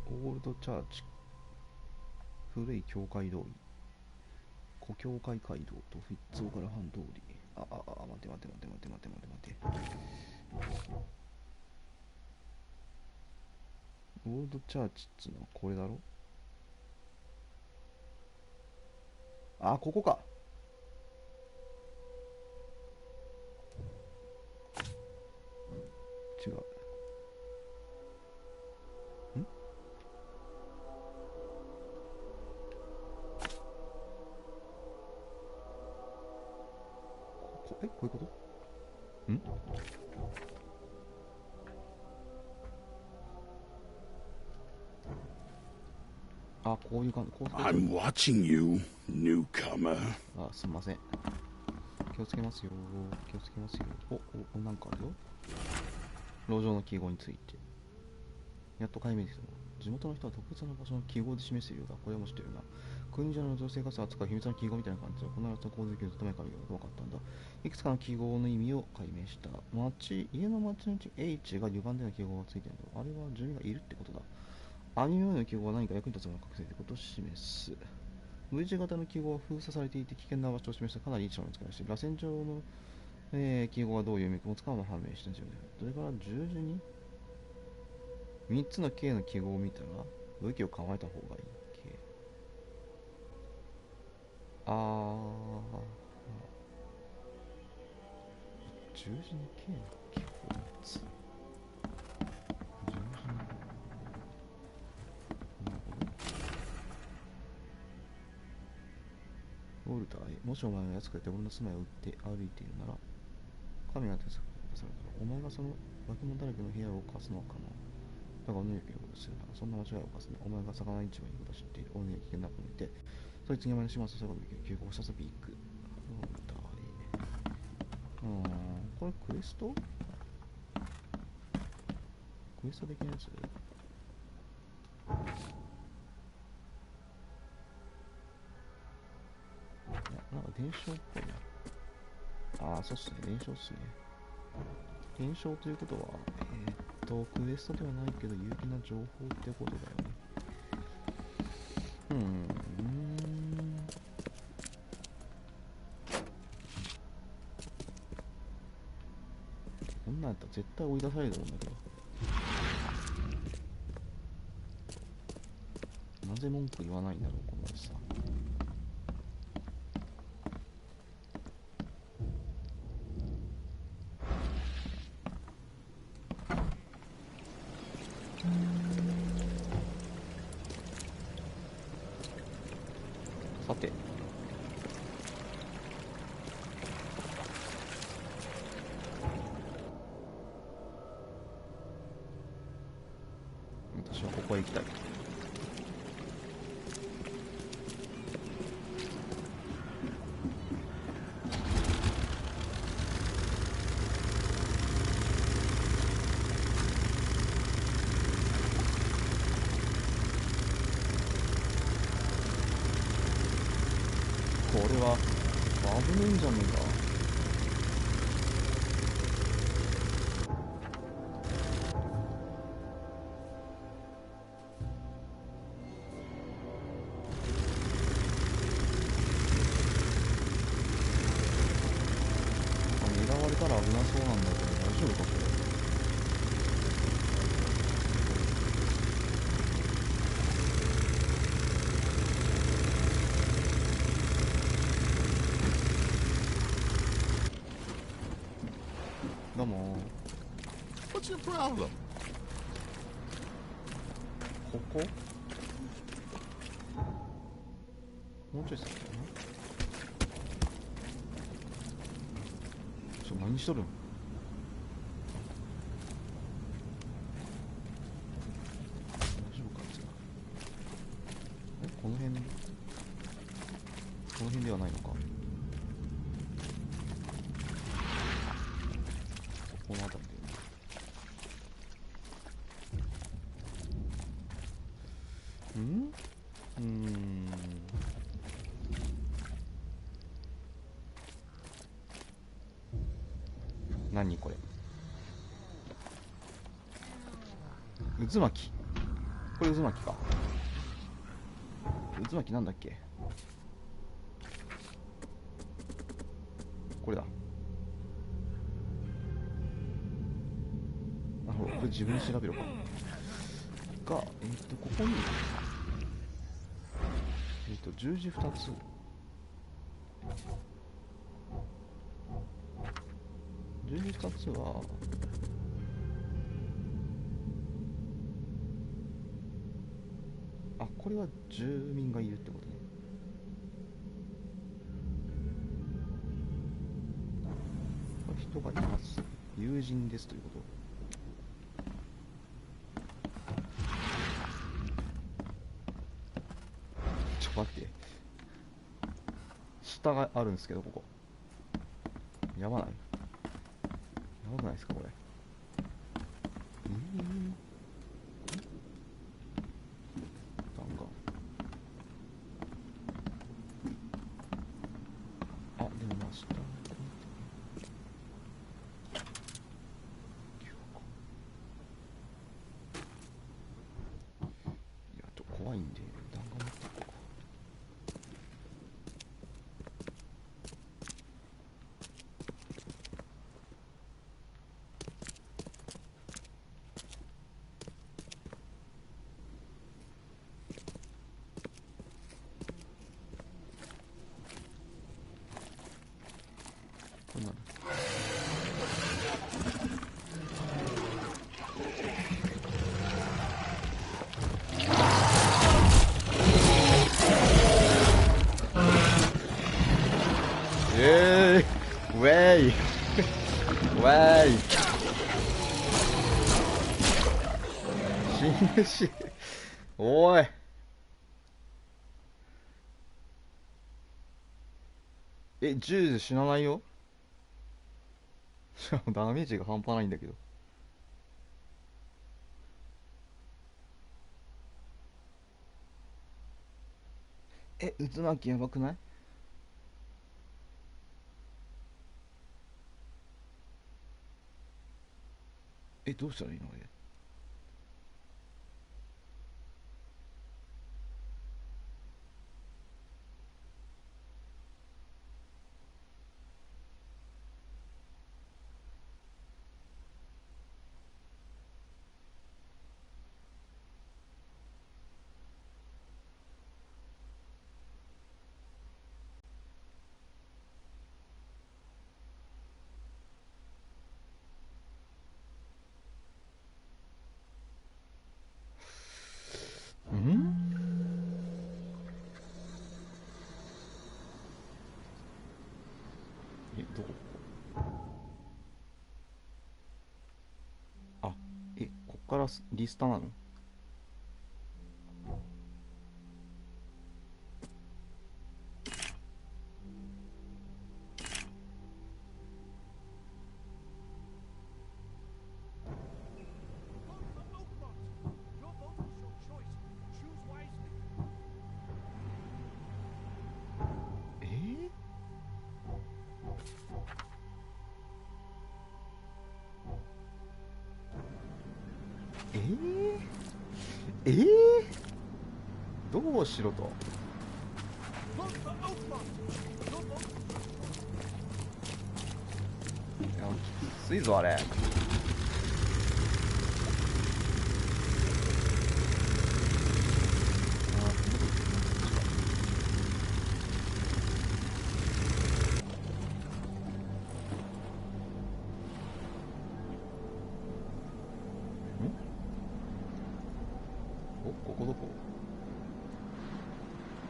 A: オールドチャーチ、古い教会通り、古教会街道とフィッツオから半通り。待て。オールドチャーチっつうのはこれだろ。ここか。違う。こういうこと？こういう感じ。
M: I'm watching you, newcomer.
A: すみません。気をつけますよ。なんかあるよ。籠城の記号について。やっと解明ですよ。地元の人は特別な場所の記号で示しているようだ。これはも知ってるな。国じゃの女性が扱う秘密の記号みたいな感じで、この夏の洪水記をずっと前から分かったんだ。いくつかの記号の意味を解明した。家の町のうち H が歪んでの記号がついてるんだ。あれは住民がいるってことだ。網のような記号は何か役に立つものを隠せていることを示す。V 字型の記号は封鎖されていて危険な場所を示したかなりいい場所を使いました。螺旋状の、記号がどういう意味を持つかも判明したんですよね。それから十字に3つの K の記号を見たら武器を構えた方がいい。K。十字に K の記号を3つ。ウォルターへ、もしお前が安くて俺の住まいを売って歩いているなら、神が手作りをされたら、お前がその化け物だらけの部屋を犯すのかな。だが、おのゆきをするなら、そんな間違いを犯すね。お前が魚市場に行くことを知っている。おのゆき危険な子を見て、そいつにお前の始末をすることができる。急行した遊び行く。ウォルターへ。これクエスト？クエスト的なやつ？なんか伝承っぽいな。そうっすね。伝承っすね。伝承ということは、クエストではないけど有機な情報ってことだよね。こんなんやったら絶対追い出されると思うんだけど。なぜ文句言わないんだろう、このおじさん。さて、私はここへ行きたい。これは危ねえんじゃねえか。狙われたら危なそうなんだけど大丈夫かこれ。どうも。
G: What's your problem?
A: ここもうちょい先かな。何しとるん。大丈夫かあいつら。この辺ではないのか。この辺りで何これ、渦巻き、これ渦巻きか。渦巻きなんだっけ、これだ。なるほど、これ自分で調べろか。が、ここに十字2つ。十字2つはこれは住民がいるってことね。これ人がいます。友人ですということ。ちょっと待って、下があるんですけど、ここやばない？やばくないですかこれ。怖いんで弾丸持っていこうか。こんなのウェイウェイ死ぬし、おい銃で死なないよ。しかもダメージが半端ないんだけど。渦巻きやばくない？どうしたらいいのあれ。どこ？こっからリスタなの？どうしろと。いや、きついぞあれ。ここどこ？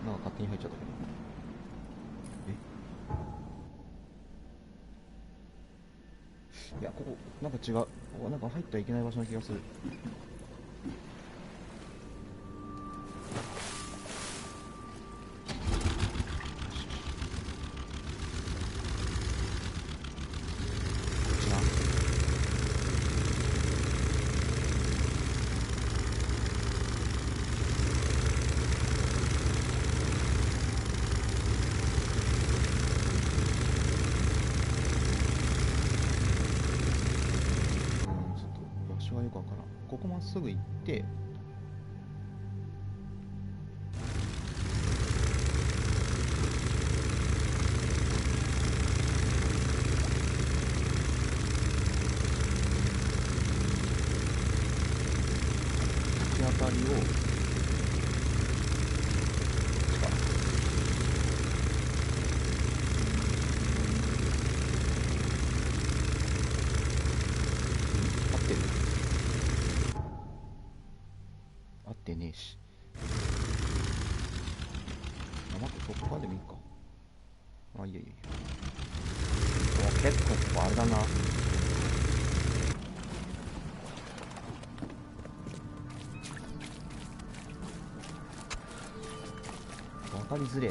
A: なんか勝手に入っちゃったけど。いや、ここなんか違う。ここなんか入ってはいけない場所な気がする。こっちな。所がよくわからん。ここまっすぐ行って、突き当たりを合ってねえし。あ、待って、そこまでもいいか。あ、いやいやいや。結構ここあれだな。わかりづれえ。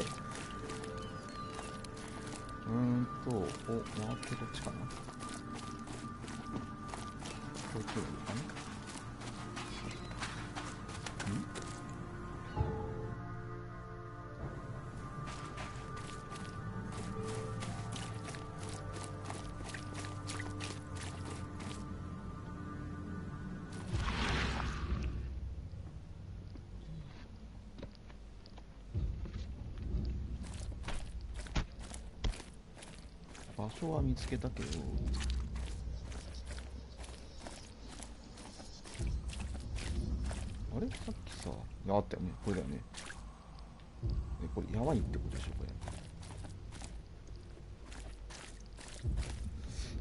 A: こう回ってどっちかな。こっちがいいかな。場所は見つけたけど、あれさっきさ、いやあったよね、これだよね。これやばいってことでしょ、こ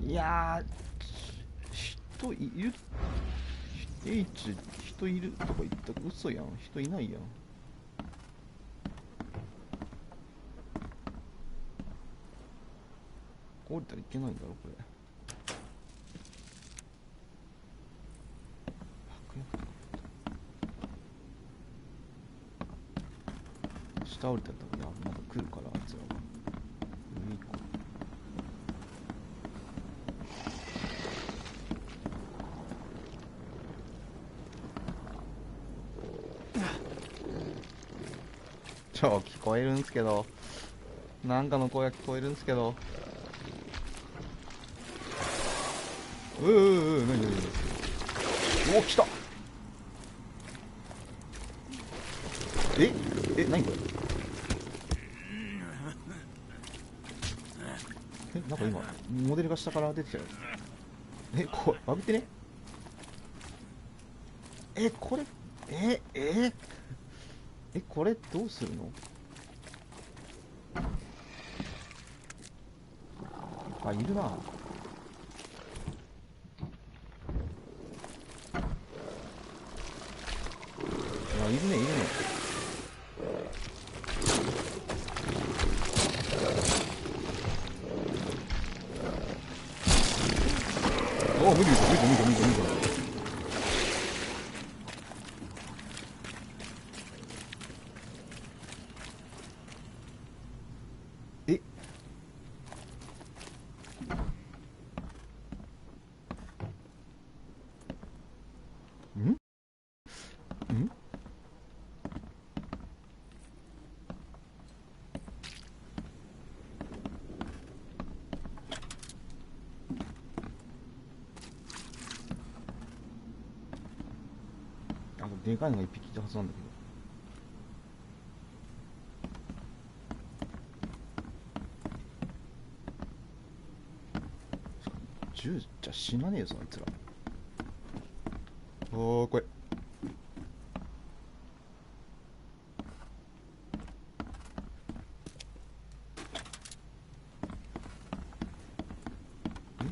A: れ。いやー、人いる、H、人いるとか言ったら嘘やん、人いないやん。降りたらいけないんだろ、これ。下降りたら多分まだ来るから、あいつらが。上行こう。聞こえるんすけど、なんかの声が聞こえるんすけど。なにお、来た。なにこれ。なんか今モデルが下から出てきたよ。バグってね。これこれどうするの。あ、いるな。いるね、いるね。無理。でかいのが一匹いたはずなんだけど。銃じゃ死なねえぞ、あいつら。これ。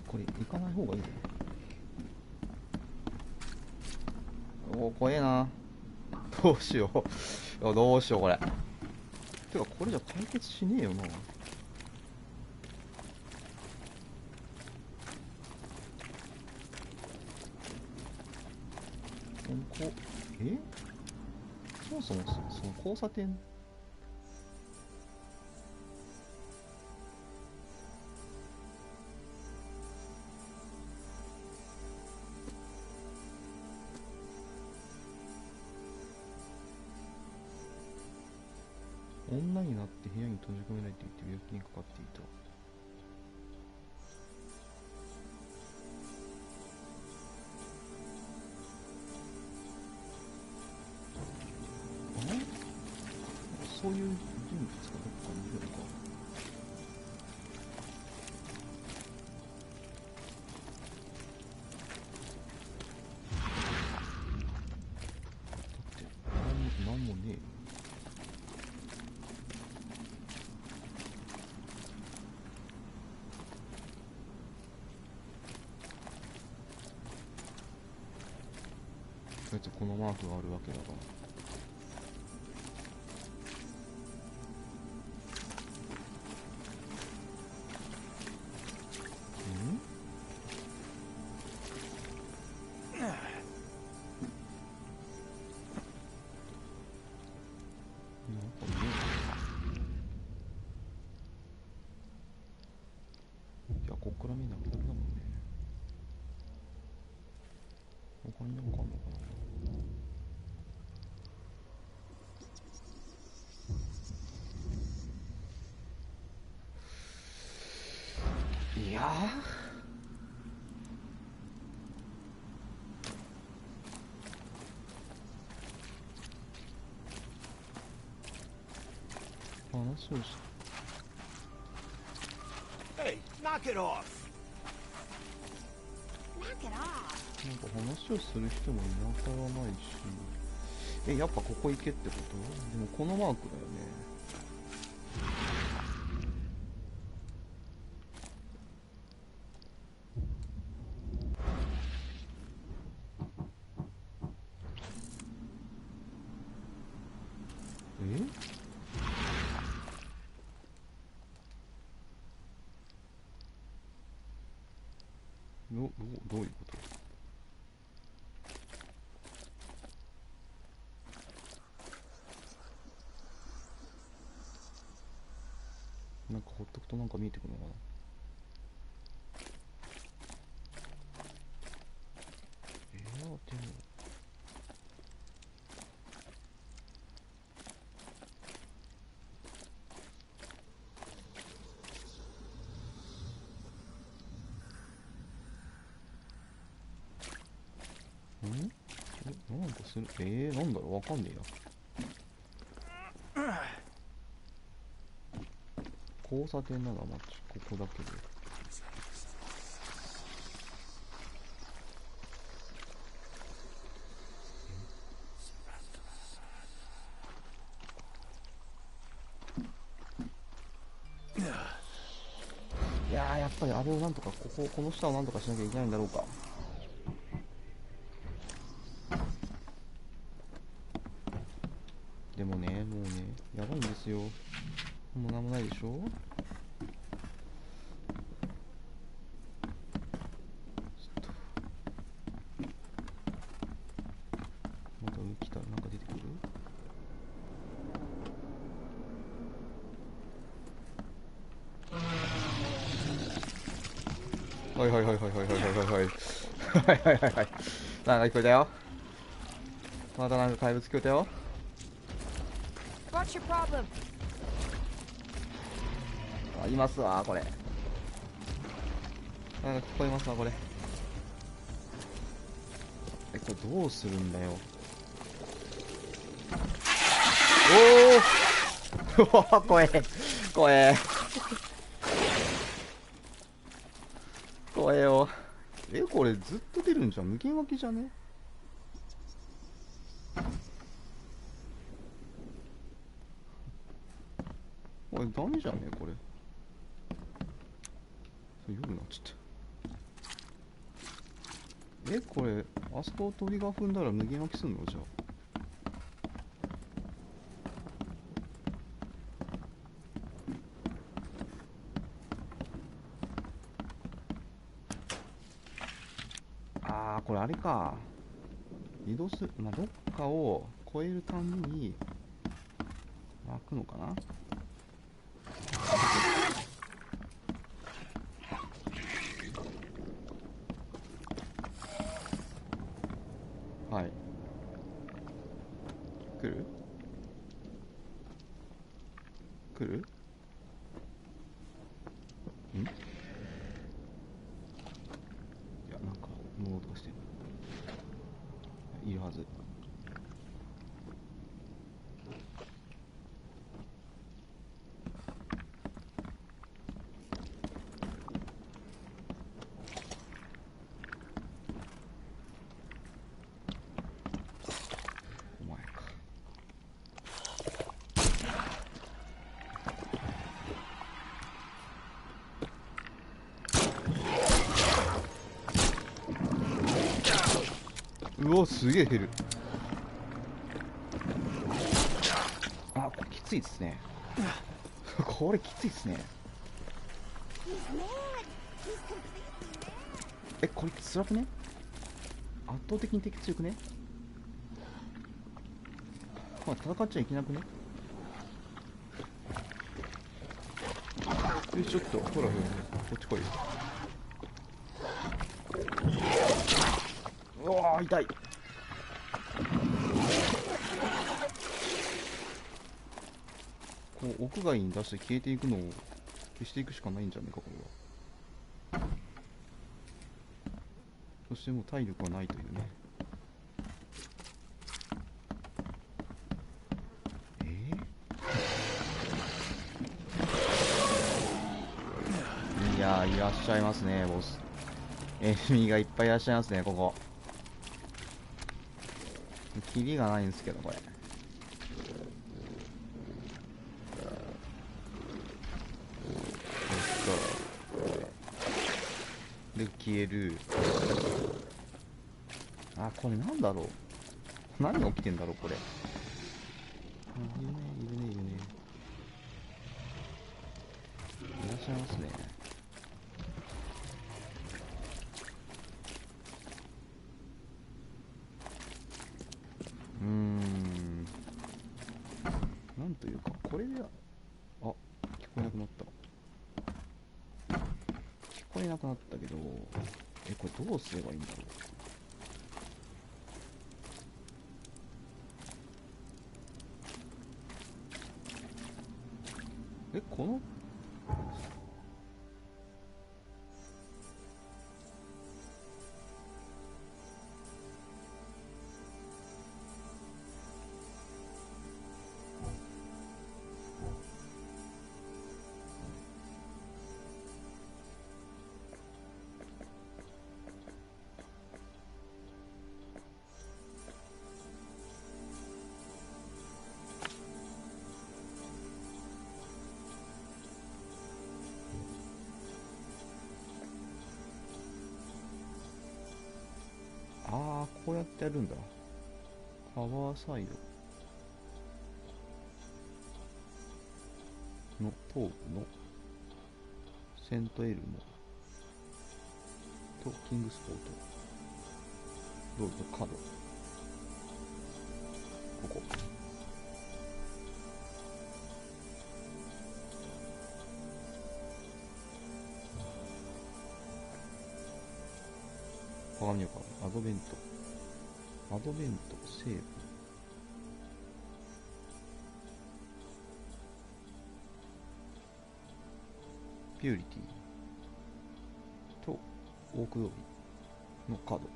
A: これ行かない方がいいぞ。怖えな。どうしよう。どうしよう、これ。てか、これじゃ解決しねえよな。そもそもその交差点。女になって部屋に閉じ込めないと言って病気にかかっていた。そういう人物がどっかにいるのか。だってなんもねえよ。とりあえずこのマークがあるわけだから。いや、こっから見なくなるだもんね。他になんかあんのかな。いやー、話をし
I: Hey, knock it off.
J: Knock it off.
A: なんか話をする人もいなさらないし。やっぱここ行けってこと？でもこのマークだよね。どういうこと？なんかほっとくとなんか見えてくるのかな。でもなんかする。なんだろう、わかんねえや。交差点ならまあここだけで。いやー、やっぱりあれをなんとかこの下をなんとかしなきゃいけないんだろうか。でもね、もうね、やばいんですよ。もうなんもないでしょ。また上来たらなんか出てくる。はいはいはいはいはいはいはいはいはいはいはいはい。なんか聞こえたよ。またなんか怪物聞こえたよ。
J: What's your problem?
A: あ、いますわこれ。なんか聞こえますわこれ。これどうするんだよ。おお怖え怖え怖えよ。これずっと出るんじゃん。無限脇じゃね。これダメじゃねこれ。夜になっちゃった。これあそこを鳥が踏んだら無限脇すんのじゃあ。これあれか。移動する、まあ、どっかを越えるたんびに開くのかな。はい。来る？来る？ん？いや、なんか物音がしてる。いるはず。うお、すげえ減る。あ、これきついですね。これきついですね。え、これ辛くね？圧倒的に敵強くね？まあ、戦っちゃいけなくね？よし、ちょっと、ほらほら、こっち来いよ。うわー、痛い。こう屋外に出して消えていくのを消していくしかないんじゃねえか、これは。そしてもう体力はないというね。いやー、いらっしゃいますね、ボス。エネミーがいっぱいいらっしゃいますね、ここ。キリがないんですけど、これ。で、消える。あ、これなんだろう。何が起きてんだろう、これ。いるね、いるね、いるね。いらっしゃいますね。なんというか、これで、あ、聞こえなくなった。聞こえなくなったけど、これどうすればいいんだろう。このこうやってやるんだ。パワーサイドの頭部のセントエルモとキングスポートロード角、ここ鏡岡アドベントセーブピューリティとオーク通りのカード、こ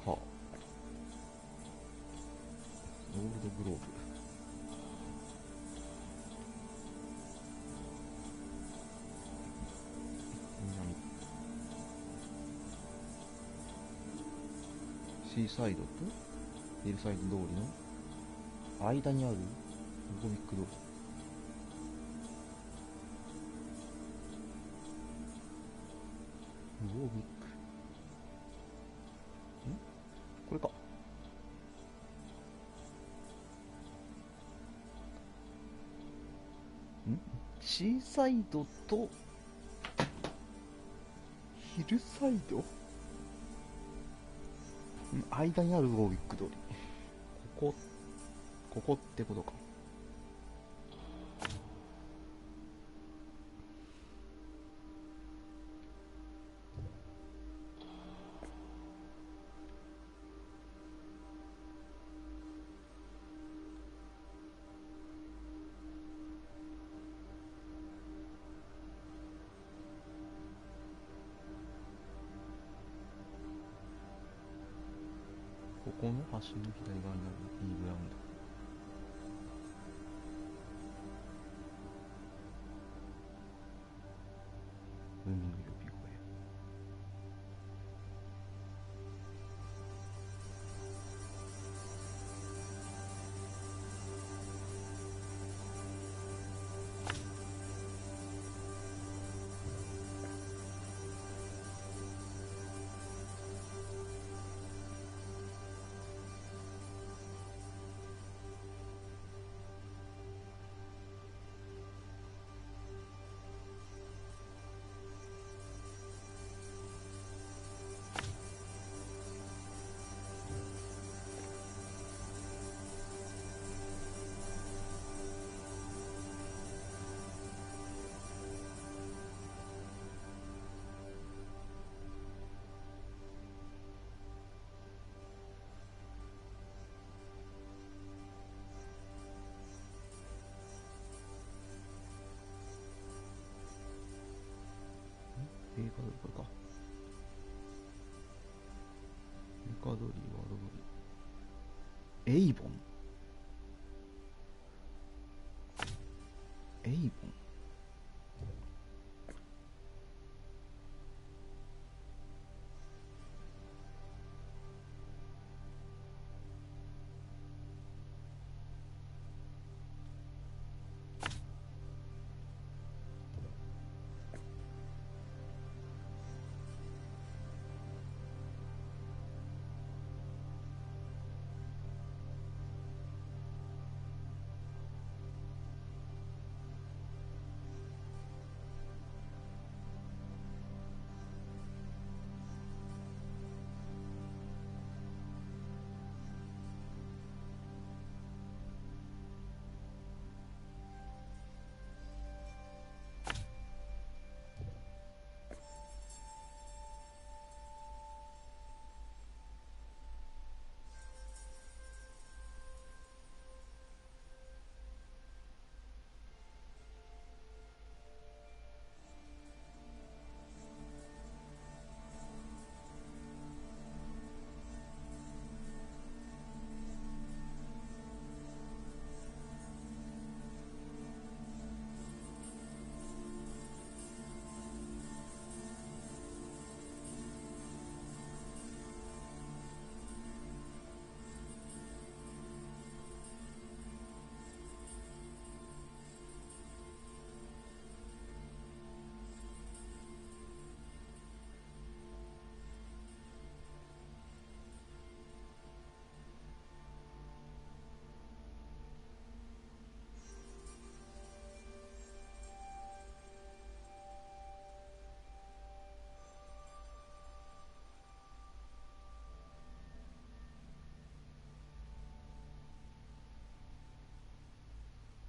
A: こはあ、オールドグローブ、シーサイドとヒルサイド通りの間にあるゴミック通り、ウォービックこれか。シーサイドとヒルサイド間にあるウォービック通り、ここってことか。ここの橋の左側にある E グラウンド。海の呼び声。映画これか。メカドリー、ワードドリー。エイボン。エイボン。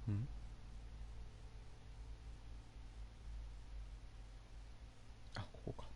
A: ん？あ、ここか。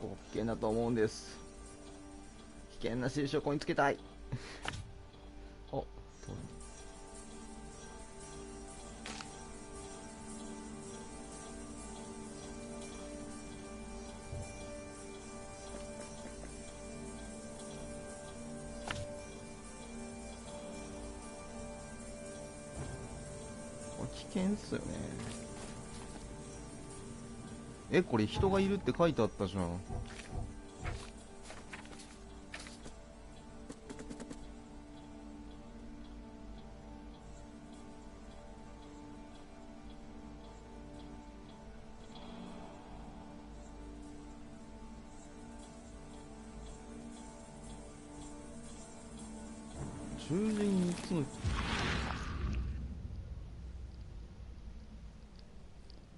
A: ここ危険だと思うんです。危険な印をここにつけたい。お、これ危険っすよね。え、これ人がいるって書いてあったじゃん。囚人3つの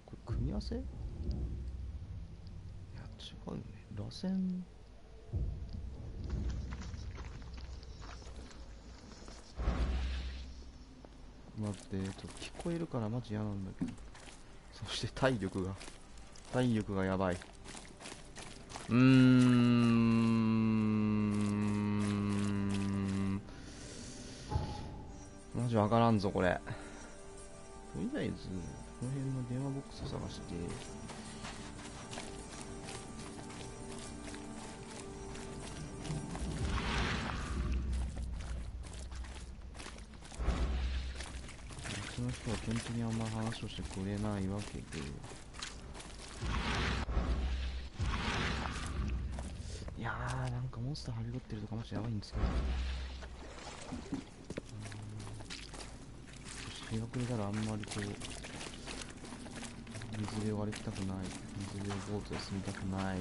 A: これ組み合わせ？いや違うよね。螺旋待って、ちょっと聞こえるからマジ嫌なんだけど。そして体力がやばい。マジわからんぞこれ。とりあえずこの辺の電話ボックス探して、その人は本当にあんま話をしてくれないわけで、いやー、なんかモンスターはびこってるとかマジやばいんですけど、日が暮れたらあんまりこう水辺を歩きたくない、水辺をボートで住みたくない。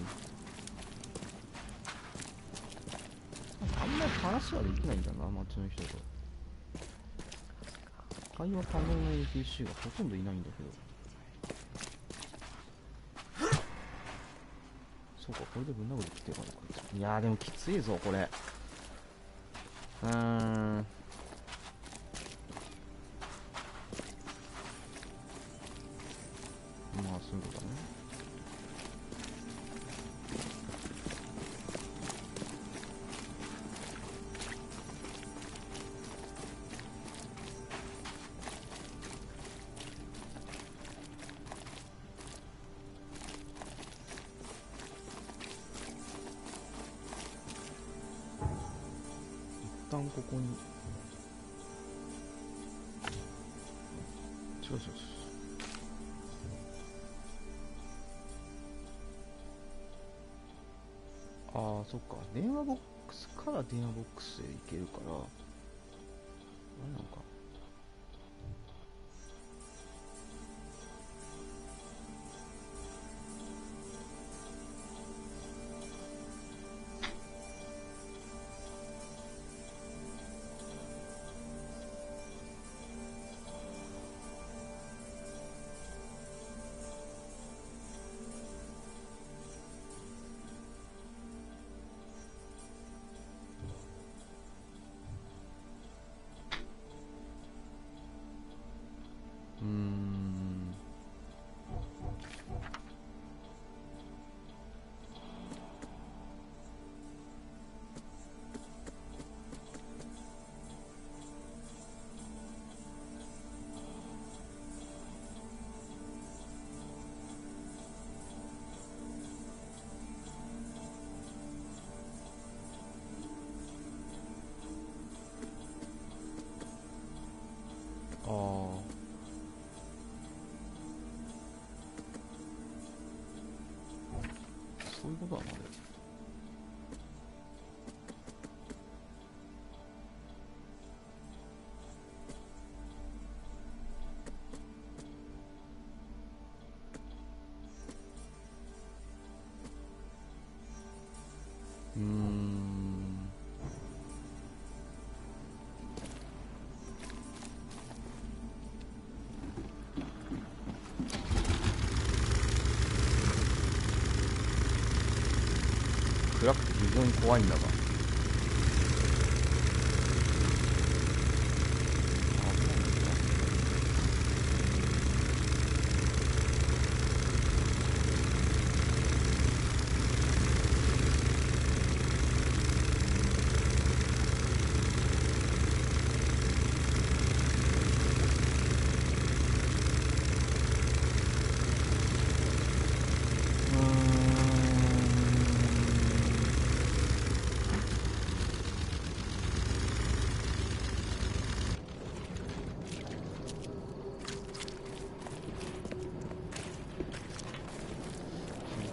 A: あんまり話はできないんだな、街の人と。会話可能な NPC がほとんどいないんだけど。そうか、これでぶん殴り来てるかな、こいつ。いやーでもきついぞ、これ。まあ、そういうことだね。一旦ここに違う違う違う。ああ、そっか。電話ボックスから電話ボックスへ行けるから、あれなのか。ああ、そういうことなのね。暗くて非常に怖いんだが。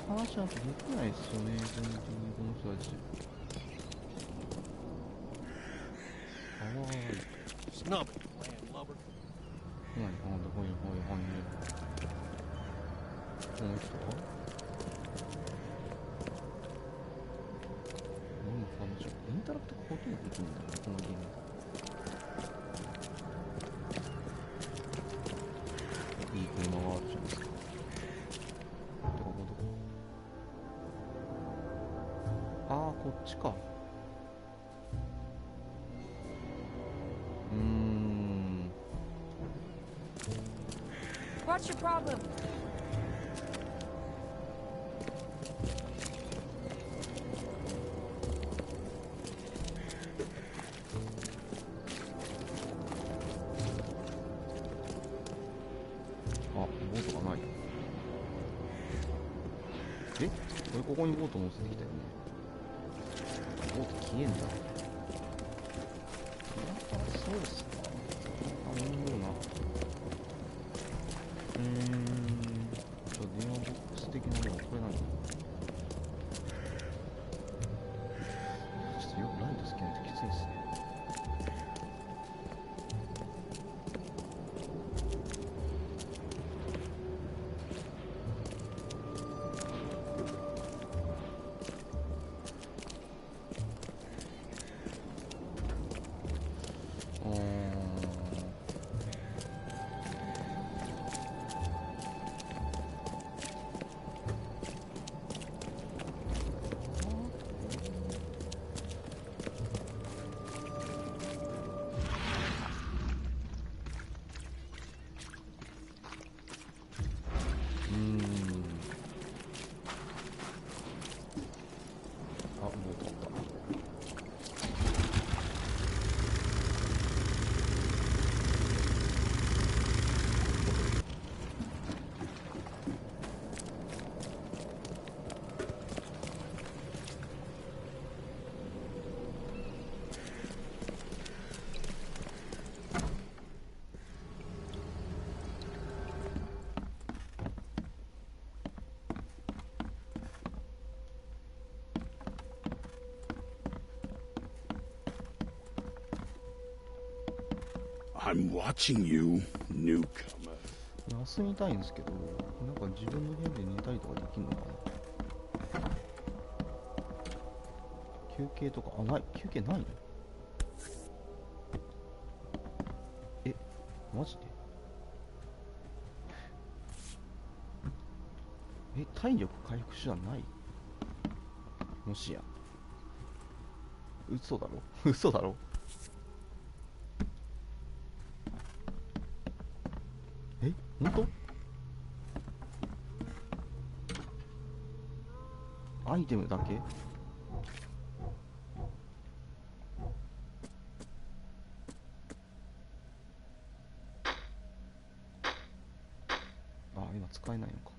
A: 話なんてできないですよね、本当にこの人たち。かわいい。何、ほいほいほいね。この人は何のファンでしょう。インタラクトがほとんどできないんだよね、このゲーム。いい車があるじゃないですか。こっちか。
N: What's your problem?
A: あ、ボートがない。え？これここにボート乗せてきたよね。ボート消えんだ。そうっすか。あ、面白いな。じゃあ電話ボックス的
M: I'm watching you, newcomer.
A: 休みたいんですけど、なんか自分の部屋で寝たりとかできるのかな。休憩とか、あ、ない、休憩ないの？え、マジで？え、体力回復手段ない？もしや。嘘だろ嘘だろ。え、ほんと？アイテムだけ？あ、今使えないのか。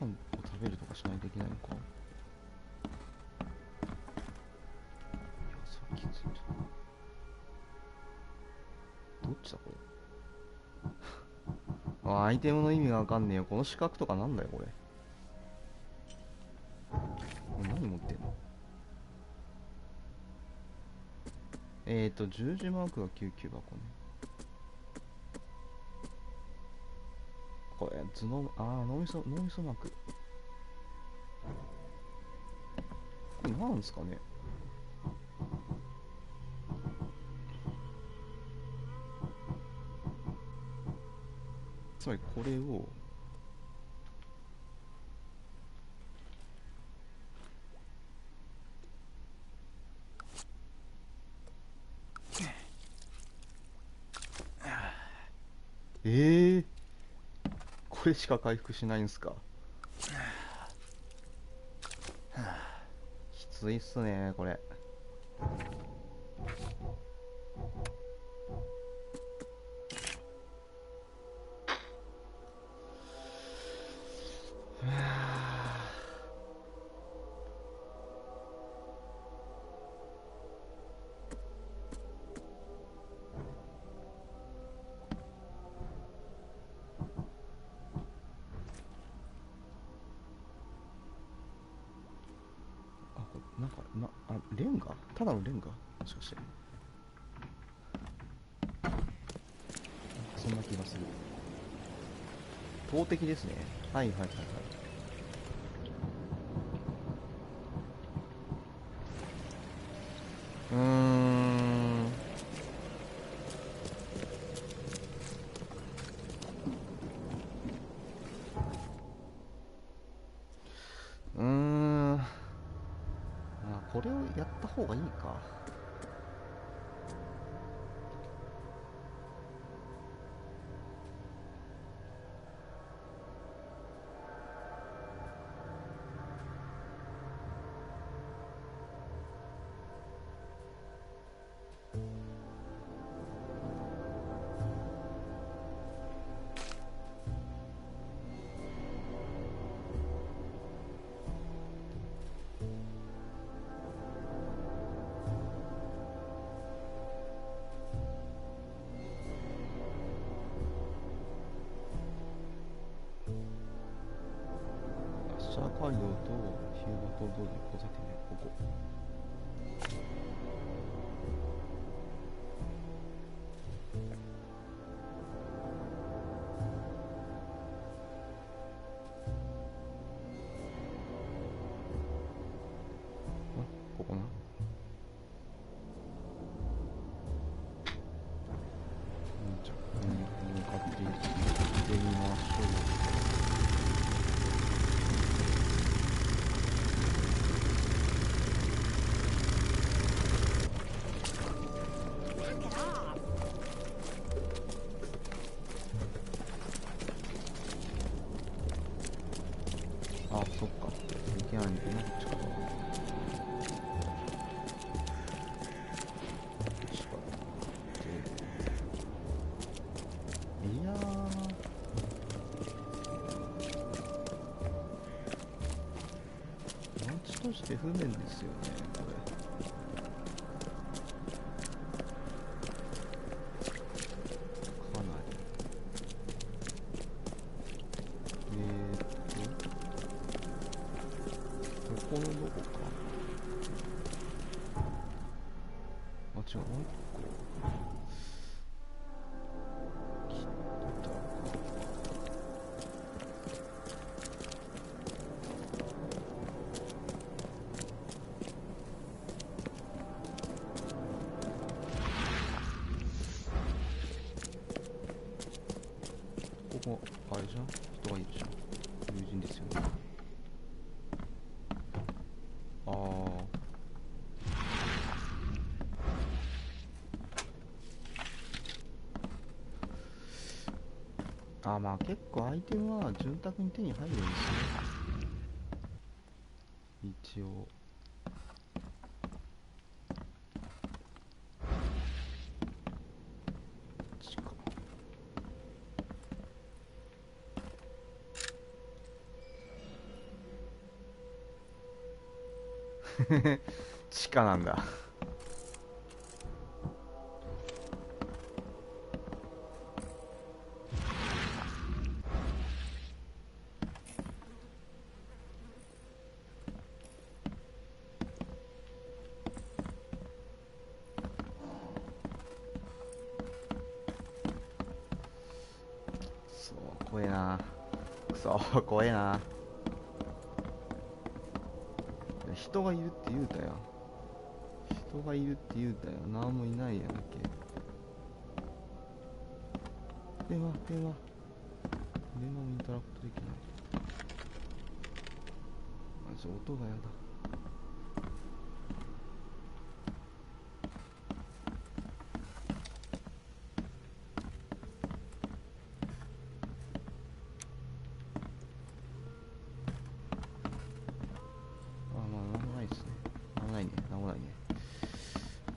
A: ご飯を食べるとかしないといけないのか。いや、それきつい。どっちだこれ。あ、アイテムの意味がわかんねえよ。この四角とかなんだよこれ。何持ってんの？十字マークが救急箱ね。これ脳みそ膜。これなんですかね。つまりこれをこれしか回復しないんすか。きついっすねこれ。レンガ？ただのレンガ？もしかして。そんな気がする。投擲ですね。はいはいはいはい。これをやった方がいいか。シャー街道とヒューバト通りの交差点でここ。ここな。じあ、そっか。いけないんだよな、こっちから。こっちから。いやー。街として不便ですよね、これ。かなり。ここのどこか。あ、違う、もう一個。切ったか。ここ、あれじゃん、人がいるじゃん。友人ですよね。まあ結構アイテムは潤沢に手に入るんですね。一応。地下。地下なんだ。怖えな。くそ怖えな。人がいるって言うたよ。人がいるって言うたよ。何もいないやんけ。電話もインタラクトできない。マジ音がやだ。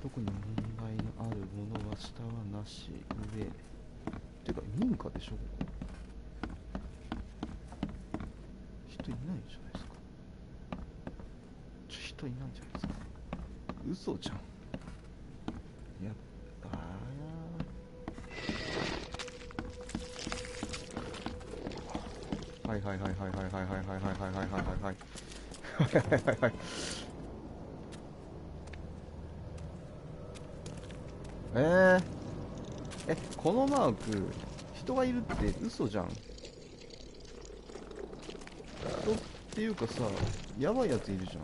A: 特に問題のあるものは下はなし。上てか民家でしょここ。人いないじゃないですか。人いないじゃないですか。嘘じゃん。やっぱはいはいはいはいはいはいはいはいはいはいはいはいはい。このマーク人がいるって嘘じゃん。人っていうかさ、やばいやついるじゃん。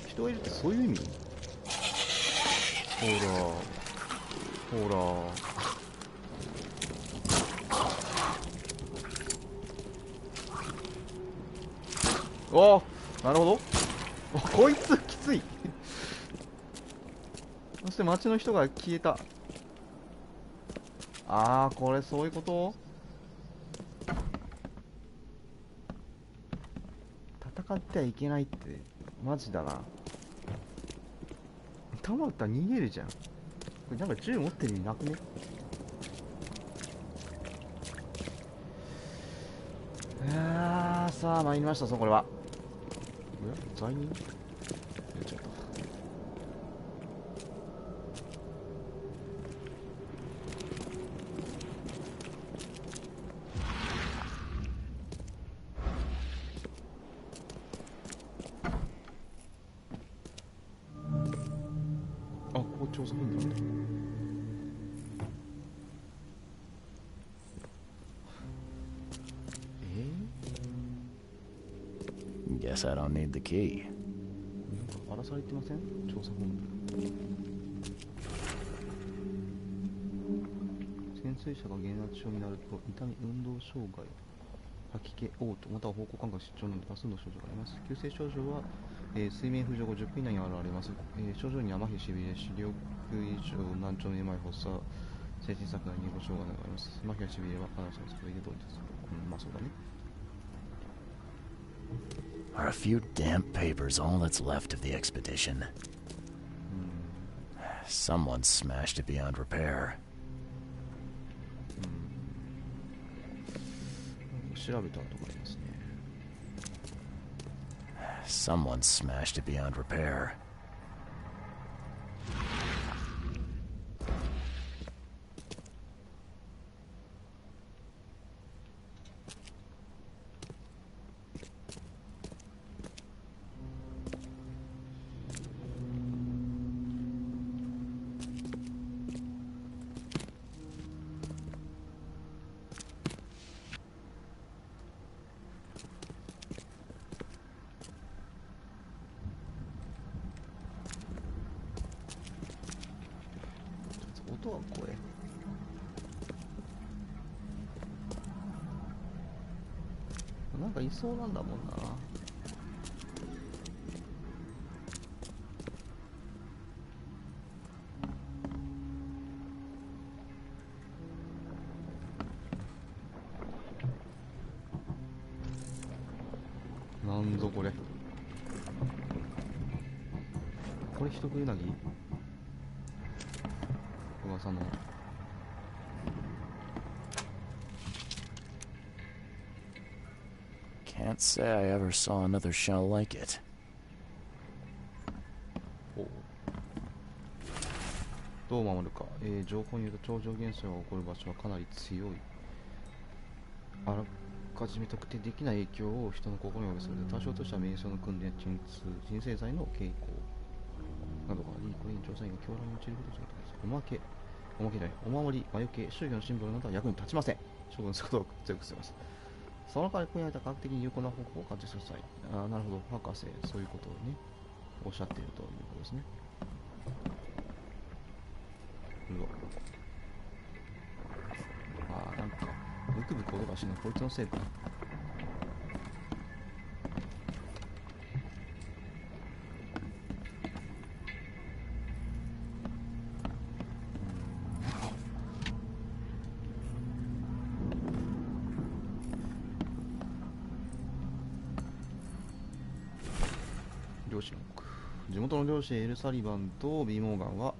A: 人がいるってそういう意味？ほらおー、なるほど。こいつきつい。そして町の人が消えた。これそういうこと？戦ってはいけないってマジだな。弾撃ったら逃げるじゃん。これなんか銃持ってる意味なくね？さあ参りましたぞ。これは罪人？ちょっとここ調査本部なんだ。
B: Guess I don't need the key.
A: 荒らされてません？調査本部。潜水者が減圧症になると痛み、運動障害、吐き気、嘔吐、または方向感覚失調など多数の症状があります。急性症状は、水面浮上後10分以内に現れます。症状には麻痺、しびれ、視力異常、難聴、めまい、発作、精神作が入語障害があります。麻痺やしびれは話の作為で同一する。まあそうだね。
B: Are a few damp papers all that's left of the expedition? Someone smashed it beyond repair.
A: 調べたとこありますね。
B: Someone smashed it beyond repair.
A: なんかいそうなんだもんな。なんぞこれ。これ一食うなぎ？噂の。
B: Can't say I ever saw another shell like it.
A: どう守るか。情報によると超常現象が起こる場所はかなり強い。あらかじめ特定できない影響を人の心に及ぼすので、対象としては瞑想の訓練、鎮静剤の傾向などがあり、これに調査員が狂乱に陥ることを想定します。おまけじゃない、お守り、魔除け、宗教のシンボルなどは役に立ちません。処分することを強くしています。その代わり、ここにある科学的に有効な方法を感知してください。なるほど、博士、そういうことをね、おっしゃっているということですね。うわ。なんか、ブクブク音がしない、こいつのせいか。漁師の国。地元の漁師エル・サリバンとビー・モーガンは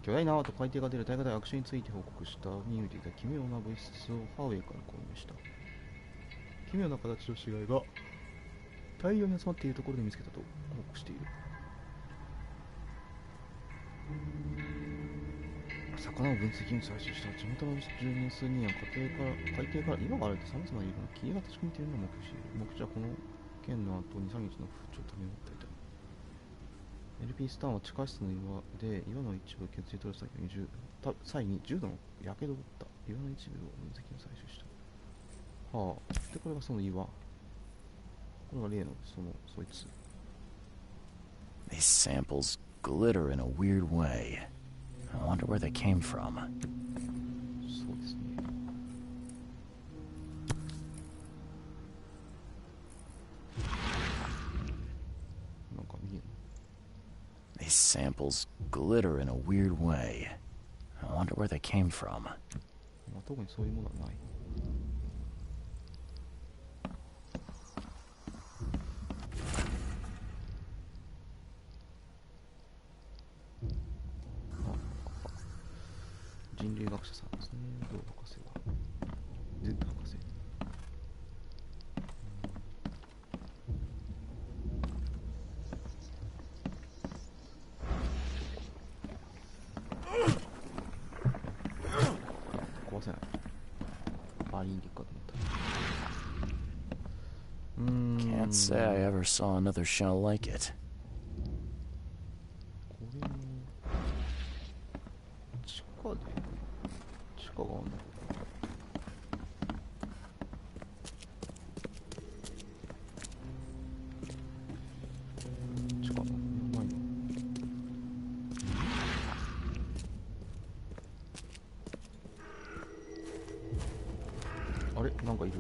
A: 巨大な泡と海底が出る大火で悪臭について報告したに見ていた奇妙な物質をファーウェイから購入した。奇妙な形の死骸が大量に集まっているところで見つけたと報告している。魚を分析に採取した地元の住民数人は海底から岩があると様々な色の霧が立ち込めているのを目撃している。目的はこの件の後2、3日の風潮を食べ持っていた。LP スタンは地下室の岩で岩の一部を削り取る際に重度の火傷を負った。岩の一部を分析に採取した。はあ。で、これがその岩。これが例のそいつ。
B: These samples glitter in a weird way. I wonder where they came from.
A: そうですね。なんか見える。
B: These samples glitter in a weird way. I wonder where they came from.
A: まあ、特にそういうものはない。人類学者さんですね。ドウ博士は。ゼット博士。壊せない。バリン結果と思った。
B: Can't say I ever saw another shell like it.
A: これも地下があるの？地下がないの？あれ？なんかいる。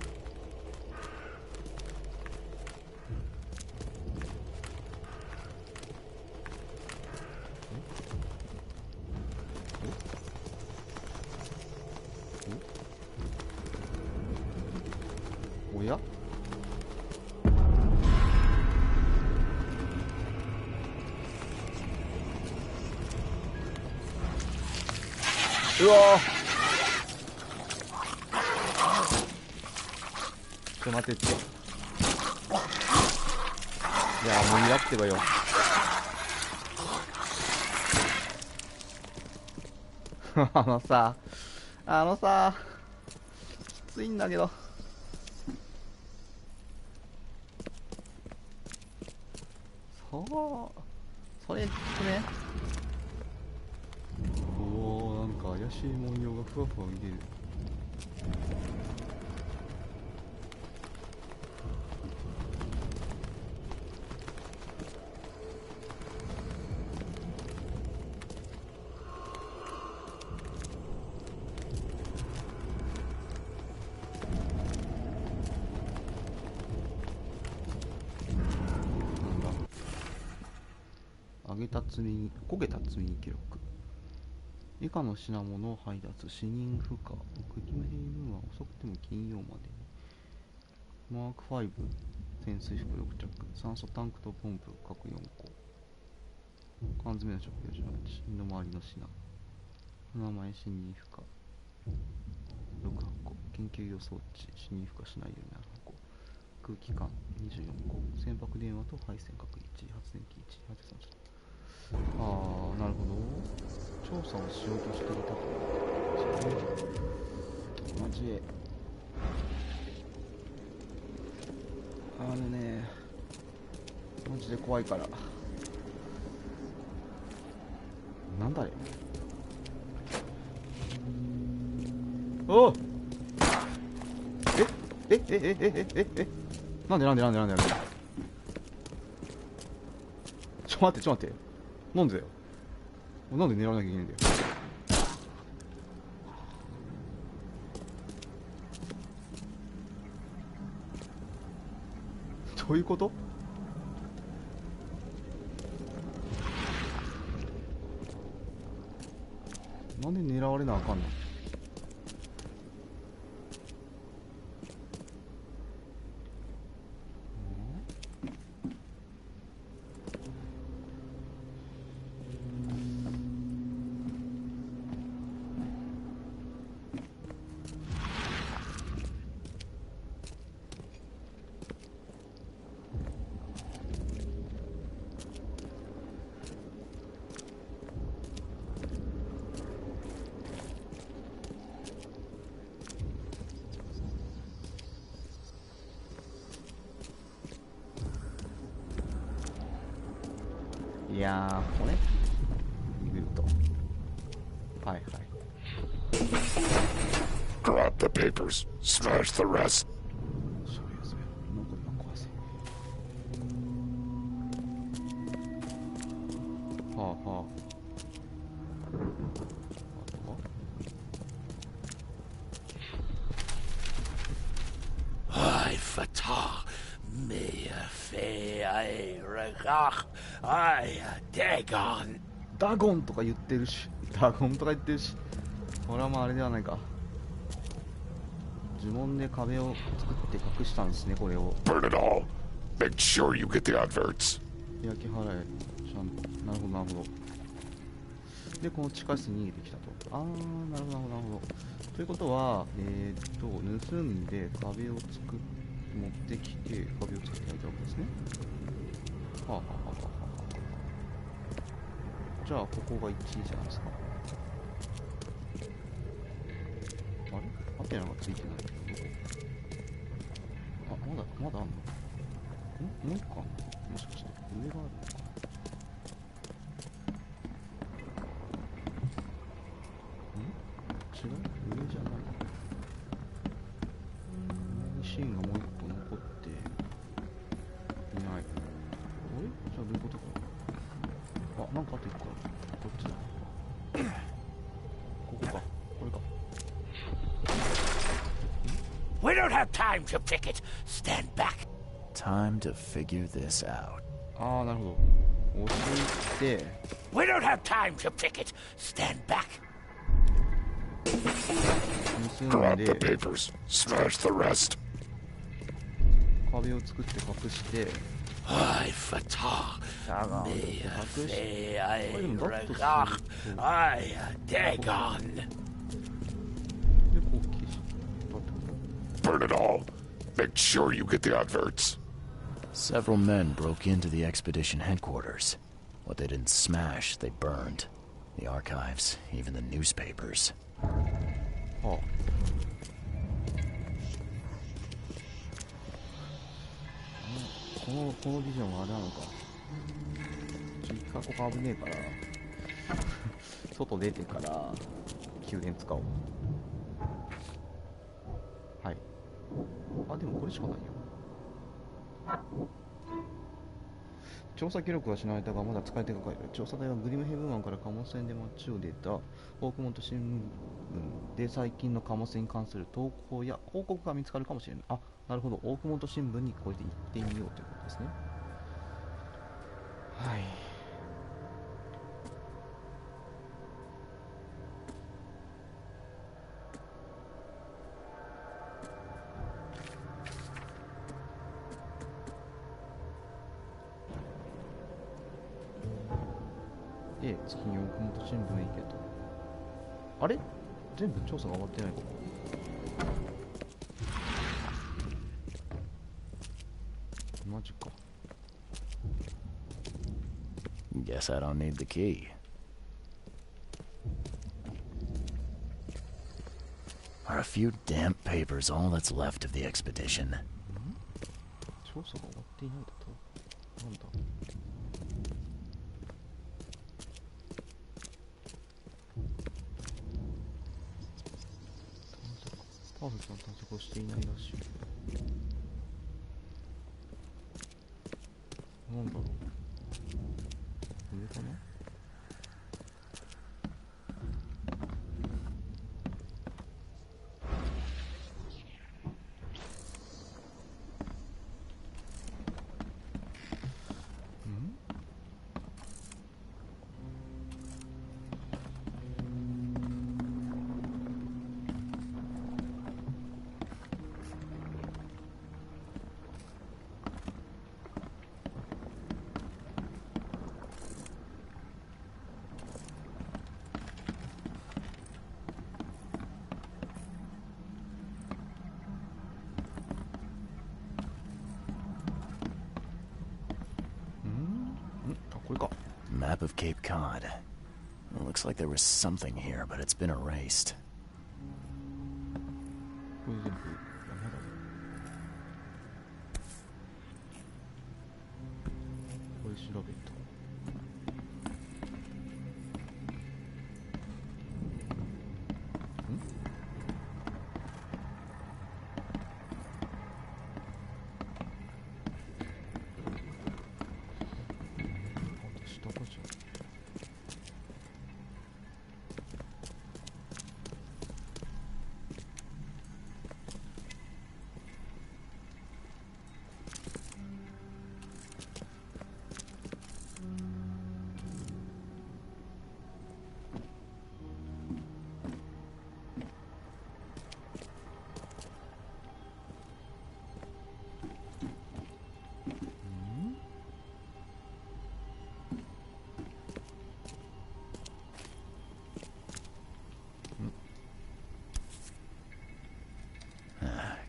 A: おや、うわー、ちょっと待ってって。いやもういいやってばよ。あのさきついんだけど。それきつくね。おお、なんか怪しい文様がふわふわ見てる。焦げた積み荷記録。以下の品物を配達、死人不可。国の平分は遅くても金曜までに。マーク5、潜水服6着、酸素タンクとポンプ各4個。缶詰の食料18、身の回りの品。名前、死人不可6箱、研究用装置、死人不可しないように7箱。空気管24個、船舶電話と配線各1、発電機1、発電機1。ああ、なるほど。調査をしようとしていたと。マジで。マジで怖いから。なんだあれ。おっ、なんでちょっと待って、なんでだよ。なんで狙わなきゃいけないんだよ。どういうこと？なんで狙われなあかんの？いやー、これ見ると、はいはい。
E: Grab the papers, smash the rest.
A: そうや、残りは壊せ。はあは
L: あ。はい、fatah, me fe ai regach, ai dagon。
A: ダゴンとか言ってるし、これはまああれではないか。呪文で壁を作って隠したんですね、これを。
E: Burn it all. Make sure you get the adverts.
A: 焼き払え、ちゃんと。なるほど。で、この地下室に逃げてきたと。あー、なるほど。ということは、盗んで壁を持ってきて、壁を作ってやったわけですね。はあ。じゃあ、ここが1位じゃないですか。あれ？ハテナがついてない。あ、まだあんの？もう一個あんの？もしかして上があるのか？違う？上じゃない。シーンがもう一個残っていない。あれ？じゃあどういうことか。あ、なんかあと一個ある。こっちだ。ここか。これか。
L: We don't have time to pick it. Stand back.
B: Time to figure this out.
A: ああ、なるほど。押していって。
L: We don't have time to pick it. Stand back.
E: Grab the papers. Smash the rest.
A: 壁を作って隠して、
L: Ai, fatah.
A: シャガーンって隠して、あれでもだとすると
L: Ai, Dagon.
A: でこう消したってこ
E: Burn it all. Make sure you get the adverts.
B: Several men broke into the expedition headquarters. What they didn't smash, they burned. The archives, even the newspapers.
A: と。はあ、このビジョンはあれなのか。一回ここ危ねえから外出てから宮殿使おう。はい。あ、でもこれしかないよ。調査記録は失われたがまだ使い手が書いてある。調査隊はグリムヘブン湾から貨物船で街を出たオークモント新聞で最近の貨物船に関する投稿や広告が見つかるかもしれない。あ、なるほど。オークモント新聞にこれで行ってみようということですね。はい。で、次にオークモント新聞へ行けと。あれ？全部調査が終わってないここ。マジか。
B: Guess I don't need the key. Are a few damp papers all that's left of the expedition?
A: 調査が終わっていないだと。なんだ。パーフェクトな探索をしていないらしい。なんだろう。上かな。
B: Map of Cape Cod. It looks like there was something here, but it's been erased.
A: これ全部山だね。これ調べた。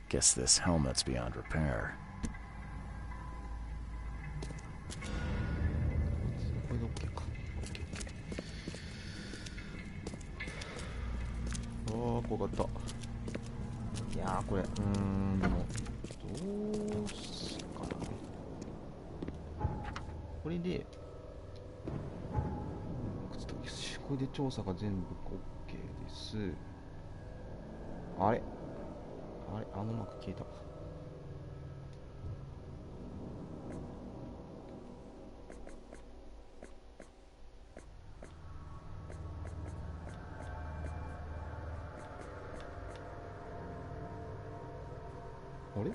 B: Guess this helmet's beyond repair.
A: これで OK か。ああ、怖かった。いやー、これ、でも、どうしかな。これで、これで調査が全部 OK です。あれあれ、あのマーク消えた。あれ？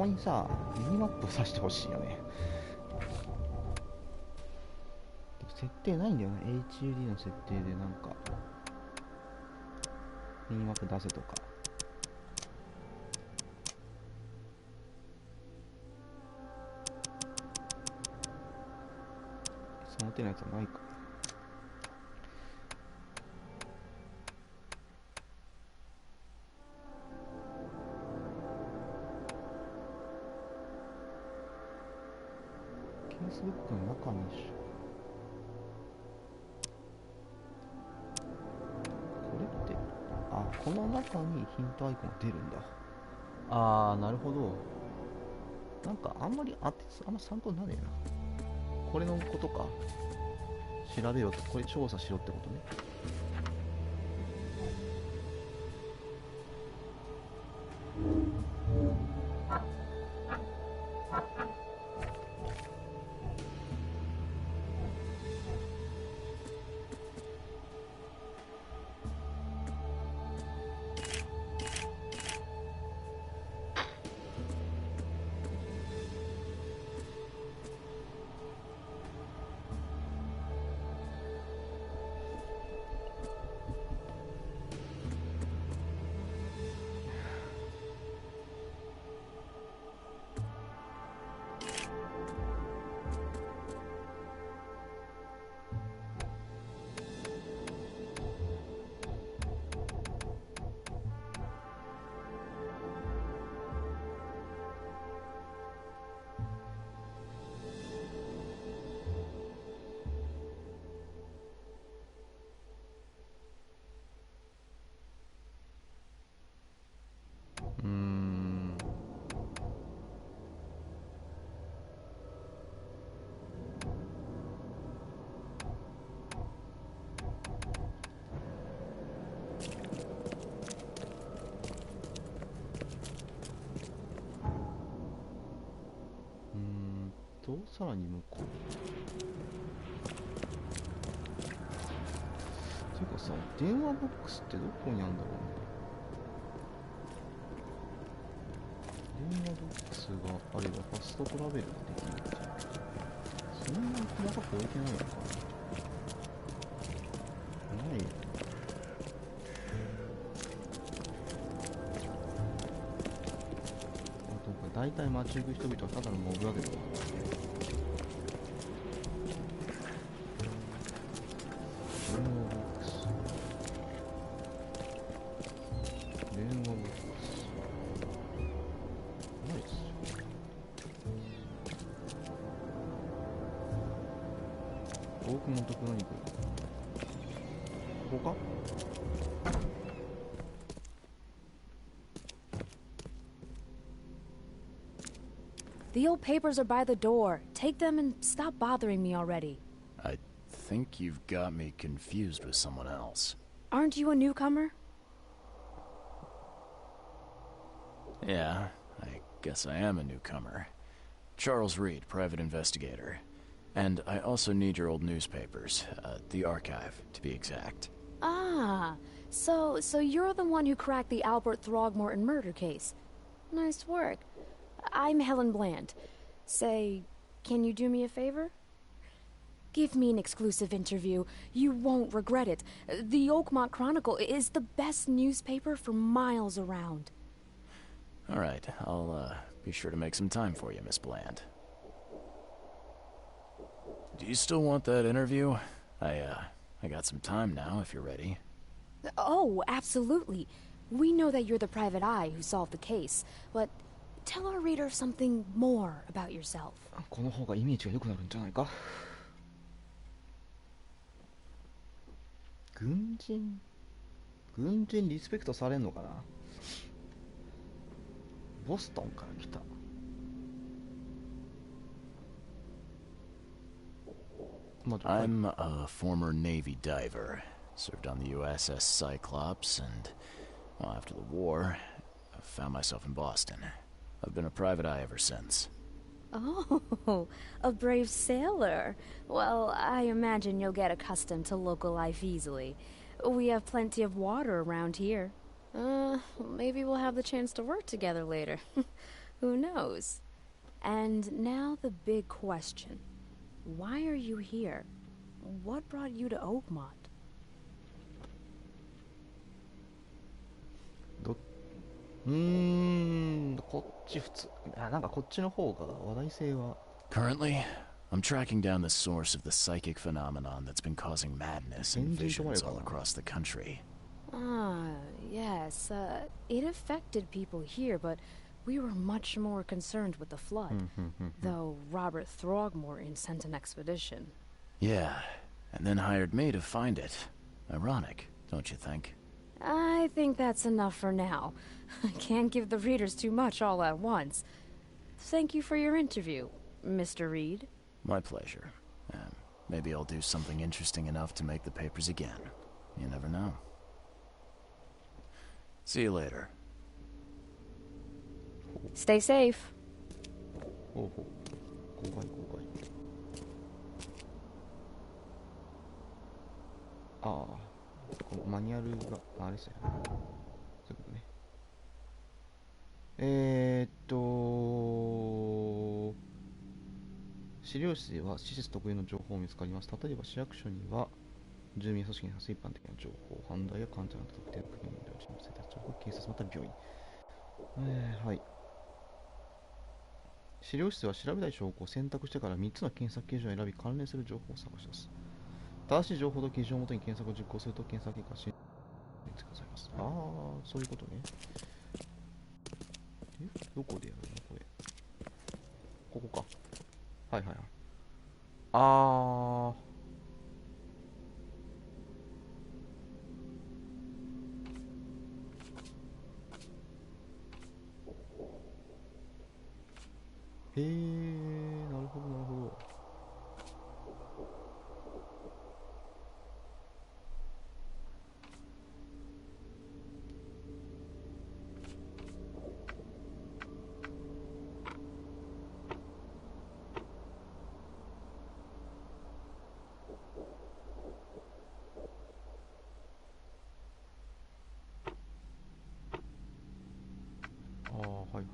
A: こにさミニマップをさしてほしいよね。設定ないんだよね。 HUD の設定でなんかミニマップ出せとか。その手のやつはないか。ケースブックの中にしょ。これって、あ、この中にヒントアイコンが出るんだ。あー、なるほど。なんかあんまりあんま参考にならねえな。これのことか。調べろと、これ調査しろってことね。さらに向こう。ていうかさ、電話ボックスってどこにあるんだろうね。電話ボックスがあればファストトラベルができるって。そんなに細かく置いてないのかな。ないよ。大体街行く人々はただのモブだけどな。オークモントクロニクル。ここか？
N: The old papers are by the door. Take them and stop bothering me already.
B: I think you've got me confused with someone else.
N: Aren't you a newcomer?
B: Yeah, I guess I am a newcomer. Charles Reed, private investigator. And I also need your old newspapers, the archive, to be exact.
N: Ah, so you're the one who cracked the Albert Throgmorton murder case. Nice work. I'm Helen Bland. Say, can you do me a favor? Give me an exclusive interview. You won't regret it. The Oakmont Chronicle is the best newspaper for miles around.
B: All right, I'll be sure to make some time for you, Miss Bland. Do you still want that interview? I got some time now, if you're ready.
N: Oh, absolutely. We know that you're the private eye who solved the case, but tell our reader something more about yourself.
A: この方がイメージが良くなるんじゃないか。軍人リスペクトされんのかな。ボストンから来た。
B: I'm a former Navy diver. Served on the USS Cyclops, and well, after the war, I found myself in Boston. I've been a private eye ever since.
N: Oh, a brave sailor. Well, I imagine you'll get accustomed to local life easily. We have plenty of water around here. Maybe we'll have the chance to work together later. Who knows? And now the big question. Why are you here? What brought you to Oakmont?
A: こっち普通。あ、なんかこっちの方が話題性は。
B: Currently, I'm tracking down the source of the psychic phenomenon that's been causing madness and visions all across the country.
N: Ah, yes. It affected people here, but we were much more concerned with the flood. Though Robert Throgmorton sent an expedition.
B: Yeah, and then hired me to find it. Ironic, don't you think?
N: I think that's enough for now. I can't give the readers too much all at once. Thank you for your interview, Mr. Reed.
B: My pleasure. Maybe I'll do something interesting enough to make the papers again. You never know. See you later.
N: Stay safe.
A: ほうほう。公開。ああ、このマニュアルが、あれですよね。そういうことね。資料室では施設特有の情報も見つかります。例えば市役所には住民組織に関する一般的な情報、犯罪や患者の特定の国に領地の生活情報、警察また病院。はい。資料室は調べたい証拠を選択してから3つの検索基準を選び関連する情報を探し出す。正しい情報と基準をもとに検索を実行すると検索結果が信じてくださいます。ああ、そういうことね。どこでやるのこれ。ここか。はい。あー。へー、なるほど。はい。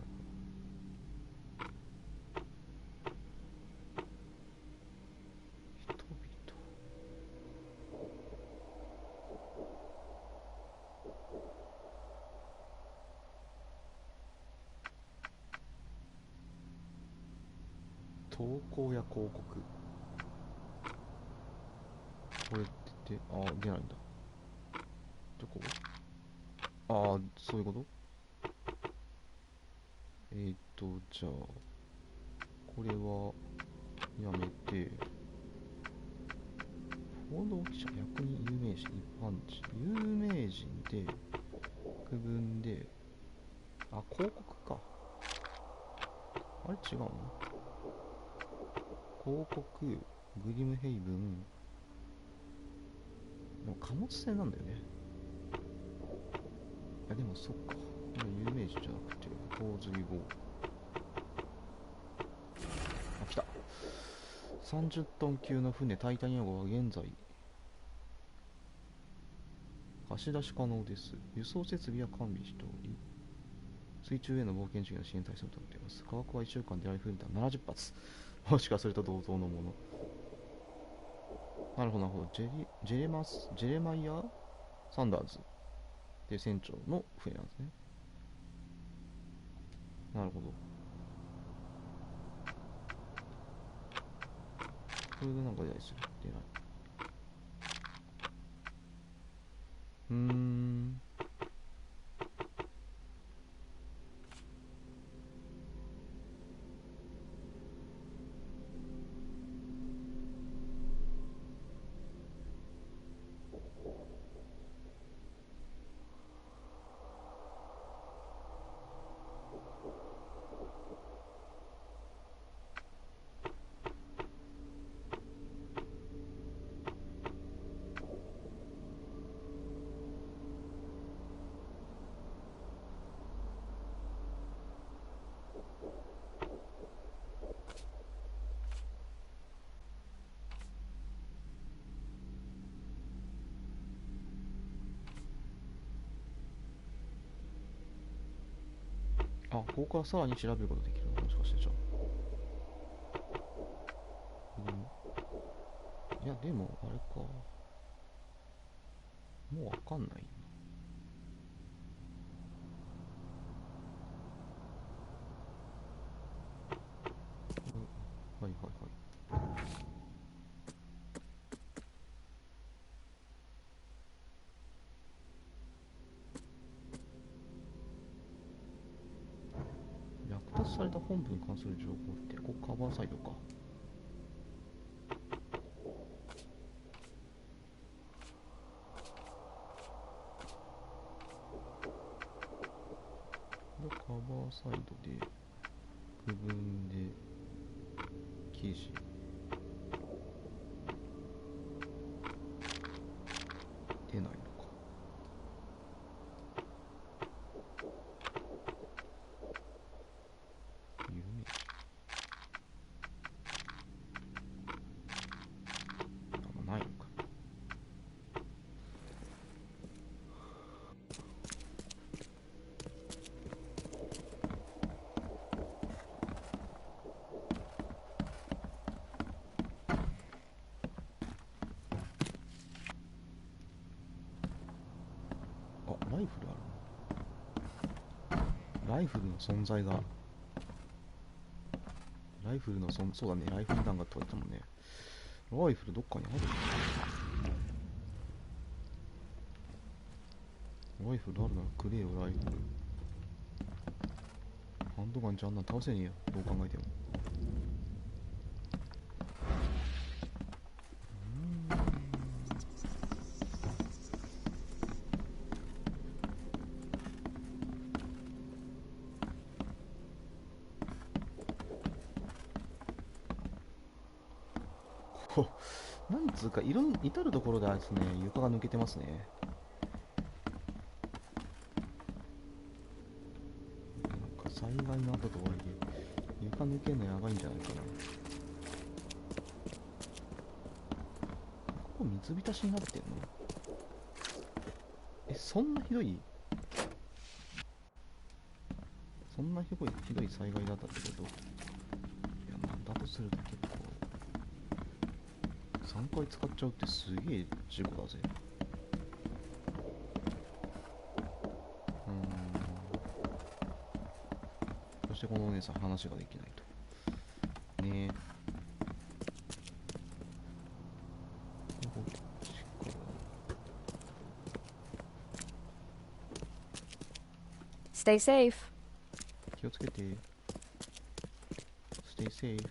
A: 投稿や広告。これって出ないんだ。どこ？そういうこと？じゃあこれはやめて、報道記者、役人、有名人、一般人、有名人で区分で、広告か。あれ違うの？広告、グリムヘイブン。でも貨物船なんだよね。いやでもそっか。これ有名人じゃなくて、洪水後。来た。30トン級の船タイタニア号は現在、貸し出し可能です。輸送設備は完備しており、水中への冒険事業の支援対象となっています。価格は1週間でライフル弾70発。もしかすると同等のもの。なるほど。ジェレマイア・サンダーズで船長の船なんですね。なるほど。これでなんか出ないですよ。出ない。ここからさらに調べることできるの？もしかしてじゃあ。いや、でも、あれか。もうわかんないよな。はいはいはい。略奪された本部に関する情報って、ここカバーサイドか。カバーサイドで部分で記事出ないのか。有名人ないのか。ライフルある。ライフルの存在が、ライフルのそうだね、ライフル弾がって言われたもんね。ライフルどっかにある。ライフルあるならくれよ、ライフル。ハンドガンじゃあんなん倒せねえよ、どう考えても。なんつうか、至るところであれですね、床が抜けてますね。なんか災害の後とはいえ、床抜けるのやばいんじゃないかな。ここ水浸しになってんの？そんなひどい災害だったってこと？いや、まあ、だとすると結構3回使っちゃうってすげえ事故だぜ。そしてこのお姉さん話ができないとねえ。
N: Stay safe.
A: 気をつけて。Stay safe.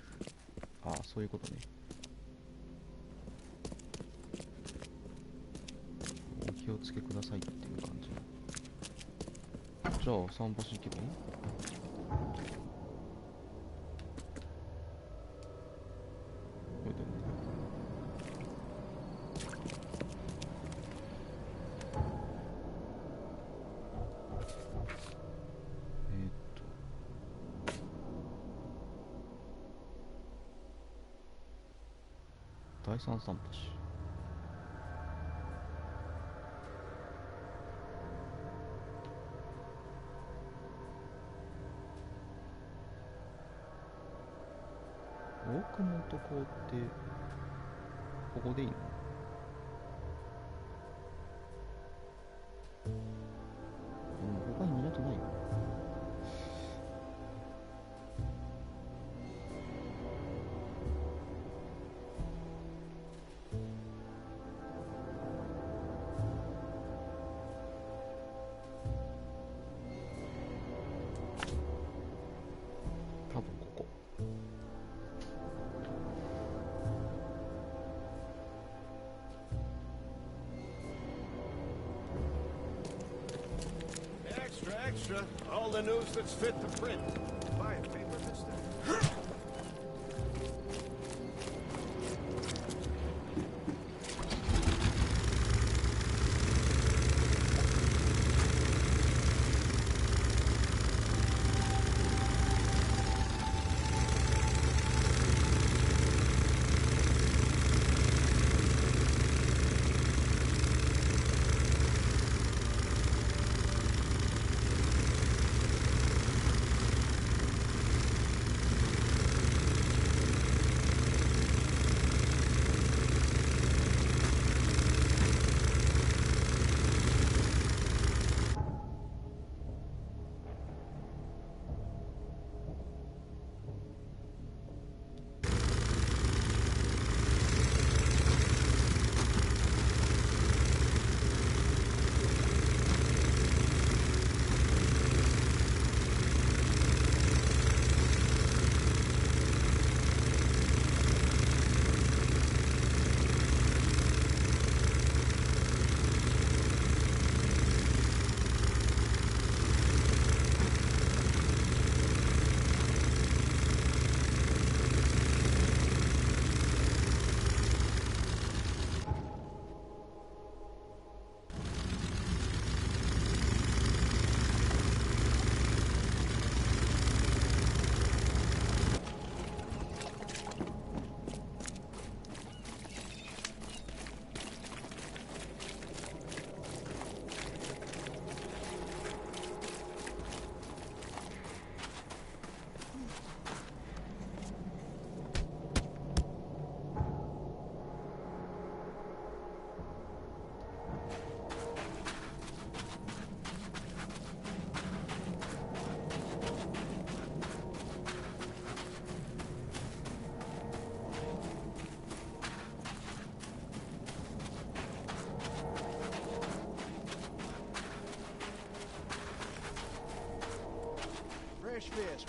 A: ああ、そういうことね。お気をつけくださいっていう感じ。じゃあ散歩していけばいい？第三散歩し。奥のとこってここでいいの？他に港ないよ。多分ここ。
I: Extra, all the news that's fit to print. Buy a paper, mister.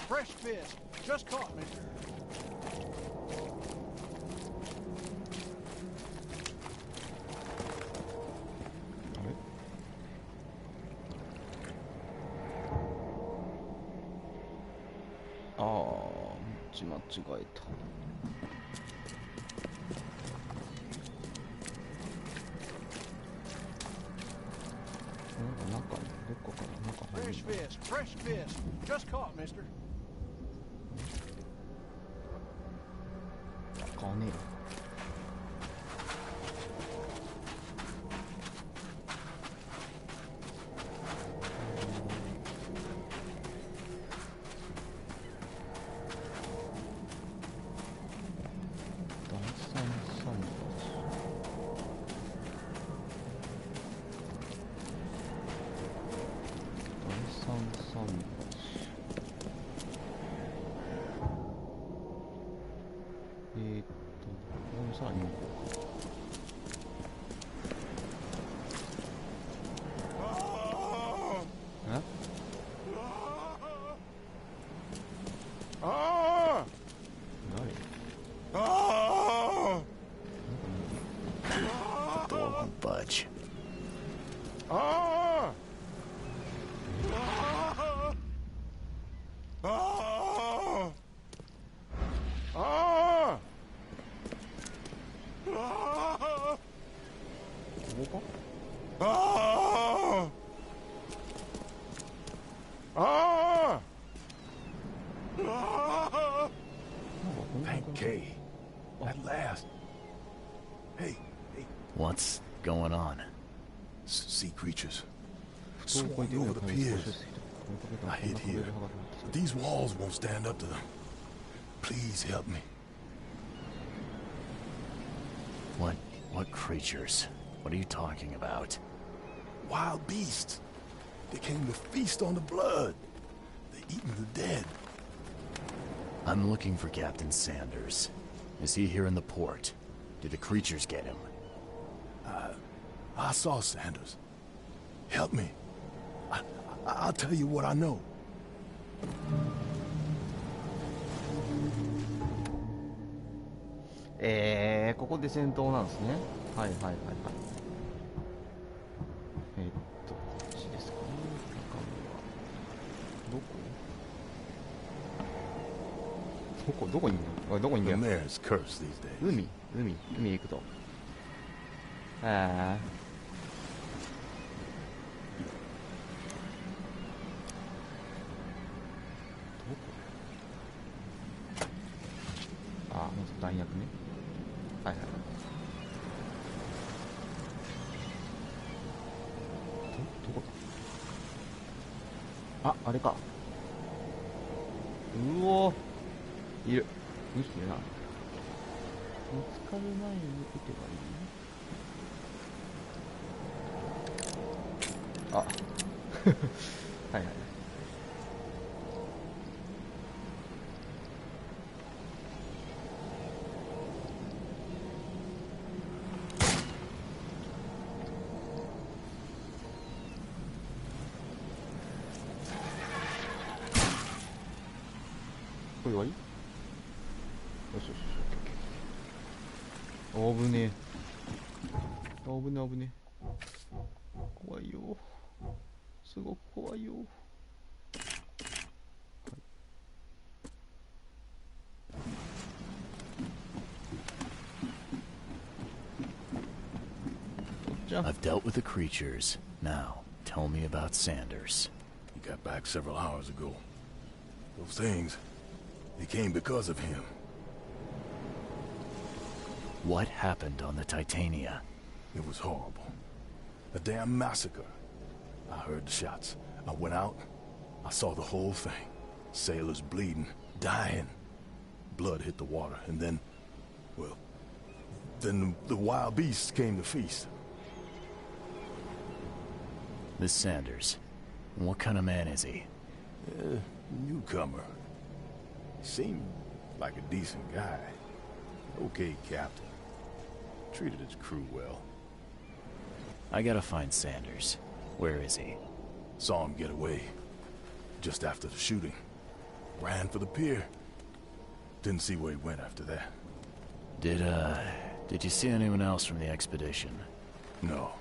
C: Fresh fish. Just caught, mister.
A: 間違えた。中にどこから中入る。
C: Fresh fish. Fresh fish. Just caught, mister.
A: 買わねえよ。さらに向こうか。え？The
B: door won't budge.
G: Thank Kay. At last. Hey.
B: What's going on?
G: Sea creatures. Swarming over the piers. I hid here, but these walls won't stand up to them. Please help me.
B: What creatures? What are you talking about?
G: Wild beasts. They came to feast on the blood. They're eating the dead.
B: I'm looking for Captain Sanders. Is he here in the port? Did the creatures get him?
G: I saw Sanders. Help me. I'll tell you what I know.
A: ここで戦闘なんですね。はいはいはいはい。こっちですかね。どこにいんの？どこにいんだよ。
G: The mayor's cursed these days.
A: 海へ行くと。どこ？まず弾薬ね。はいはい。どこだ？あれか。うおー、いる。2匹いるな。見つかる前に撃てばいい？はいはい。これ終わり？よし。危ねえ。怖いよ。すごく怖いよ。
B: I've dealt with the creatures. Now, tell me about Sanders.
G: He got back several hours ago. Those things, they came because of him.
B: What happened on the Titania?
G: It was horrible. A damn massacre. I heard the shots. I went out. I saw the whole thing. Sailors bleeding, dying. Blood hit the water, and then the wild beasts came to feast.
B: This Sanders, what kind of man is he?
G: Newcomer. Seemed like a decent guy. Okay, Captain. Treated his crew well.
B: I gotta find Sanders. Where is he?
G: Saw him get away. Just after the shooting. ran for the pier. Didn't see where he went after that.
B: Did you see anyone else from the expedition?
G: No.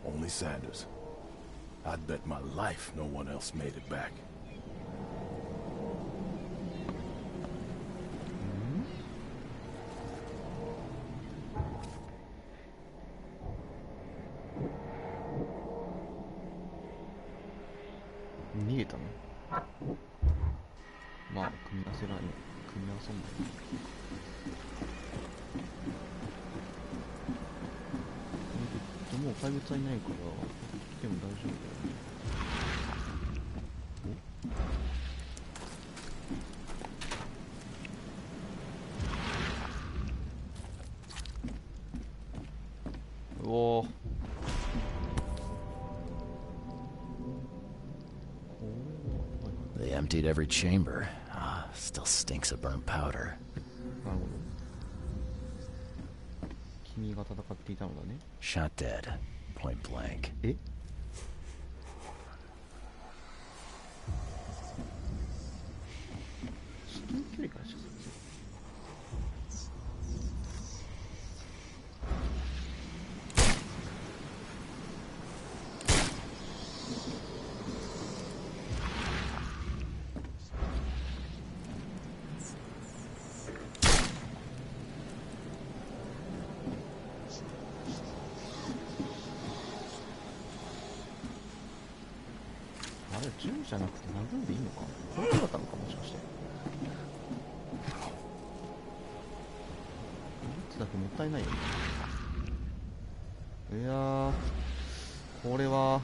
G: Only Sanders. I'd bet my life no one else made it back.
A: Hmm? 逃げたの？まあ、組み合わせんだよ。もう怪物はいないから来ても大丈夫だよね。おお。
B: They emptied every chamber. Still stinks of burnt powder.
A: なるほど。君が戦っていたのだね。
B: Shot dead. Point blank.
A: え？至近距離から射殺？銃じゃなくて殴んでいいのか？これだったのかもしかして。撃つだけもったいないよね。いやー、これは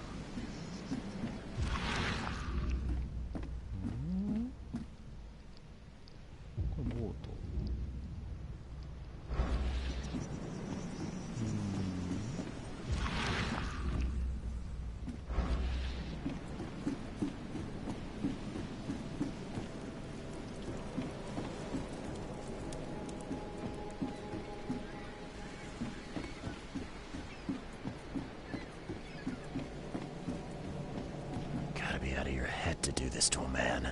A: これボート。
B: To do this to a man.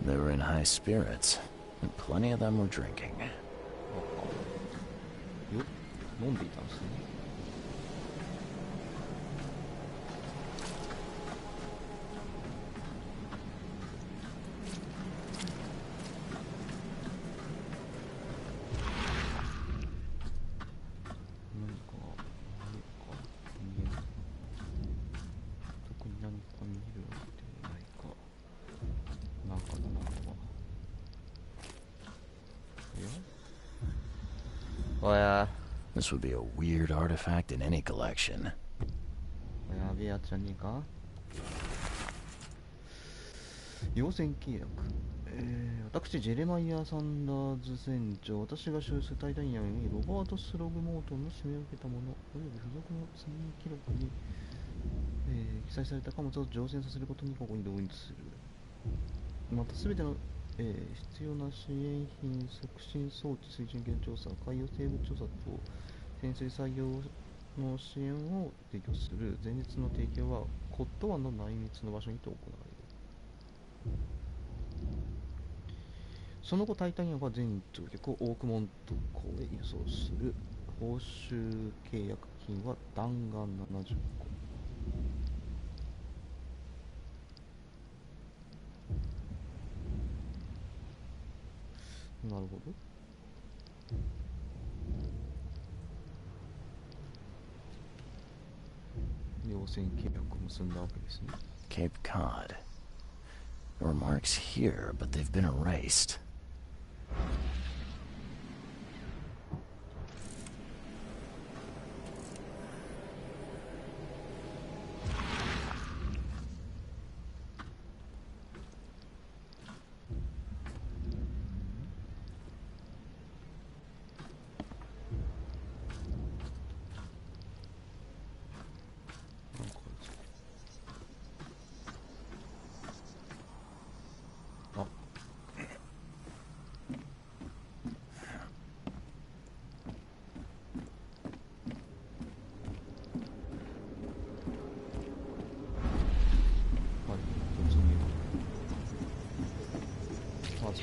B: They were in high spirits, and plenty of them were drinking.
A: 飲んでいたんですね。
B: This would be a weird artifact in any collection.
A: やべえやつじゃねえか。要請契約。私ジェレマイア・サンダーズ船長、私が所有するタイタニアムにロバート・スログモートンの指名を受けたものおよび付属の船員記録に、記載された貨物を乗船させることにここに同意する。またすべての必要な支援品、促進装置、水準源調査、海洋生物調査と潜水作業の支援を提供する。前日の提供はコット湾の内密の場所にて行われる。その後、タイタニアは全乗客をオークモント港へ輸送する。報酬契約金は弾丸70個。なるほど。要請契約を結んだわけですね。
B: Cape Cod. There were marks here, but they've been erased.
A: まず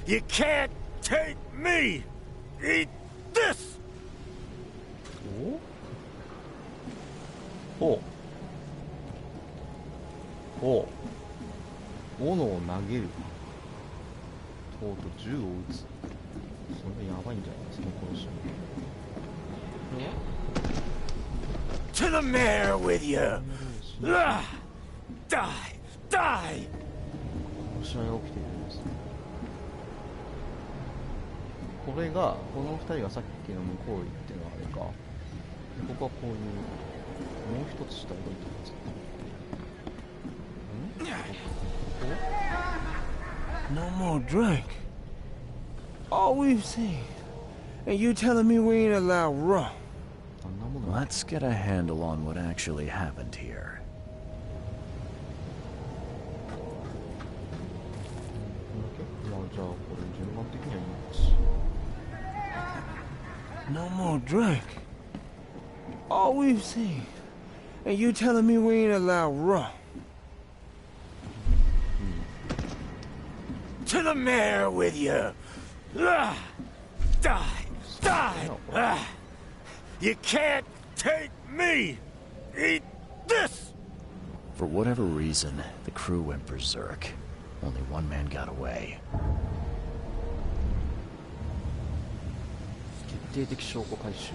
K: You can't take me! Eat this!
A: おお斧を投げるとうとう銃を撃つ。それやばいんじゃないですか、殺し。これは
K: To the mayor with you! Die! Die!
A: 殺し合いが起きているんですね。これが、この二人がさっきの向こう行ってのはあれか。でここはこういう、もう一つ下動いてます。
H: No more drink. All we've seen. And you telling me we ain't allowed rum?
B: Let's get a handle on what actually happened here.
H: No more drink. All we've seen. And you telling me we ain't allowed rum?
K: To the mayor with you! Die! Die! You can't take me! Eat this!
B: For whatever reason, the crew went berserk. Only one man got away.
A: 決定的証拠回収。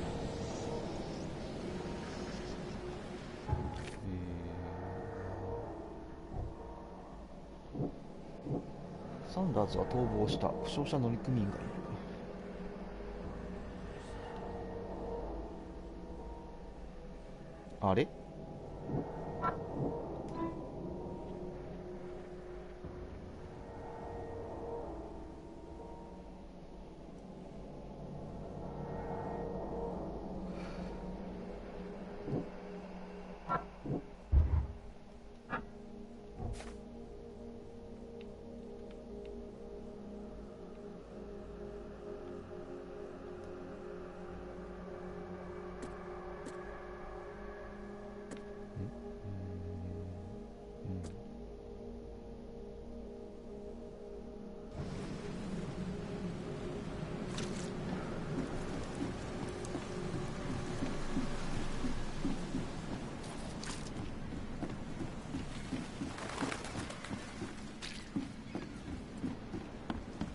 A: サンダーズは逃亡した。負傷者乗組員がいる。あれ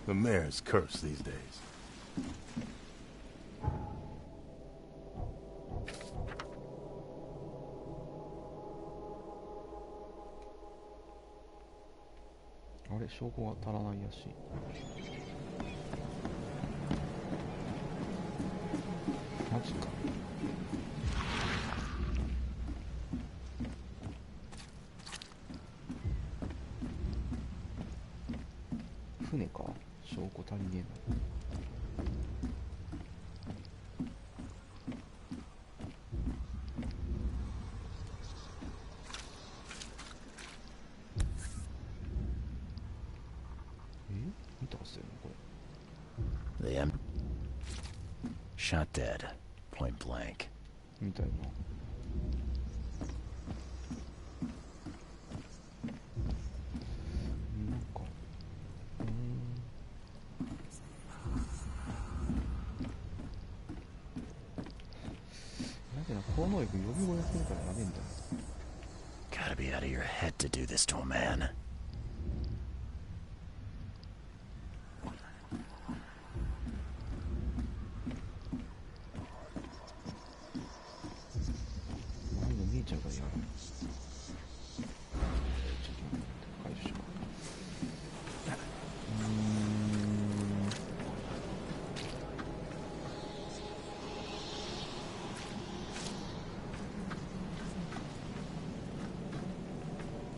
A: ？The
G: mayor's cursed these days.
A: あれ、証拠が足らないらしい。マジか。船か。証拠足りねえな。見たはずだよね、これ。
B: The shot dead, point blank.
A: みたいな。なんか、なんでな、この能力呼び声がするからやべえんだよ。
B: Gotta be out of your head to do this to a man.
A: 前の姉ちゃんがやる。ちょっと待って、回収か。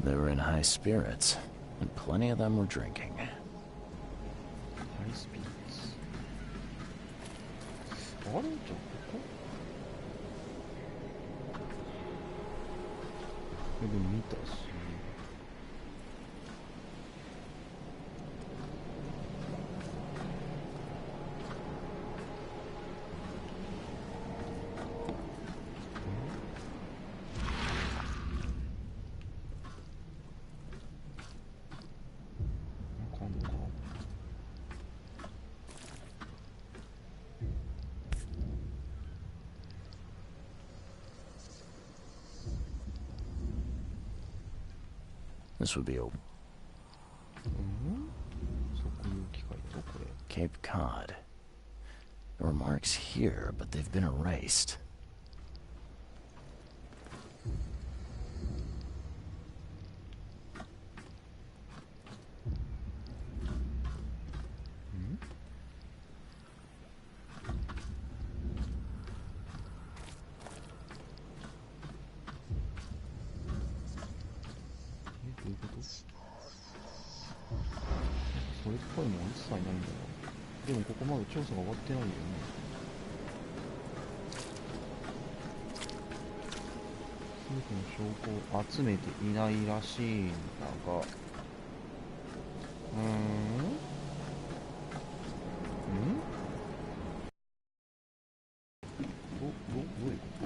B: They were in high spirits, and plenty of them were drinking.
A: High spirits. あれ？じゃあここ？でも見たし。
B: This would be a Cape Cod. There were marks here, but they've been erased.
A: それっぽいもん一切ないんだよ。でもここまで調査が終わってないよね。全ての証拠を集めていないらしいんだが、どういうこと？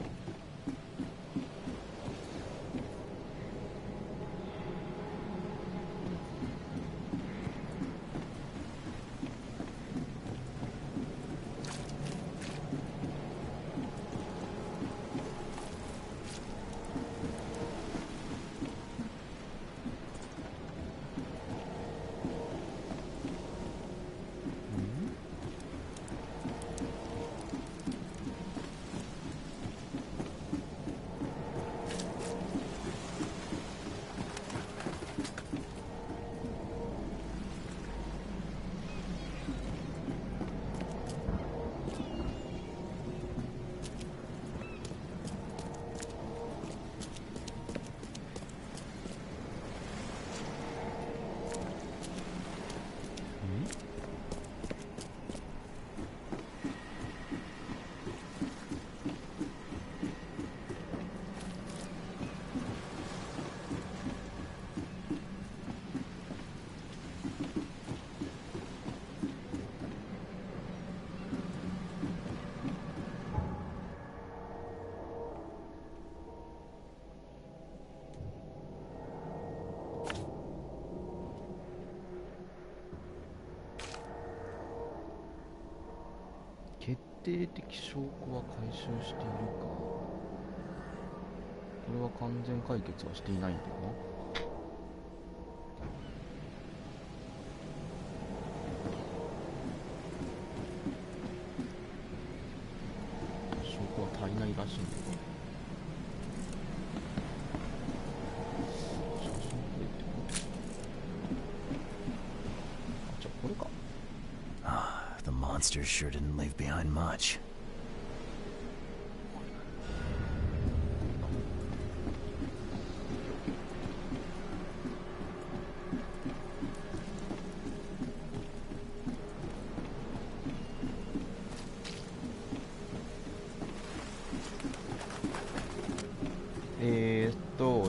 A: 決定的証拠は回収しているか。これは完全解決はしていないんだよな。証拠は足りないらしいんだよ。写真撮れてる？あ、じゃあこれか。
B: The monsters sure didn't leave behind much.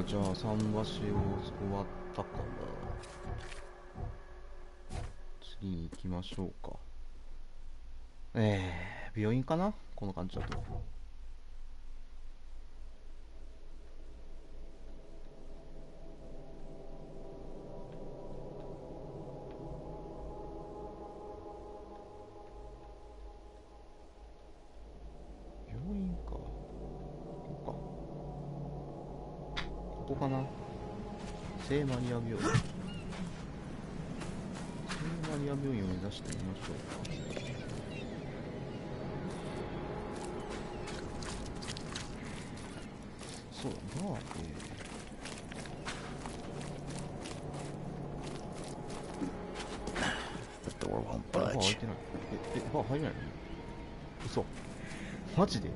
A: じゃあ桟橋を終わったかな。次に行きましょうか。病院かな、この感じだと。病院か。ここかな。聖マリア病院。聖マリア病院を目指してみましょうか。そうだな、
B: The door won't
A: バー開い
B: budge.
A: てない。バー入れないの？嘘。マジで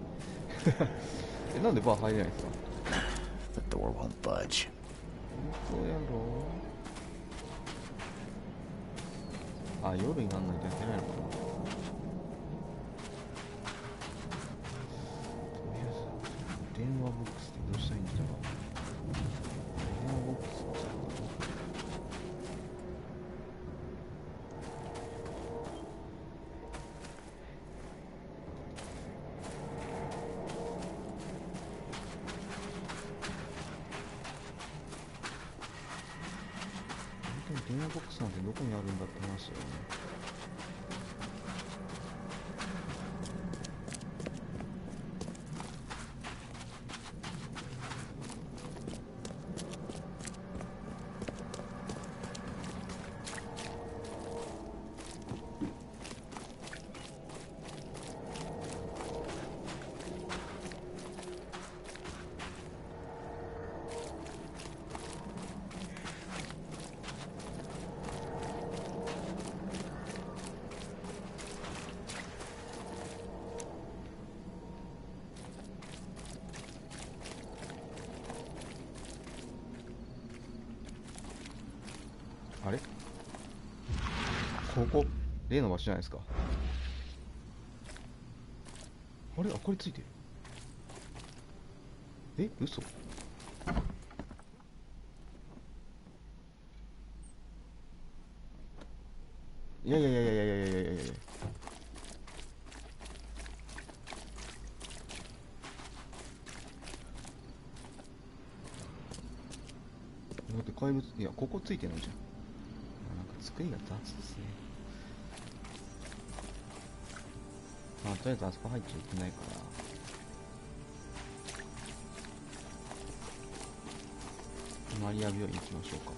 A: なんでバー入れないんですか？
B: The door won't budge.
A: そうやろう。あ、夜にならないとやってないのかな。とりあえず電話ボックスでどうしたらいいんだろう。電話ボックスってあるかな。電話ボックスなんてどこにあるんだって話だよね。あれ、ここ例の場所じゃないですか。あれ、あ、これついてる。え、嘘。いやいやいやいやいやいやいやいやいや。だって怪物、いや、ここついてるじゃん。なんか作りが雑ですね。まあ、とりあえずあそこ入っちゃいけないから、マリア病院行きましょうか。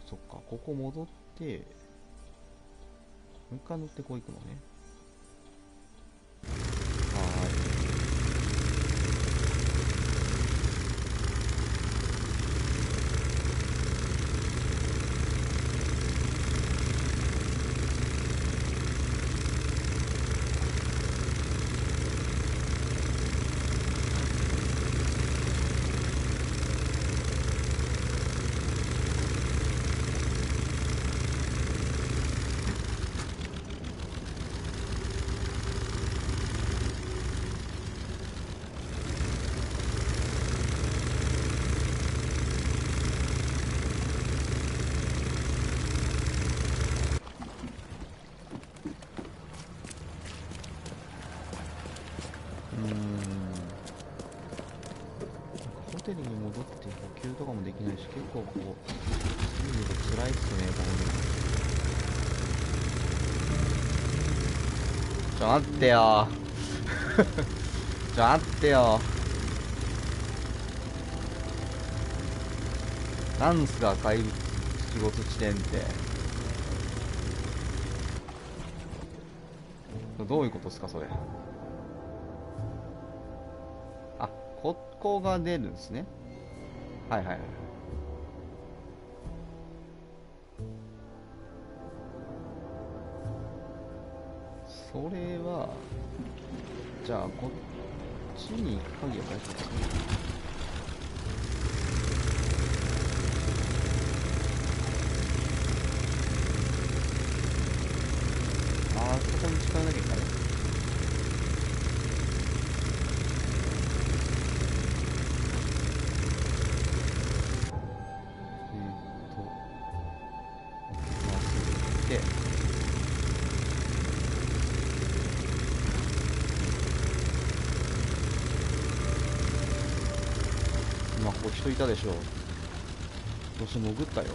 A: そっか、ここ戻って、もう一回乗ってこう行くのね。ホテルに戻って補給とかもできないし、結構こう見ると辛いっすね、この。ちょ待ってよちょ待ってよ。なんすか怪物出没地点って。どういうことですかそれ。あ、ここが出るんですね。はいはいはい。それはじゃあこっちに行く鍵は大丈夫ですね。あそこに使わなきゃいけない。今ここ人いたでしょ。どうして潜ったよ。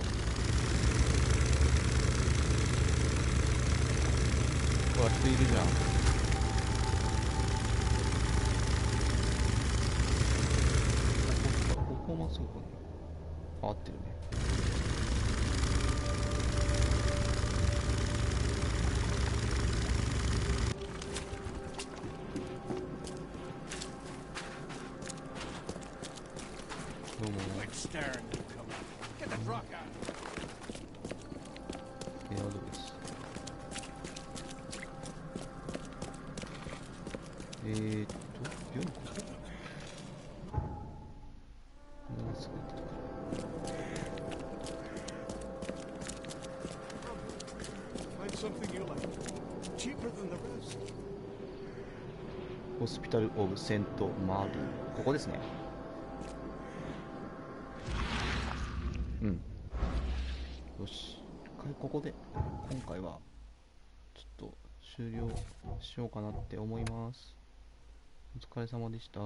A: ほら人いるじゃん。ここまっすぐかな。合ってるね。どうも。エアドレス。病院ここ？もうすぐ行ってたから。
C: Find something you like. Cheaper than the rest.
A: ホスピタル・オブ・セント・マーリン。ここですね。うん。よし。一回ここで、今回は、ちょっと終了しようかなって思います。お疲れ様でした。